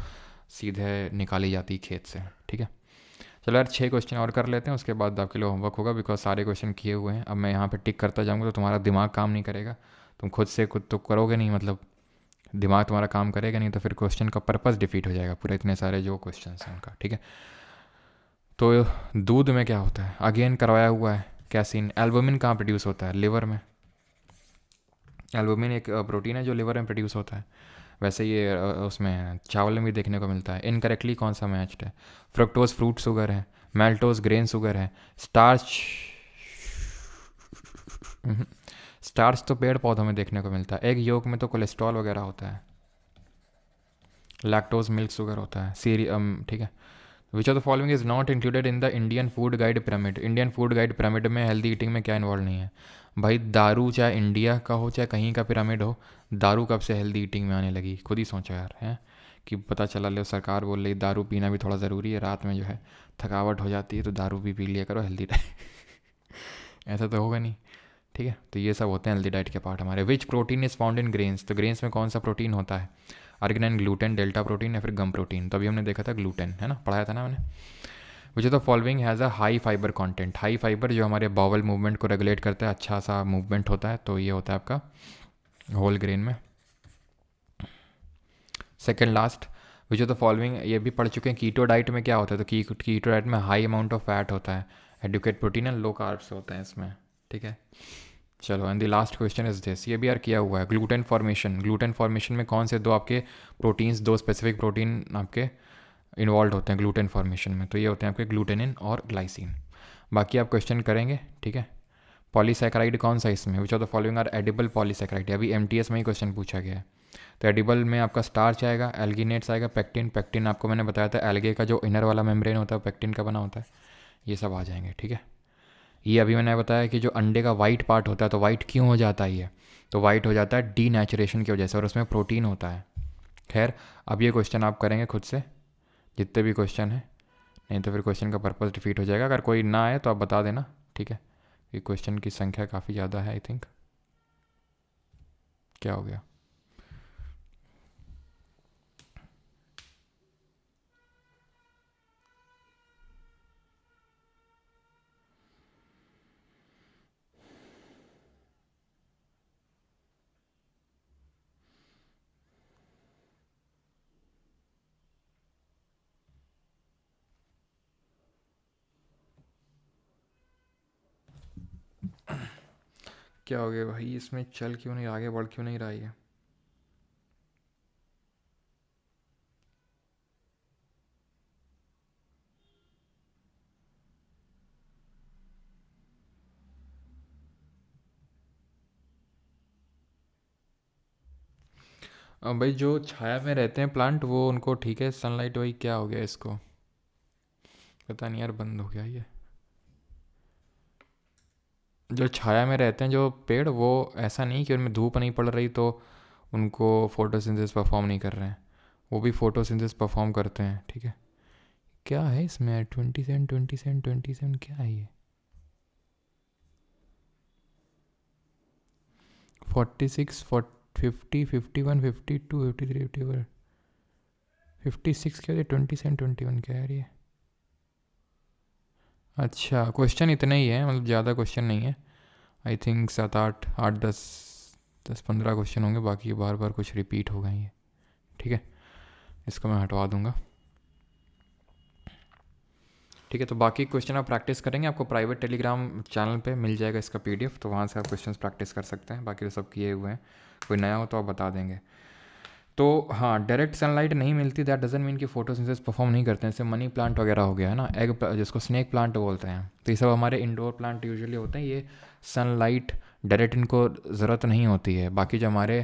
सीधे निकाली जाती खेत से। ठीक है, चलो यार 6 क्वेश्चन और कर लेते हैं, उसके बाद आपके लिए होमवर्क होगा, बिकॉज सारे क्वेश्चन किए हुए हैं। अब मैं यहाँ पे टिक करता जाऊँगा तो तुम्हारा दिमाग काम नहीं करेगा, तुम खुद से खुद तो करोगे नहीं, मतलब दिमाग तुम्हारा काम करेगा नहीं, तो फिर क्वेश्चन का पर्पस डिफीट हो जाएगा पूरे, इतने सारे जो क्वेश्चन हैं उनका। ठीक है, तो दूध में क्या होता है? अगेन करवाया हुआ है कैसीन। एल्बुमिन कहाँ प्रोड्यूस होता है? लिवर में। एल्बुमिन एक प्रोटीन है जो लिवर में प्रोड्यूस होता है। वैसे ये उसमें चावल में भी देखने को मिलता है। इनकरेक्टली कौन सा मैच्ड है? फ्रुक्टोज फ्रूट शुगर है, मेल्टोज ग्रेन शुगर है, स्टार्च स्टार्च तो पेड़ पौधों में देखने को मिलता है, एग योक में तो कोलेस्ट्रॉल वगैरह होता है, लैक्टोज मिल्क शुगर होता है, ठीक है। Which of the following is not included in the Indian food guide pyramid. Indian food guide pyramid में हेल्दी ईटिंग में क्या इन्वॉल्व नहीं है? भाई दारू, चाहे इंडिया का हो चाहे कहीं का पिरामिड हो, दारू कब से हेल्दी ईटिंग में आने लगी? खुद ही सोचो यार, हैं कि पता चला लो सरकार बोल रही दारू पीना भी थोड़ा ज़रूरी है, रात में जो है थकावट हो जाती है तो दारू भी पी लिया करो हेल्दी डाइट ऐसा तो होगा नहीं, ठीक है। तो ये सब होते हैं हेल्दी डाइट के पार्ट हमारे। विच protein is found in grains, तो ग्रेन्स में कौन सा प्रोटीन होता है? अर्गेनाइन, ग्लूटेन, डेल्टा प्रोटीन या फिर गम प्रोटीन? तो अभी हमने देखा था ग्लूटेन, है ना, पढ़ाया था ना हमने। विच of the following has a high fibre content, high fibre जो हमारे बावल मूवमेंट को रेगुलेट करता है, अच्छा सा मूवमेंट होता है, तो ये होता है आपका होल ग्रेन में। Second last, which of the following, ये भी पढ़ चुके हैं, कीटो डाइट में क्या होता है? तो कीटो डाइट में हाई अमाउंट ऑफ फैट होता है, adequate protein and low carbs होते हैं इसमें, ठीक है। चलो and the last question is this, ये भी यार किया हुआ है, ग्लूटेन फॉर्मेशन। ग्लूटेन फॉर्मेशन में कौन से दो आपके प्रोटीन्स, दो स्पेसिफिक प्रोटीन आपके इन्वॉल्व होते हैं ग्लूटेन फॉर्मेशन में? तो ये होते हैं आपके ग्लूटेनिन और ग्लाइसिन। बाकी आप क्वेश्चन करेंगे, ठीक है। पॉलीसैकेराइड कौन सा इसमें? Which of the following are edible polysaccharide? अभी एमटीएस में ही क्वेश्चन पूछा गया है। तो एडिबल में आपका स्टार्च आएगा, एल्गिनेट्स आएगा, पेक्टिन। पेक्टिन आपको मैंने बताया था एल्गे का जो इनर वाला मेम्ब्रेन होता है पेक्टिन का बना होता है, ये सब आ जाएंगे, ठीक है। ये अभी मैंने बताया कि जो अंडे का वाइट पार्ट होता है, तो वाइट क्यों हो जाता है ये? तो वाइट हो जाता है डीनेचुरेशन की वजह से, और उसमें प्रोटीन होता है। खैर अब ये क्वेश्चन आप करेंगे खुद से, जितने भी क्वेश्चन हैं, नहीं तो फिर क्वेश्चन का पर्पस डिफीट हो जाएगा। अगर कोई ना आए तो आप बता देना, ठीक है। ये क्वेश्चन की संख्या काफ़ी ज़्यादा है आई थिंक। क्या हो गया? क्या हो गया भाई? इसमें चल क्यों नहीं, आगे बढ़ क्यों नहीं रहा है? अब भाई जो छाया में रहते हैं प्लांट वो उनको ठीक है सनलाइट, वही क्या हो गया इसको? पता नहीं यार, बंद हो गया ये। जो छाया में रहते हैं जो पेड़, वो ऐसा नहीं कि उनमें धूप नहीं पड़ रही तो उनको फोटोसिंथेसिस परफॉर्म नहीं कर रहे हैं, वो भी फोटोसिंथेसिस परफॉर्म करते हैं, ठीक है। क्या है इसमें 27 27 27, क्या है ये? 46 50 51 52 53 54 56, क्या? 27 21 क्या है ये? अच्छा क्वेश्चन इतना ही है, मतलब ज़्यादा क्वेश्चन नहीं है आई थिंक। 7 8 8 10 10 15 क्वेश्चन होंगे, बाकी बार बार कुछ रिपीट हो गए ये, ठीक है। इसको मैं हटवा दूंगा, ठीक है। तो बाकी क्वेश्चन आप प्रैक्टिस करेंगे, आपको प्राइवेट टेलीग्राम चैनल पे मिल जाएगा इसका पीडीएफ, तो वहाँ से आप क्वेश्चंस प्रैक्टिस कर सकते हैं। बाकी तो सब किए हुए हैं, कोई नया हो तो आप बता देंगे। तो हाँ, डायरेक्ट सनलाइट नहीं मिलती, दैट डजंट मीन कि फोटोसिंथेसिस परफॉर्म नहीं करते हैं। जैसे मनी प्लांट वगैरह हो गया है ना, जिसको स्नेक प्लांट बोलते हैं, तो ये सब हमारे इंडोर प्लांट यूजुअली होते हैं। ये सनलाइट डायरेक्ट इनको ज़रूरत नहीं होती है। बाकी जो हमारे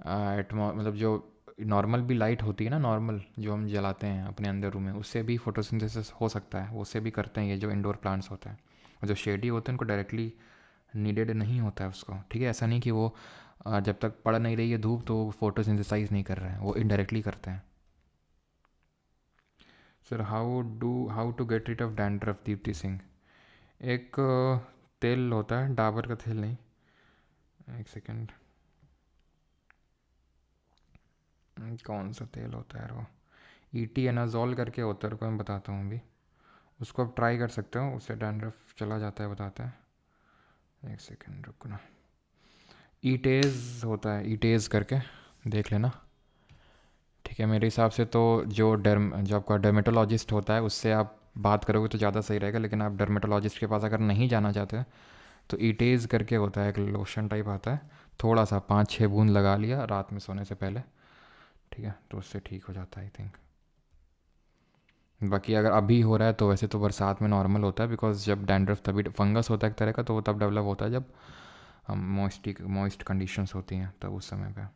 मतलब जो नॉर्मल भी लाइट होती है ना, नॉर्मल जो हम जलाते हैं अपने अंदर रूम में, उससे भी फोटोसिंथेसिस हो सकता है, उससे भी करते हैं ये जो इंडोर प्लांट्स होते हैं। और जो शेडी होते हैं उनको डायरेक्टली नीडेड नहीं होता है उसको, ठीक है। ऐसा नहीं कि वो जब तक पड़ नहीं रही है धूप तो फोटोसिंथेसाइज नहीं कर रहे हैं, वो इनडायरेक्टली करते हैं। Sir how to get rid of dandruff, Deepti Singh. एक तेल होता है, डाबर का तेल नहीं, एक सेकेंड, कौन सा तेल होता है वो, ईटी एनाजोल करके होता है, रुको मैं बताता हूँ अभी। उसको आप ट्राई कर सकते हो, उससे डैंड्रफ चला जाता है, बताता है। एक सेकेंड रुकना, ईटेज होता है, ईटेज करके देख लेना, ठीक है। मेरे हिसाब से तो जो आपका डर्मेटोलॉजिस्ट होता है उससे आप बात करोगे तो ज़्यादा सही रहेगा, लेकिन आप डर्मेटोलॉजिस्ट के पास अगर नहीं जाना चाहते तो ईटेज करके होता है, एक लोशन टाइप आता है, थोड़ा सा 5-6 बूंद लगा लिया रात में सोने से पहले, ठीक है, तो उससे ठीक हो जाता है आई थिंक। बाकी अगर अभी हो रहा है तो वैसे तो बरसात में नॉर्मल होता है, बिकॉज जब डैंड्रफ, तभी फंगस होता है एक तरह का, तो वो तब डेवलप होता है जब हम मॉइस्ट कंडीशंस होती हैं तब उस समय पे।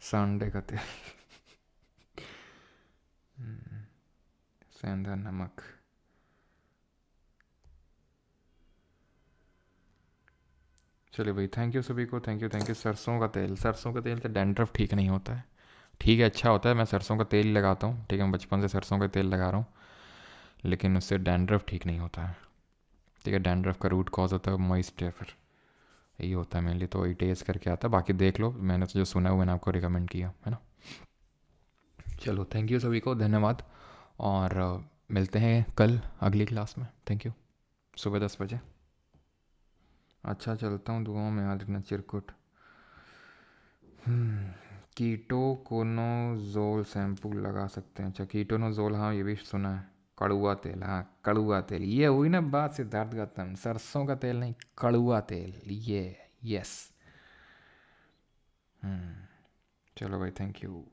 संडे का तेल, सेंधा नमक। चलिए भाई, थैंक यू सभी को, थैंक यू। सरसों का तेल से डैंड्रफ ठीक नहीं होता है। ठीक है, अच्छा होता है, मैं सरसों का तेल लगाता हूँ, ठीक है, मैं बचपन से सरसों का तेल लगा रहा हूँ, लेकिन उससे डैंड्रफ ठीक नहीं होता है। ठीक है, डैंड्रफ का रूट कॉज होता है मॉइस्ट, या फिर यही होता है मेनली। तो वही टेस्ट करके आता है, बाकी देख लो, मैंने तो जो सुना है वो मैंने आपको रिकमेंड किया है ना। चलो, थैंक यू सभी को, धन्यवाद। और मिलते हैं कल अगली क्लास में। Thank you. सुबह 10 बजे। अच्छा, चलता हूँ, दुआओं में याद रखना चिरकुट। कीटोकोनोजोल शैम्पू लगा सकते हैं। अच्छा, कीटोनोजोल, हाँ ये भी सुना है। कड़ुआ तेल, हाँ कड़ुआ तेल, ये हुई ना बात सिद्धार्थ गौतम, सरसों का तेल नहीं, कड़ुआ तेल, ये। यस। चलो भाई, थैंक यू।